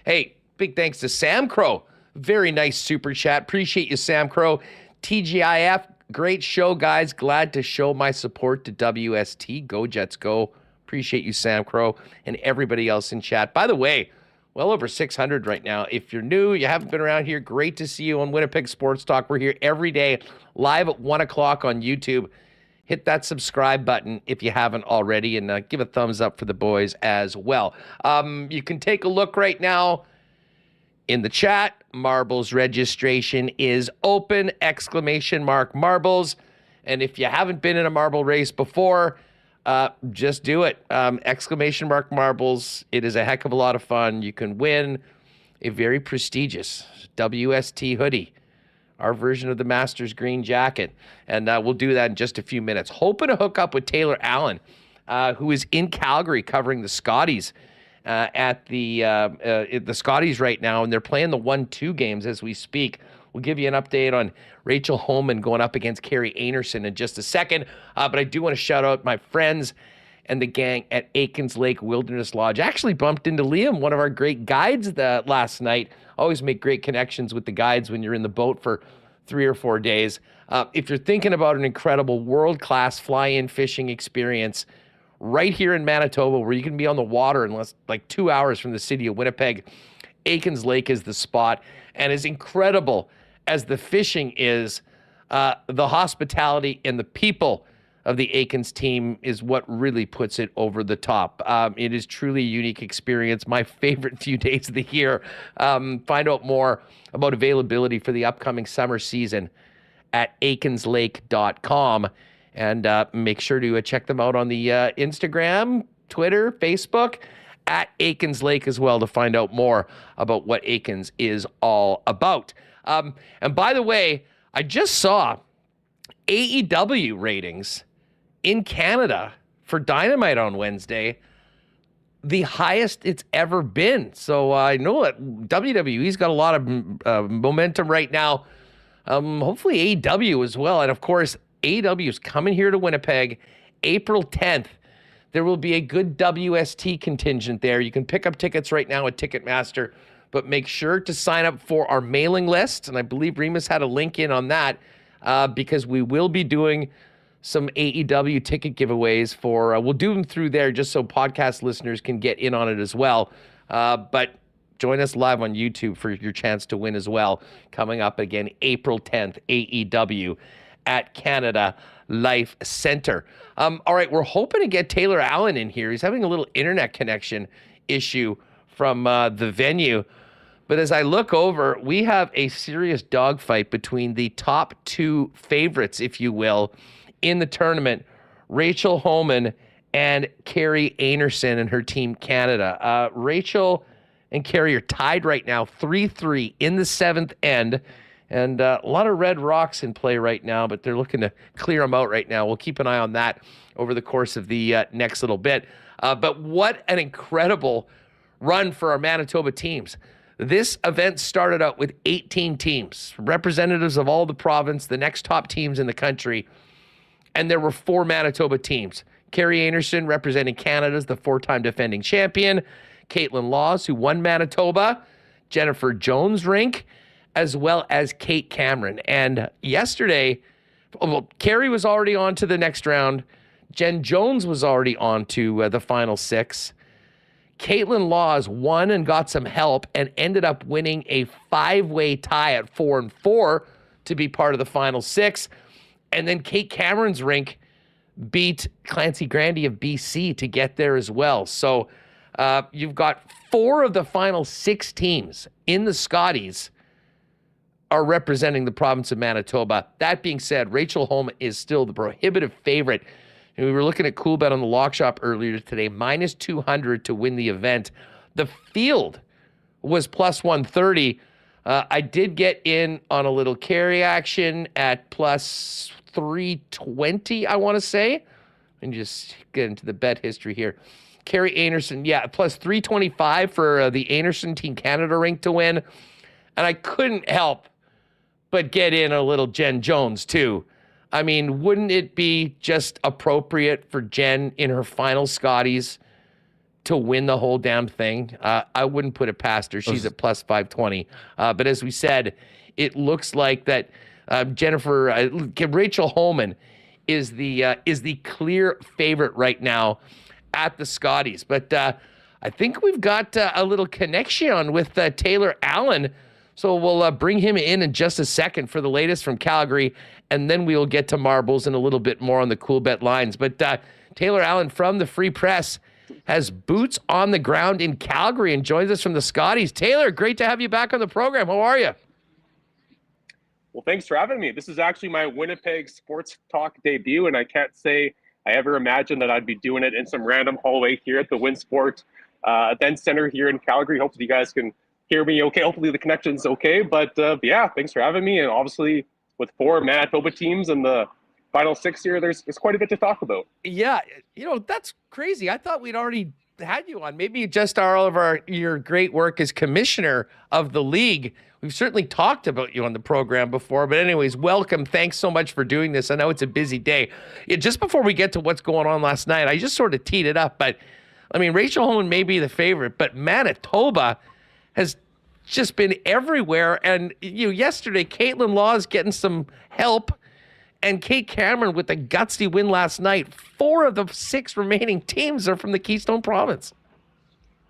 Speaker 2: Hey, big thanks to Sam Crow. Very nice super chat. Appreciate you, Sam Crow. TGIF, great show, guys. Glad to show my support to WST. Go Jets, go. Appreciate you, Sam Crow, and everybody else in chat. By the way, well over 600 right now. If you're new, you haven't been around here, great to see you on Winnipeg Sports Talk. We're here every day, live at 1 o'clock on YouTube. Hit that subscribe button if you haven't already, and give a thumbs up for the boys as well. You can take a look right now in the chat. Marbles registration is open, ! Marbles. And if you haven't been in a marble race before, just do it. ! Marbles. It is a heck of a lot of fun. You can win a very prestigious WST hoodie, our version of the Masters green jacket. And we'll do that in just a few minutes. Hoping to hook up with Taylor Allen, who is in Calgary covering the Scotties at the Scotties right now, and they're playing the 1-2 games as we speak. We'll give you an update on Rachel Holman going up against Carrie Anerson in just a second. But I do want to shout out my friends and the gang at Aikens Lake Wilderness Lodge. I actually bumped into Liam, one of our great guides, last night. Always make great connections with the guides when you're in the boat for 3 or 4 days. If you're thinking about an incredible world-class fly-in fishing experience right here in Manitoba, where you can be on the water in less like 2 hours from the city of Winnipeg, Aikens Lake is the spot. And as incredible as the fishing is, the hospitality and the people of the Aikens team is what really puts it over the top. It is truly a unique experience. My favorite few days of the year. Find out more about availability for the upcoming summer season at aikenslake.com. And make sure to check them out on the Instagram, Twitter, Facebook, at Aikens Lake as well, to find out more about what Aikens is all about. And by the way, I just saw AEW ratings in Canada for Dynamite on Wednesday, the highest it's ever been. So I know that WWE's got a lot of momentum right now. Hopefully AEW as well. And of course, AEW is coming here to Winnipeg April 10th. There will be a good WST contingent there. You can pick up tickets right now at Ticketmaster, but make sure to sign up for our mailing list. And I believe Remis had a link in on that because we will be doing some AEW ticket giveaways for, we'll do them through there just so podcast listeners can get in on it as well. But join us live on YouTube for your chance to win as well. Coming up again, April 10th, AEW at Canada Life Center. All right, we're hoping to get Taylor Allen in here. He's having a little internet connection issue from the venue. But as I look over, we have a serious dogfight between the top two favorites, if you will, in the tournament, Rachel Homan and Carrie Anerson and her team Canada. Rachel and Carrie are tied right now, 3-3 in the seventh end. And a lot of red rocks in play right now, but they're looking to clear them out right now. We'll keep an eye on that over the course of the next little bit. But what an incredible run for our Manitoba teams. This event started out with 18 teams, representatives of all the province, the next top teams in the country. And there were 4 Manitoba teams. Carrie Anerson representing Canada as the 4-time defending champion. Caitlin Laws, who won Manitoba. Jennifer Jones-Rink, as well as Kate Cameron. And yesterday, Carrie was already on to the next round. Jen Jones was already on to the final 6. Caitlin Laws won and got some help and ended up winning a 5-way tie at 4-4 to be part of the final 6. And then Kate Cameron's rink beat Clancy Grandy of BC to get there as well. So you've got 4 of the final 6 teams in the Scotties are representing the province of Manitoba. That being said, Rachel Homan is still the prohibitive favorite. And we were looking at Coolbet on the Lock Shop earlier today, minus 200 to win the event. The field was plus 130. I did get in on a little carry action at plus 320, I want to say. And just get into the bet history here. Carrie Anerson, yeah, plus 325 for the Anerson Team Canada rink to win. And I couldn't help but get in a little Jen Jones, too. I mean, wouldn't it be just appropriate for Jen in her final Scotties to win the whole damn thing? I wouldn't put it past her. She's at plus 520. But as we said, it looks like that Rachel Homan is the clear favorite right now at the Scotties. But I think we've got a little connection with Taylor Allen. So we'll bring him in just a second for the latest from Calgary, and then we will get to marbles and a little bit more on the Coolbet Lines. But Taylor Allen from the Free Press has boots on the ground in Calgary and joins us from the Scotties. Taylor, great to have you back on the program. How are you?
Speaker 13: Well, thanks for having me. This is actually my Winnipeg Sports Talk debut, and I can't say I ever imagined that I'd be doing it in some random hallway here at the WinSport Event Center here in Calgary. Hopefully you guys can hear me okay. Hopefully the connection's okay. But yeah, thanks for having me. And obviously with 4 Manitoba teams in the final 6 here, there's quite a bit to talk about.
Speaker 2: Yeah, that's crazy. I thought we'd already had you on. Maybe just all of your great work as commissioner of the league. We've certainly talked about you on the program before. But anyways, welcome. Thanks so much for doing this. I know it's a busy day. Just before we get to what's going on last night, I just sort of teed it up. But, I mean, Rachel Homan may be the favorite, but Manitoba has just been everywhere. And yesterday, Caitlin Laws getting some help, and Kate Cameron with a gutsy win last night. 4 of the 6 remaining teams are from the Keystone Province.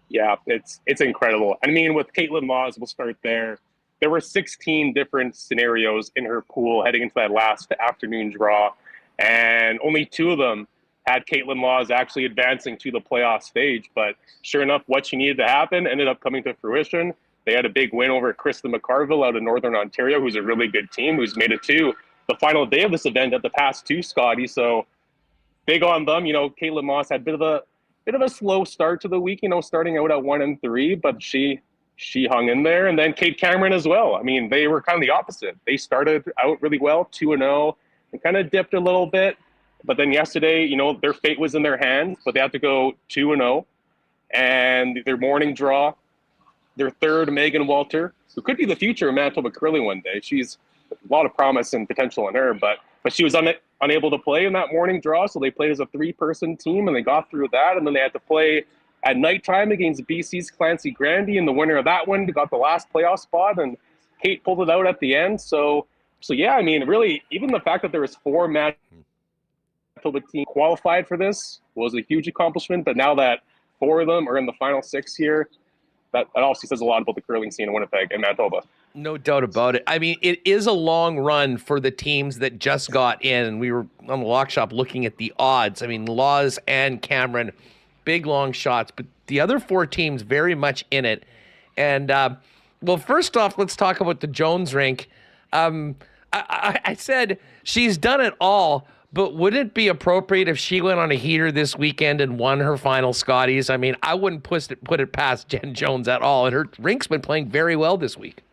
Speaker 13: Yeah, it's incredible. I mean, with Caitlin Laws, we'll start there. There were 16 different scenarios in her pool heading into that last afternoon draw, and only 2 of them had Caitlin Laws actually advancing to the playoff stage. But sure enough, what she needed to happen ended up coming to fruition. They had a big win over Krista McCarville out of Northern Ontario, who's a really good team, who's made it to the final day of this event at the past 2 Scotties. So big on them. Caitlin Laws had a bit of a slow start to the week, starting out at 1-3, but she hung in there. And then Kate Cameron as well. I mean, they were kind of the opposite. They started out really well, 2-0, and kind of dipped a little bit. But then yesterday, their fate was in their hands, but they had to go 2-0. And their morning draw, their third, Megan Walter, who could be the future of Manitoba curling one day. She's a lot of promise and potential in her, but she was unable to play in that morning draw, so they played as a 3-person team, and they got through that, and then they had to play at nighttime against BC's Clancy Grandy, and the winner of that one got the last playoff spot, and Kate pulled it out at the end. So yeah, I mean, really, even the fact that there was 4 Manitoba team qualified for this was a huge accomplishment, but now that 4 of them are in the final 6 here, that also says a lot about the curling scene in Winnipeg and Manitoba.
Speaker 2: No doubt about it. I mean, it is a long run for the teams that just got in. And we were on the Lock Shop looking at the odds. I mean, Laws and Cameron, big long shots, but the other 4 teams very much in it. And, well, first off, let's talk about the Jones rink. I said she's done it all, but wouldn't it be appropriate if she went on a heater this weekend and won her final Scotties? I mean, I wouldn't put it past Jen Jones at all, and her rink's been playing very well this week.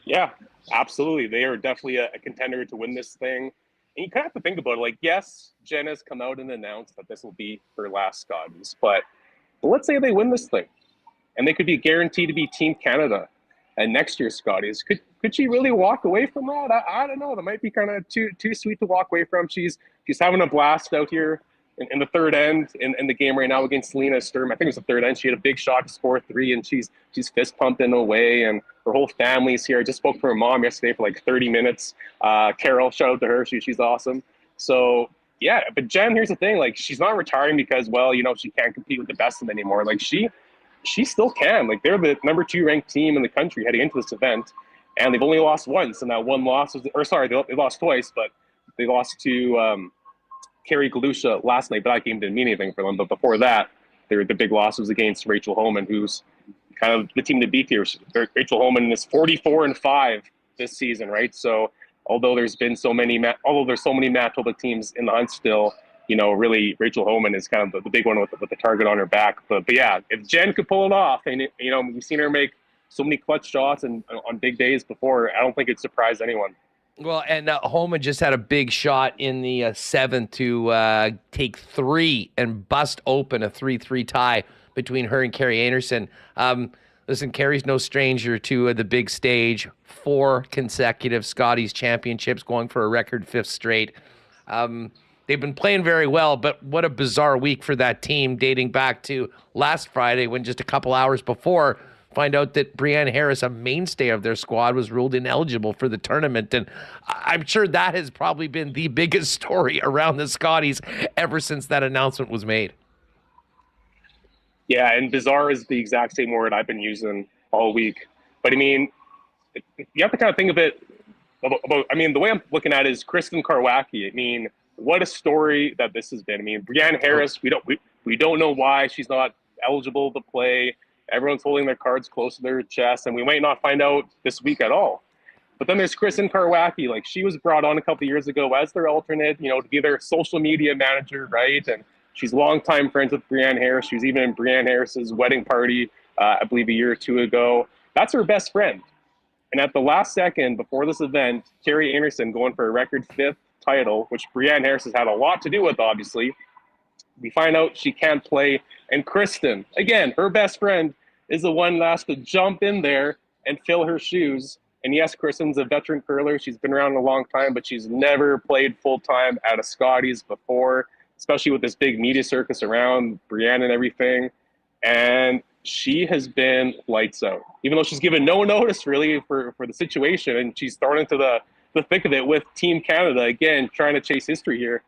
Speaker 13: Yeah, absolutely. They are definitely a contender to win this thing. And you kind of have to think about it. Like, yes, Jen has come out and announced that this will be her last Scotties, but let's say they win this thing, and they could be guaranteed to be Team Canada at next year's Scotties. Could she really walk away from that? I don't know. That might be kind of too sweet to walk away from. She's having a blast out here in the third end in the game right now against Selena Sturm. I think it was the third end. She had a big shot to score 3, and she's fist pumping away, and her whole family's here. I just spoke to her mom yesterday for like 30 minutes. Carol, shout out to her. She's awesome. So yeah, but Jen, here's the thing. Like, she's not retiring because, well, she can't compete with the best of them anymore. Like, she still can. Like, they're the number 2 ranked team in the country heading into this event, and they've only lost once. And that one loss was, they lost twice, but they lost to Carrie Galusha last night, but that game didn't mean anything for them. But before that, the big loss was against Rachel Homan, who's kind of the team to beat here. Rachel Homan is 44-5 this season, right? So although there's so many Manitoba teams in the hunt still, really Rachel Homan is kind of the big one with the target on her back. But yeah, if Jen could pull it off, and we've seen her make so many clutch shots and on big days before, I don't think it'd surprise anyone.
Speaker 2: Well, and Homan just had a big shot in the 7th to take 3 and bust open a 3-3 tie between her and Carrie Anderson. Listen, Carrie's no stranger to the big stage. 4 consecutive Scotties championships, going for a record 5th straight. They've been playing very well, but what a bizarre week for that team, dating back to last Friday when just a couple hours before, find out that Brianne Harris, a mainstay of their squad, was ruled ineligible for the tournament. And I'm sure that has probably been the biggest story around the Scotties ever since that announcement was made.
Speaker 13: Yeah, and bizarre is the exact same word I've been using all week. But I mean, you have to kind of think of it about the way I'm looking at it is Kristen Karwacki. I mean, what a story that this has been. I mean, Brianne Harris, we don't know why she's not eligible to play. Everyone's holding their cards close to their chest, and we might not find out this week at all. But then there's Kristen Karwacki. Like, she was brought on a couple of years ago as their alternate, to be their social media manager, right? And she's longtime friends with Brianne Harris. She was even in Brianne Harris's wedding party, I believe, a year or 2 ago. That's her best friend. And at the last second before this event, Carrie Anderson going for a record 5th title, which Brianne Harris has had a lot to do with, obviously. We find out she can't play. And Kristen, again, her best friend, is the one that has to jump in there and fill her shoes. And yes, Kristen's a veteran curler. She's been around a long time, but she's never played full-time at a Scotties before, especially with this big media circus around Brianne and everything. And she has been lights out, even though she's given no notice really for the situation. And she's thrown into the thick of it with Team Canada, again, trying to chase history here.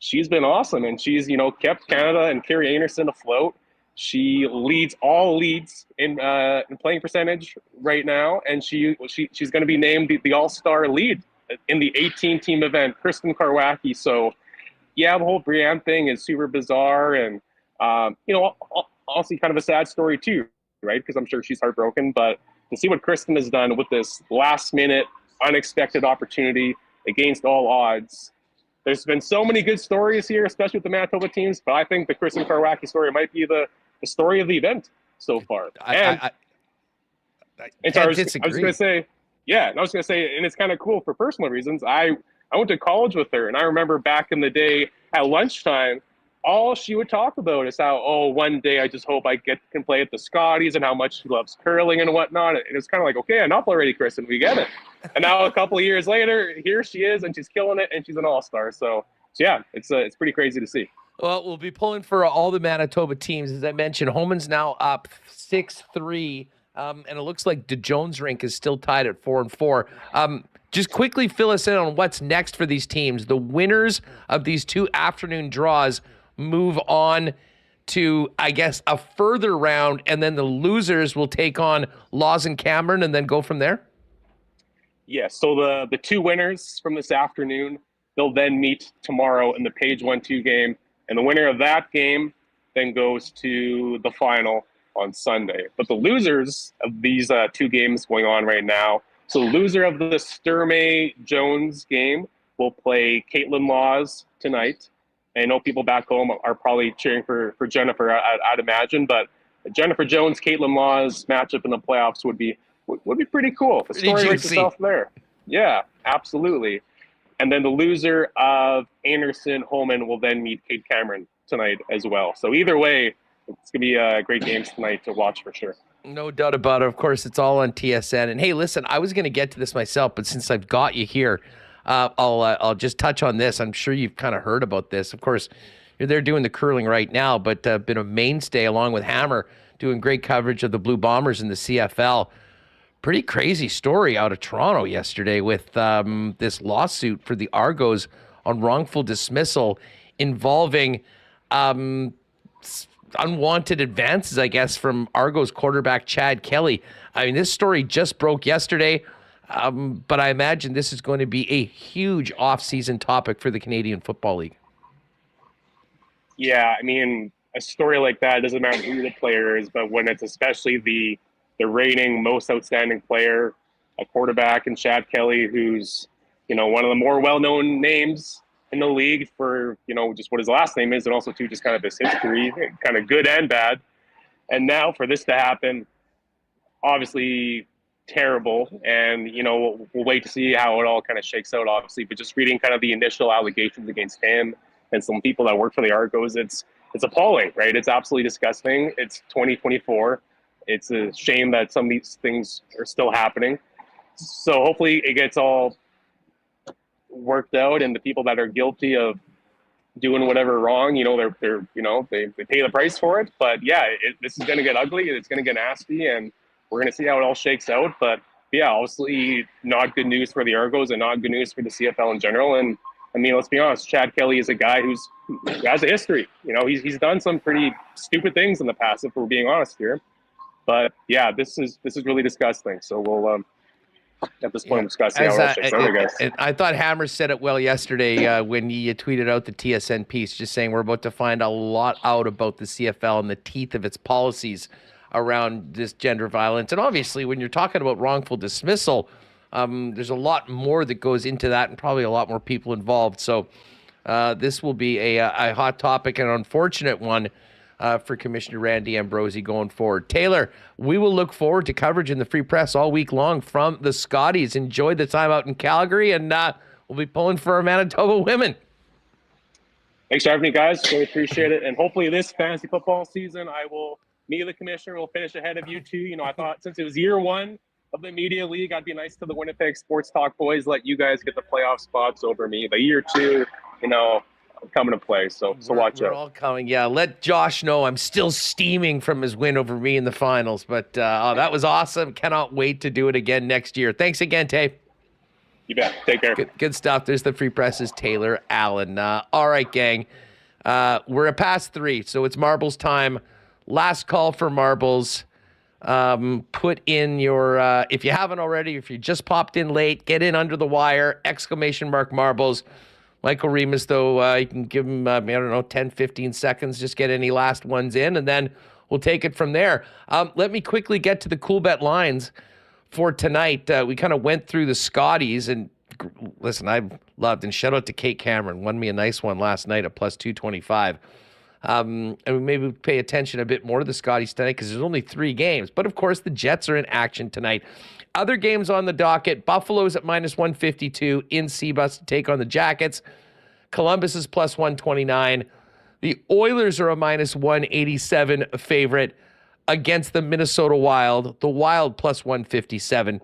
Speaker 13: She's been awesome, and she's, kept Canada and Carrie Anderson afloat. She leads all leads in playing percentage right now, and she's going to be named the all-star lead in the 18-team event, Kristen Karwacki. So, yeah, the whole Brianne thing is super bizarre, and also kind of a sad story too, right? Because I'm sure she's heartbroken. But to see what Kristen has done with this last-minute, unexpected opportunity against all odds. There's been so many good stories here, especially with the Manitoba teams, but I think the Kristen Karwacki story might be the story of the event so far.
Speaker 2: I
Speaker 13: was going to say, and it's kind of cool for personal reasons. I I went to college with her, and I remember back in the day at lunchtime, all she would talk about is how, oh, one day I just hope I can play at the Scotties, and how much she loves curling and whatnot. And it's kind of like, okay, enough already, Kristen, we get it. And now a couple of years later, here she is, and she's killing it, and she's an all-star. So yeah, it's pretty crazy to see.
Speaker 2: Well, we'll be pulling for all the Manitoba teams. As I mentioned, Homan's now up 6-3, and it looks like the Jones rink is still tied at 4-4. Just quickly fill us in on what's next for these teams. The winners of these two afternoon draws move on to, I guess, a further round, and then the losers will take on Laws and Cameron and then go from there?
Speaker 13: Yes, so the two winners from this afternoon, they'll then meet tomorrow in the Page 1-2 game, and the winner of that game then goes to the final on Sunday. But the losers of these two games going on right now, so the loser of the Sturmey-Jones game will play Caitlin Laws tonight. I know people back home are probably cheering for Jennifer, I'd imagine, but Jennifer Jones, Caitlin Laws matchup in the playoffs would be pretty cool. The story writes itself there. Yeah, absolutely. And then the loser of Anderson Holman will then meet Kate Cameron tonight as well. So either way, it's going to be great games tonight to watch for sure.
Speaker 2: No doubt about it. Of course, it's all on TSN. And hey, listen, I was going to get to this myself, but since I've got you here, I'll just touch on this. I'm sure you've kind of heard about this. Of course, you're there doing the curling right now, but been a mainstay along with Hammer doing great coverage of the Blue Bombers in the CFL. Pretty crazy story out of Toronto yesterday with this lawsuit for the Argos on wrongful dismissal involving unwanted advances, I guess, from Argos quarterback Chad Kelly. I mean, this story just broke yesterday. But I imagine this is going to be a huge off-season topic for the Canadian Football League.
Speaker 13: Yeah, I mean, a story like that, doesn't matter who the player is, but when it's especially the reigning most outstanding player, a quarterback, and Chad Kelly, who's, one of the more well-known names in the league for, just what his last name is, and also too just kind of his history, kind of good and bad. And now for this to happen, obviously terrible, and we'll wait to see how it all kind of shakes out, obviously, but just reading kind of the initial allegations against him and some people that work for the Argos, it's appalling, right? It's absolutely disgusting. It's 2024. It's a shame that some of these things are still happening. So hopefully it gets all worked out, and the people that are guilty of doing whatever wrong, they pay the price for it. But yeah, this is going to get ugly, and it's going to get nasty, and we're going to see how it all shakes out. But yeah, obviously not good news for the Argos and not good news for the CFL in general. And I mean, let's be honest, Chad Kelly is a guy who has a history. He's done some pretty stupid things in the past, if we're being honest here. But yeah, this is really disgusting. So we'll at this point discuss how it all shakes out, I guess.
Speaker 2: I thought Hammer said it well yesterday when he tweeted out the TSN piece, just saying we're about to find a lot out about the CFL and the teeth of its policies around this gender violence. And obviously, when you're talking about wrongful dismissal, there's a lot more that goes into that, and probably a lot more people involved. So this will be a hot topic and an unfortunate one for Commissioner Randy Ambrosie going forward. Taylor, we will look forward to coverage in the Free Press all week long from the Scotties. Enjoy the time out in Calgary, and we'll be pulling for our Manitoba women.
Speaker 13: Thanks for having me, guys. Really appreciate it. And hopefully this fantasy football season, me and the commissioner will finish ahead of you two. I thought since it was year one of the media league, I'd be nice to the Winnipeg Sports Talk boys, let you guys get the playoff spots over me. But year two, I'm coming to play. So watch out.
Speaker 2: We're all coming. Yeah, let Josh know I'm still steaming from his win over me in the finals. But that was awesome. Cannot wait to do it again next year. Thanks again, Tay.
Speaker 13: You bet. Take care.
Speaker 2: Good stuff. There's the Free Press's Taylor Allen. All right, gang. We're at past 3, so it's marbles time. Last call for marbles. Put in your, if you haven't already, if you just popped in late, get in under the wire, ! Marbles. Michael Remis, though, you can give him, 10, 15 seconds, just get any last ones in, and then we'll take it from there. Let me quickly get to the Coolbet lines for tonight. We kind of went through the Scotties, and listen, I've loved, and shout out to Kate Cameron, won me a nice one last night at plus 225. And maybe pay attention a bit more to the Scotties tonight because there's only 3 games. But, of course, the Jets are in action tonight. Other games on the docket, Buffalo's at -152 in Seabus to take on the Jackets. Columbus is +129. The Oilers are a -187 favorite against the Minnesota Wild. The Wild +157.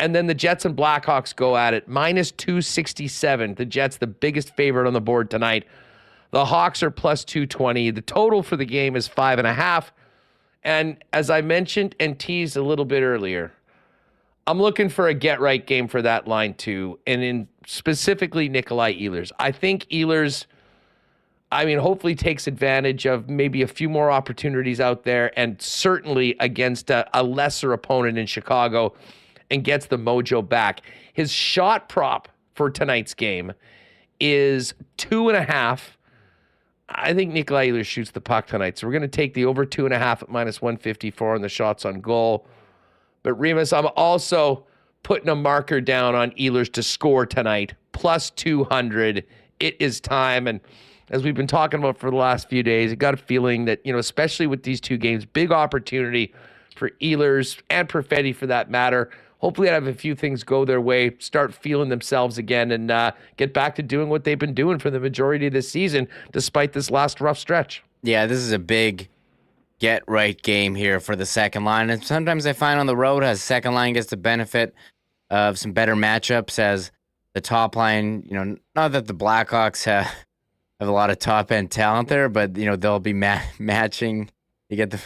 Speaker 2: And then the Jets and Blackhawks go at it, -267. The Jets, the biggest favorite on the board tonight. The Hawks are +220. The total for the game is 5.5. And as I mentioned and teased a little bit earlier, I'm looking for a get-right game for that line too, and in specifically Nikolai Ehlers. I think Ehlers, hopefully takes advantage of maybe a few more opportunities out there, and certainly against a lesser opponent in Chicago, and gets the mojo back. His shot prop for tonight's game is 2.5. I think Nikolai Ehlers shoots the puck tonight, so we're going to take the over 2.5 at -154 on the shots on goal. But Remis, I'm also putting a marker down on Ehlers to score tonight, +200. It is time, and as we've been talking about for the last few days, I got a feeling that, especially with these 2 games, big opportunity for Ehlers and Perfetti for that matter. Hopefully, I have a few things go their way, start feeling themselves again, and get back to doing what they've been doing for the majority of this season, despite this last rough stretch.
Speaker 3: Yeah, this is a big get-right game here for the second line. And sometimes I find on the road, as second line gets the benefit of some better matchups as the top line, not that the Blackhawks have a lot of top-end talent there, but, they'll be matching. You get the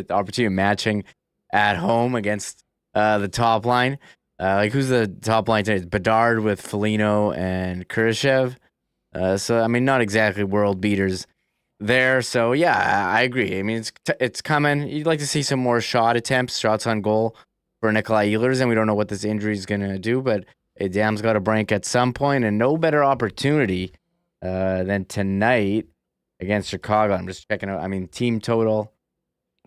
Speaker 3: opportunity of matching at home against the top line. Who's the top line today? Bedard with Foligno and Khrushchev. Not exactly world beaters there. So, yeah, I agree. It's coming. You'd like to see some more shots on goal for Nikolai Ehlers, and we don't know what this injury is going to do, but a dam's got to break at some point, and no better opportunity than tonight against Chicago. I'm just checking out. Team total.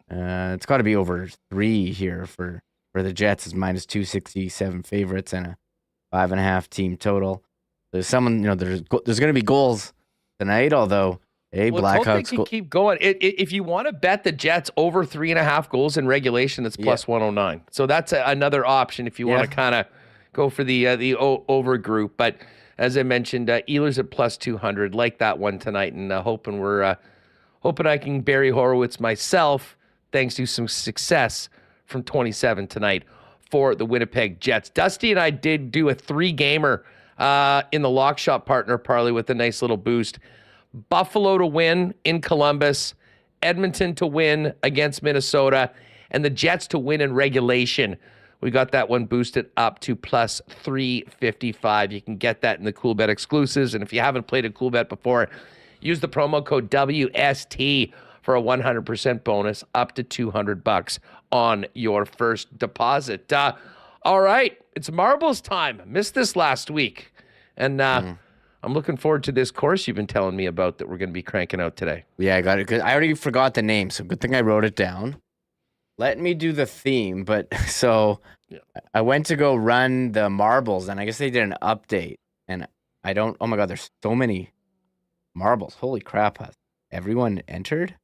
Speaker 3: It's got to be over 3 here for the Jets. Is -267 favorites and a 5.5 team total. There's there's going to be goals tonight, although Blackhawks
Speaker 2: can keep going. If you want to bet the Jets over 3.5 goals in regulation, it's +109. So that's another option if you want to kind of go for the over group. But as I mentioned, Ehlers at +200. Like that one tonight, and hoping I can Barry Horowitz myself, thanks to some success from 27 tonight for the Winnipeg Jets. Dusty and I did do a 3-gamer in the Lock Shop Partner Parlay with a nice little boost. Buffalo to win in Columbus, Edmonton to win against Minnesota, and the Jets to win in regulation. We got that one boosted up to +355. You can get that in the Coolbet exclusives. And if you haven't played a Coolbet before, use the promo code WST for a 100% bonus up to $200 on your first deposit. All right, it's marbles time. Missed this last week. And I'm looking forward to this course you've been telling me about that we're going to be cranking out today.
Speaker 3: Yeah, I got it. I already forgot the name, so good thing I wrote it down. Let me do the theme. But so I went to go run the marbles, and I guess they did an update. And oh my God, there's so many marbles. Holy crap. Has everyone entered?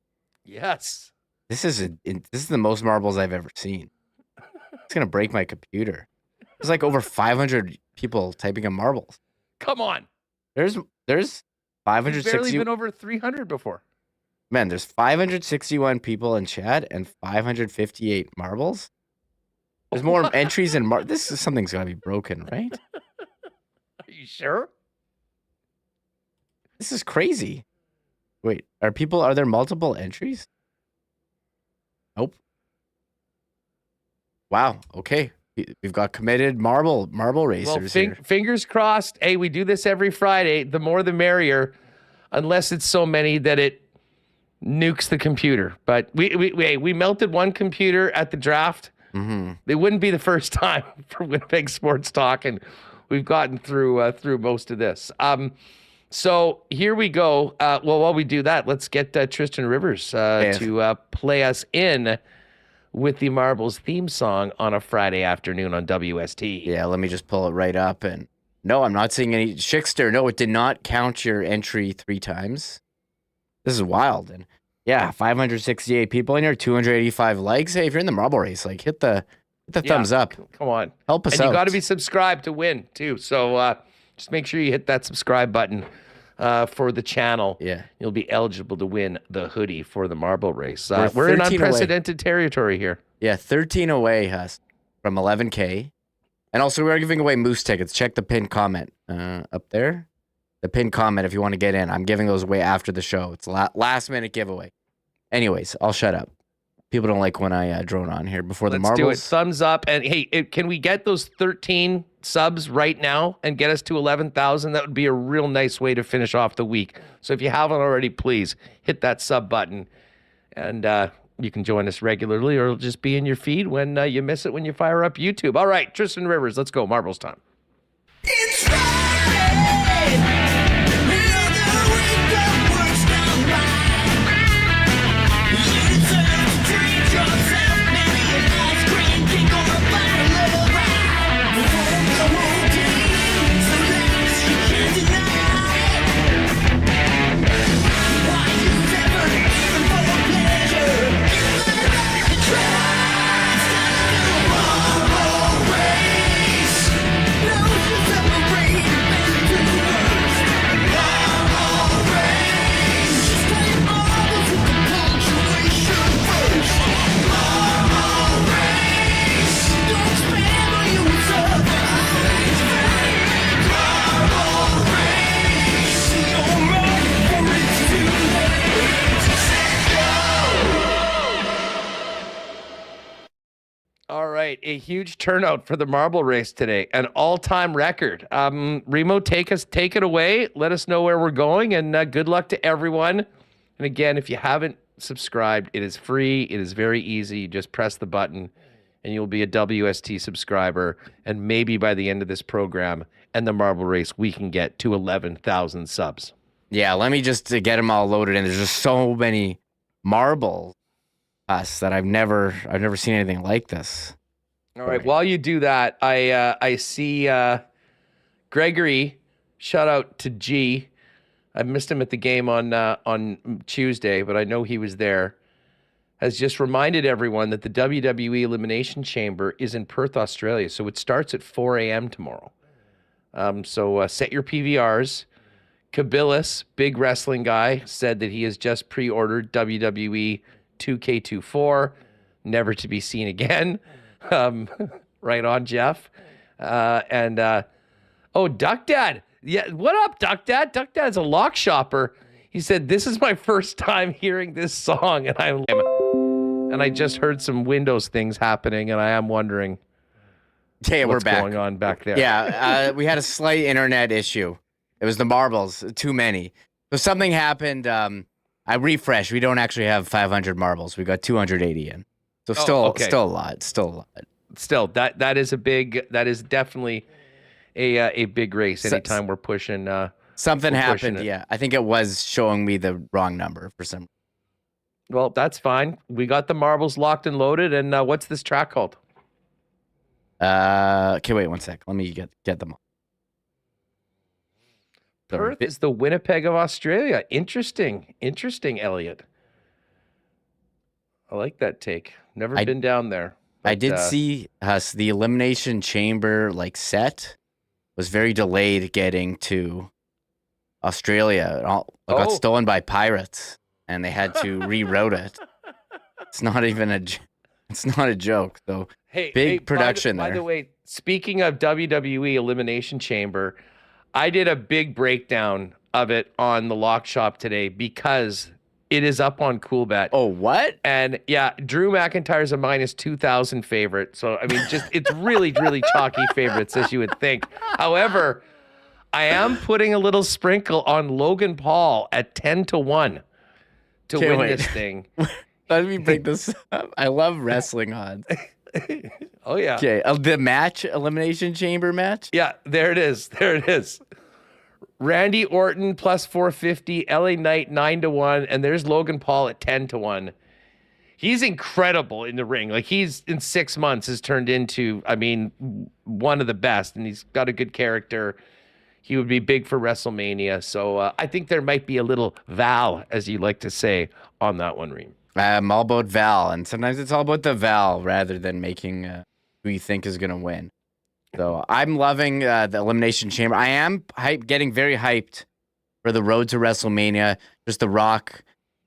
Speaker 2: Yes.
Speaker 3: This is the most marbles I've ever seen. It's going to break my computer. There's like over 500 people typing in marbles.
Speaker 2: Come on.
Speaker 3: There's 560.
Speaker 2: Barely been over 300 before.
Speaker 3: Man, there's 561 people in chat and 558 marbles. There's more entries in something's got to be broken, right?
Speaker 2: Are you sure?
Speaker 3: This is crazy. Wait, are there multiple entries? Nope. Wow. Okay. We've got committed marble racers here.
Speaker 2: Fingers crossed. Hey, we do this every Friday. The more the merrier, unless it's so many that it nukes the computer. But we melted one computer at the draft.
Speaker 3: Mm-hmm.
Speaker 2: It wouldn't be the first time for Winnipeg Sports Talk, and we've gotten through most of this. So here we go. While we do that, let's get Tristan Rivers to play us in with the Marbles theme song on a Friday afternoon on WST.
Speaker 3: Yeah, let me just pull it right up. And no, I'm not seeing any Schickster. No, it did not count your entry 3 times. This is wild. And yeah, 568 people in here, 285 likes. Hey, if you're in the marble race, like hit the thumbs up.
Speaker 2: Come on.
Speaker 3: Help us
Speaker 2: and
Speaker 3: out.
Speaker 2: You got to be subscribed to win too. So just make sure you hit that subscribe button for the channel.
Speaker 3: Yeah.
Speaker 2: You'll be eligible to win the hoodie for the marble race. We're in unprecedented territory here.
Speaker 3: Yeah, 13 away, Huss, from 11K. And also, we're giving away Moose tickets. Check the pinned comment up there. The pinned comment if you want to get in. I'm giving those away after the show. It's a last-minute giveaway. Anyways, I'll shut up. People don't like when I drone on here before the marbles.
Speaker 2: Let's do it. Thumbs up. And hey, can we get those 13 subs right now and get us to 11,000? That would be a real nice way to finish off the week. So if you haven't already, please hit that sub button. And you can join us regularly, or it'll just be in your feed when you miss it when you fire up YouTube. All right, Tristan Rivers, let's go. Marbles time.
Speaker 14: It's Friday!
Speaker 2: All right, a huge turnout for the marble race today, an all-time record. Remo, take it away. Let us know where we're going, and good luck to everyone. And again, if you haven't subscribed, it is free. It is very easy. You just press the button, and you'll be a WST subscriber. And maybe by the end of this program and the marble race, we can get to 11,000 subs.
Speaker 3: Yeah, let me just get them all loaded in. There's just so many marbles. That I've never seen anything like this.
Speaker 2: All right. While you do that, I see Gregory. Shout out to G. I missed him at the game on Tuesday, but I know he was there. Has just reminded everyone that the WWE Elimination Chamber is in Perth, Australia. So it starts at 4 a.m. tomorrow. So set your PVRs. Kabilis, big wrestling guy, said that he has just pre-ordered WWE 2K24, never to be seen again. Right on, Jeff. Duck Dad. Yeah, what up, Duck Dad? Duck Dad's a lock shopper. He said, "This is my first time hearing this song, and I just heard some Windows things happening, and I am wondering what's going on back there."
Speaker 3: Yeah, we had a slight internet issue. It was the marbles, too many. So something happened. I refreshed. We don't actually have 500 marbles. We got 280 in. So still a lot. Still,
Speaker 2: that is definitely a big race. Anytime we're pushing.
Speaker 3: Something happened. Yeah, I think it was showing me the wrong number for some.
Speaker 2: Well, that's fine. We got the marbles locked and loaded. And what's this track called?
Speaker 3: Okay, wait 1 sec. Let me get them all.
Speaker 2: Perth is the Winnipeg of Australia. Interesting, Elliot. I like that take. Never been down there.
Speaker 3: I did see the Elimination Chamber set was very delayed getting to Australia. It got stolen by pirates, and they had to reroute it. It's not even a joke. So big production there.
Speaker 2: By the way, speaking of WWE Elimination Chamber, I did a big breakdown of it on the Lock Shop today because it is up on Coolbet.
Speaker 3: Oh, what?
Speaker 2: And yeah, Drew McIntyre's a minus 2,000 favorite. So, I mean, it's really, really chalky favorites, as you would think. However, I am putting a little sprinkle on Logan Paul at 10-1 to win this thing.
Speaker 3: Let me break this up. I love wrestling odds.
Speaker 2: Oh, yeah.
Speaker 3: Okay, the match, Elimination Chamber match?
Speaker 2: Yeah, there it is. Randy Orton plus 450, LA Knight 9-1, and there's Logan Paul at 10-1. He's incredible in the ring. He's in 6 months has turned into, one of the best, and he's got a good character. he would be big for WrestleMania. So I think there might be a little Val, as you like to say, on that one, Reem.
Speaker 3: I'm all about Val, and sometimes it's all about the Val rather than making who you think is going to win. So I'm loving the Elimination Chamber. I am getting very hyped for the road to WrestleMania. Just The Rock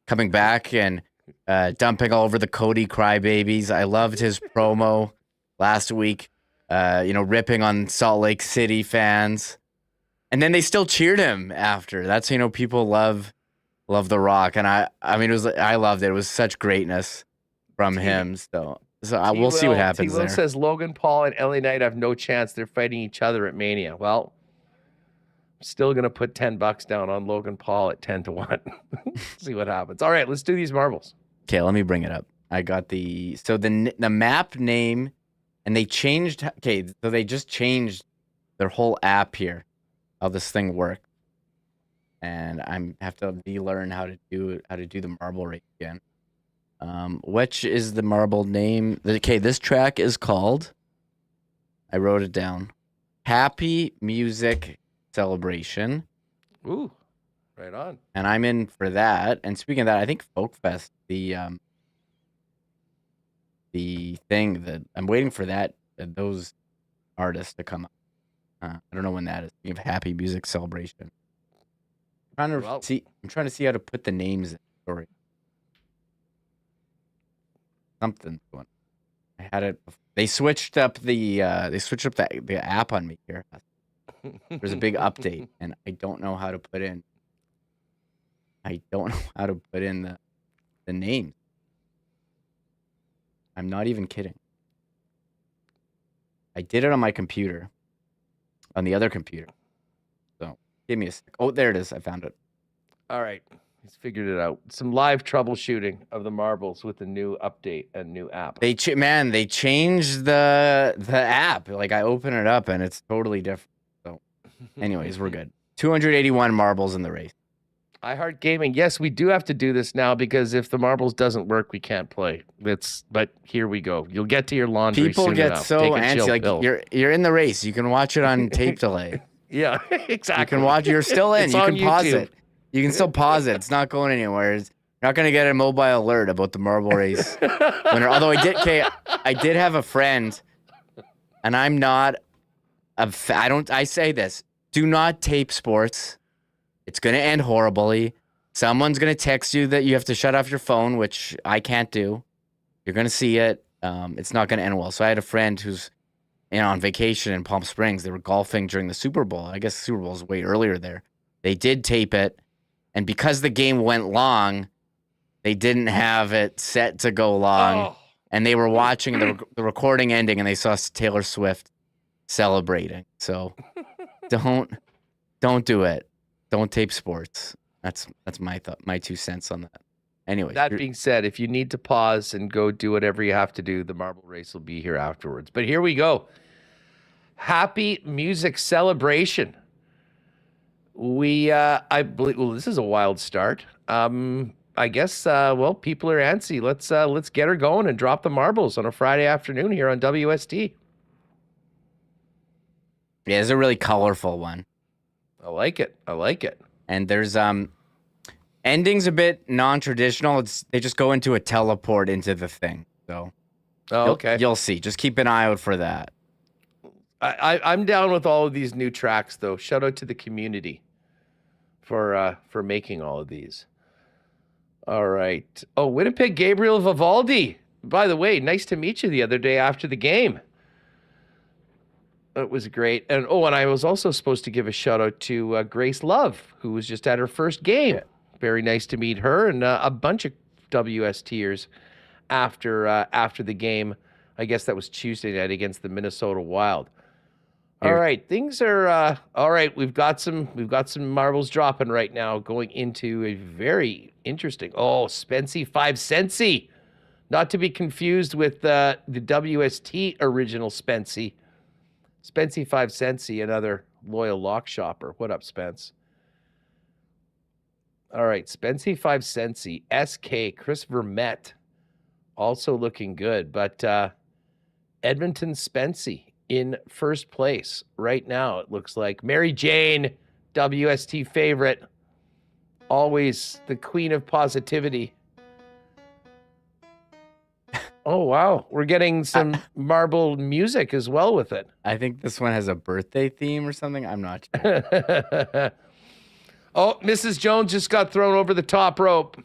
Speaker 3: coming back and dumping all over the Cody crybabies. I loved his promo last week, ripping on Salt Lake City fans. And then they still cheered him after. That's, people love The Rock. And I loved it. It was such greatness from him. So we'll see what happens there.
Speaker 2: Says Logan Paul and LA Knight have no chance. They're fighting each other at Mania. Well, I'm still going to put $10 down on Logan Paul at 10-1. See what happens. All right, let's do these marbles.
Speaker 3: Okay, let me bring it up. I got the map name, and they changed. Okay, so they just changed their whole app here, how this thing works, and I have to relearn how to do the marble race again. Which is the marble name? Okay, this track is called. I wrote it down. Happy Music Celebration.
Speaker 2: Ooh, right on.
Speaker 3: And I'm in for that. And speaking of that, I think Folk Fest, the thing that I'm waiting for those artists to come up. I don't know when that is. Speaking of Happy Music Celebration. I'm trying to see how to put the names in the story. Something going. I had it. They switched up the app on me here. There's a big update, and I don't know how to put in. The names. I'm not even kidding. I did it on my computer, on the other computer. So give me a sec. Oh, there it is. I found it.
Speaker 2: All right. He's figured it out. Some live troubleshooting of the marbles with the new update and new app.
Speaker 3: They changed the app. Like, I open it up and it's totally different. So anyways, we're good. 281 marbles in the race.
Speaker 2: iHeart Gaming. Yes, we do have to do this now because if the marbles doesn't work, we can't play. But here we go. You'll get to your laundry.
Speaker 3: People
Speaker 2: soon
Speaker 3: get
Speaker 2: enough.
Speaker 3: so antsy. Like,
Speaker 2: pill.
Speaker 3: you're in the race. You can watch it on tape delay.
Speaker 2: Yeah, exactly.
Speaker 3: You can watch. You're still in.
Speaker 2: It's
Speaker 3: you
Speaker 2: on
Speaker 3: can pause
Speaker 2: YouTube.
Speaker 3: it. You can still pause it. It's not going anywhere. You're not going to get a mobile alert about the marble race winner. Although I did have a friend, and I'm not I say this. Do not tape sports. It's going to end horribly. Someone's going to text you that you have to shut off your phone, which I can't do. You're going to see it. It's not going to end well. So I had a friend who's on vacation in Palm Springs. They were golfing during the Super Bowl. I guess the Super Bowl was way earlier there. They did tape it. And because the game went long, they didn't have it set to go long. Oh. And they were watching the recording ending, and they saw Taylor Swift celebrating. So don't do it. Don't tape sports. That's my 2 cents on that. Anyway.
Speaker 2: That being said, if you need to pause and go do whatever you have to do, the marble race will be here afterwards. But here we go. Happy Music Celebration. I believe. Well, this is a wild start. I guess. People are antsy. Let's get her going and drop the marbles on a Friday afternoon here on WST.
Speaker 3: Yeah, it's a really colorful one.
Speaker 2: I like it.
Speaker 3: And there's ending's a bit non-traditional. They just go into a teleport into the thing. So,
Speaker 2: okay,
Speaker 3: you'll see. Just keep an eye out for that.
Speaker 2: I'm down with all of these new tracks, though. Shout out to the community for making all of these. All right. Oh, Winnipeg Gabriel Vivaldi. By the way, nice to meet you the other day after the game. It was great. And I was also supposed to give a shout out to Grace Love, who was just at her first game. Very nice to meet her and a bunch of WSTers after the game. I guess that was Tuesday night against the Minnesota Wild. All right, things are all right. We've got some marbles dropping right now, going into a very interesting. Oh, Spency 5 Centsy, not to be confused with the WST original Spency. Spency 5 Centsy, another loyal lock shopper. What up, Spence? All right, Spency 5 Centsy, SK, Chris Vermette, also looking good, but Edmonton Spency in first place right now. It looks like Mary Jane, WST favorite, always the queen of positivity. Oh, wow. We're getting some marble music as well with it.
Speaker 3: I think this one has a birthday theme or something. I'm not sure.
Speaker 2: Oh, Mrs. Jones just got thrown over the top rope.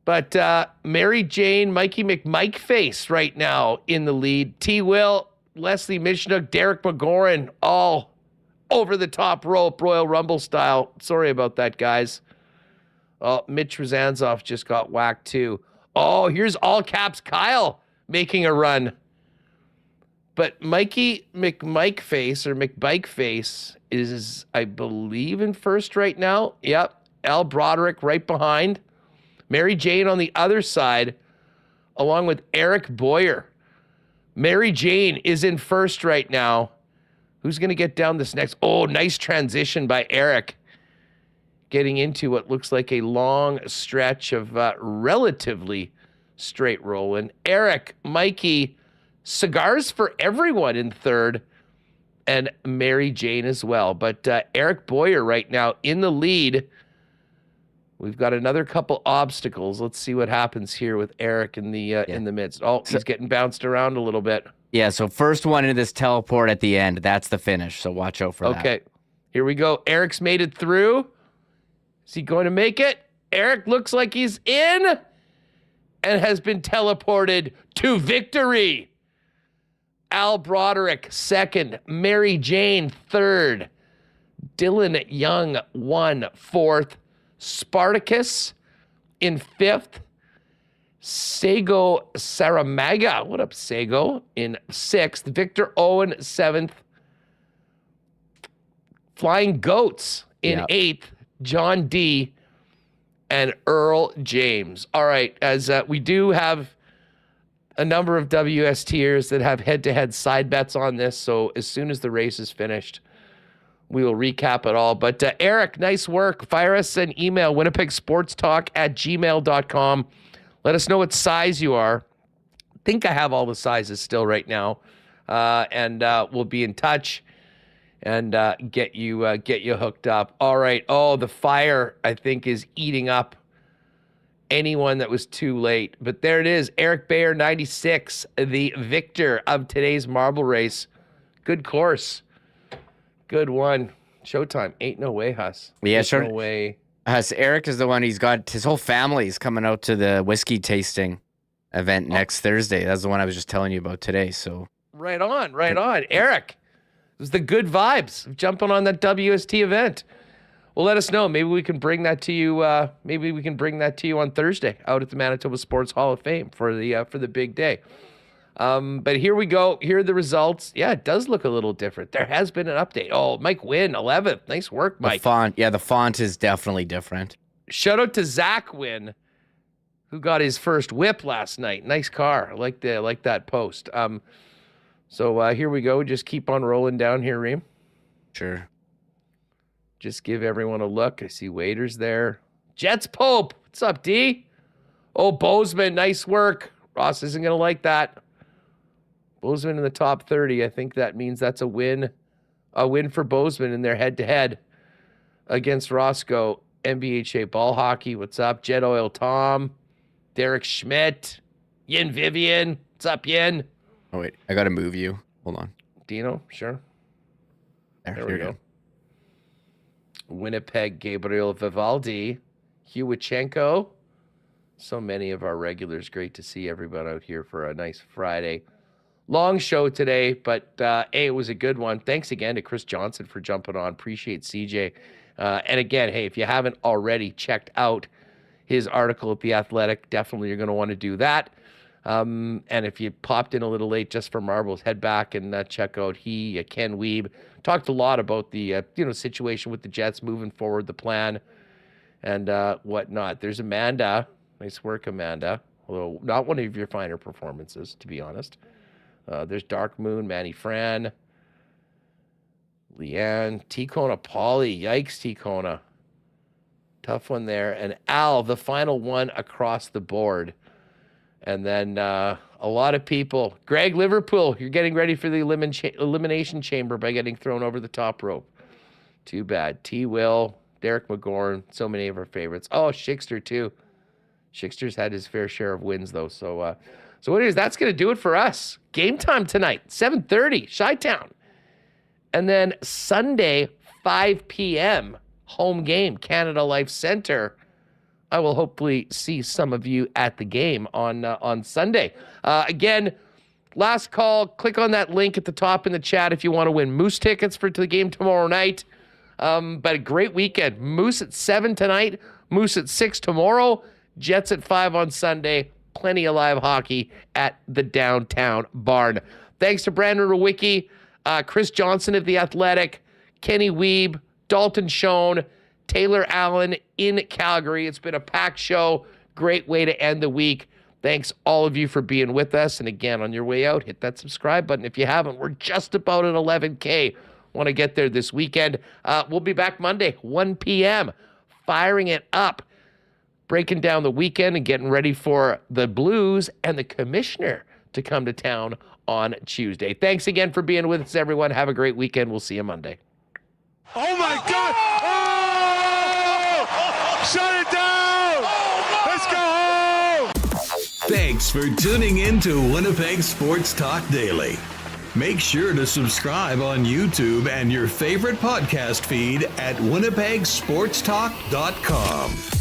Speaker 2: But Mary Jane, Mikey McMikeface right now in the lead. T. Will, Leslie Mishnook, Derek McGoran, all over the top rope, Royal Rumble style. Sorry about that, guys. Oh, Mitch Razanzoff just got whacked too. Oh, here's all caps Kyle making a run. But Mikey McBikeface is, I believe, in first right now. Yep. Al Broderick right behind. Mary Jane on the other side, along with Eric Boyer. Mary Jane is in first right now. Who's going to get down this next? Oh, nice transition by Eric. Getting into what looks like a long stretch of relatively straight rolling. Eric, Mikey, cigars for everyone in third, and Mary Jane as well. But Eric Boyer right now in the lead. We've got another couple obstacles. Let's see what happens here with Eric in the midst. Oh, he's getting bounced around a little bit.
Speaker 3: Yeah, so first one into this teleport at the end. That's the finish, so watch out for that.
Speaker 2: Okay, here we go. Eric's made it through. Is he going to make it? Eric looks like he's in and has been teleported to victory. Al Broderick, second. Mary Jane, third. Dylan Young, fourth. Spartacus in fifth. Sego Saramaga, what up, Sego, in sixth. Victor Owen, seventh. Flying Goats in eighth. John D. and Earl James. All right, as we do have a number of WSTers that have head-to-head side bets on this, so as soon as the race is finished, we will recap it all. But Eric, nice work. Fire us an email, winnipegsportstalk@gmail.com. Let us know what size you are. I think I have all the sizes still right now. And we'll be in touch and get you hooked up. All right. Oh, the fire, I think, is eating up anyone that was too late. But there it is. Eric Bayer, 96, the victor of today's marble race. Good course. Good one. Showtime. Ain't no way, Huss.
Speaker 3: Yeah,
Speaker 2: Ain't
Speaker 3: sure.
Speaker 2: No way.
Speaker 3: Huss, Eric is the one. He's got his whole family's coming out to the whiskey tasting event next Thursday. That's the one I was just telling you about today. So
Speaker 2: Right on. Eric, it was the good vibes of jumping on that WST event. Well, let us know. Maybe we can bring that to you. Maybe we can bring that to you on Thursday out at the Manitoba Sports Hall of Fame for the big day. But here we go. Here are the results. Yeah, it does look a little different. There has been an update. Oh, Mike Wynn, 11th. Nice work, Mike.
Speaker 3: The font is definitely different.
Speaker 2: Shout out to Zach Wynn, who got his first whip last night. Nice car. I like that post. So here we go. Just keep on rolling down here, Reem.
Speaker 3: Sure.
Speaker 2: Just give everyone a look. I see waiters there. Jets Pope. What's up, D? Oh, Bozeman. Nice work. Ross isn't going to like that. Bozeman in the top 30. I think that means that's a win. A win for Bozeman in their head-to-head against Roscoe. NBHA Ball Hockey. What's up? Jet Oil Tom. Derek Schmidt. Yin Vivian. What's up, Yin?
Speaker 3: Oh, wait. I got to move you. Hold on.
Speaker 2: Dino, sure.
Speaker 3: There
Speaker 2: we go. Winnipeg, Gabriel Vivaldi. Hewichenko. So many of our regulars. Great to see everyone out here for a nice Friday. Long show today, but hey, it was a good one. Thanks again to Chris Johnston for jumping on. Appreciate CJ. And again, hey, if you haven't already checked out his article at The Athletic, definitely you're going to want to do that. And if you popped in a little late just for marbles, head back and check out Ken Wiebe. Talked a lot about the situation with the Jets moving forward, the plan, and whatnot. There's Amanda. Nice work, Amanda. Although not one of your finer performances, to be honest. There's Dark Moon, Manny Fran, Leanne, T-Kona, Pauly. Yikes, T-Kona. Tough one there. And Al, the final one across the board. And then A lot of people. Greg Liverpool, you're getting ready for the elimination chamber by getting thrown over the top rope. Too bad. T-Will, Derek McGorn, so many of our favorites. Oh, Schickster too. Schickster's had his fair share of wins though. So what it is, that's going to do it for us. Game time tonight, 7:30, Chi-Town. And then Sunday, 5 p.m., home game, Canada Life Center. I will hopefully see some of you at the game on Sunday. Again, last call. Click on that link at the top in the chat if you want to win Moose tickets to the game tomorrow night. But a great weekend. Moose at 7 tonight. Moose at 6 tomorrow. Jets at 5 on Sunday. Plenty of live hockey at the downtown barn. Thanks to Brandon Rewucki, Chris Johnston of The Athletic, Kenny Wiebe, Dalton Schoen, Taylor Allen in Calgary. It's been a packed show. Great way to end the week. Thanks all of you for being with us. And again, on your way out, hit that subscribe button if you haven't. We're just about at 11K. Want to get there this weekend. We'll be back Monday, 1 p.m., firing it up, breaking down the weekend and getting ready for the Blues and the Commissioner to come to town on Tuesday. Thanks again for being with us, everyone. Have a great weekend. We'll see you Monday.
Speaker 14: Oh my God! Oh! Shut it down! Let's go home!
Speaker 1: Thanks for tuning in to Winnipeg Sports Talk Daily. Make sure to subscribe on YouTube and your favorite podcast feed at winnipegsportstalk.com.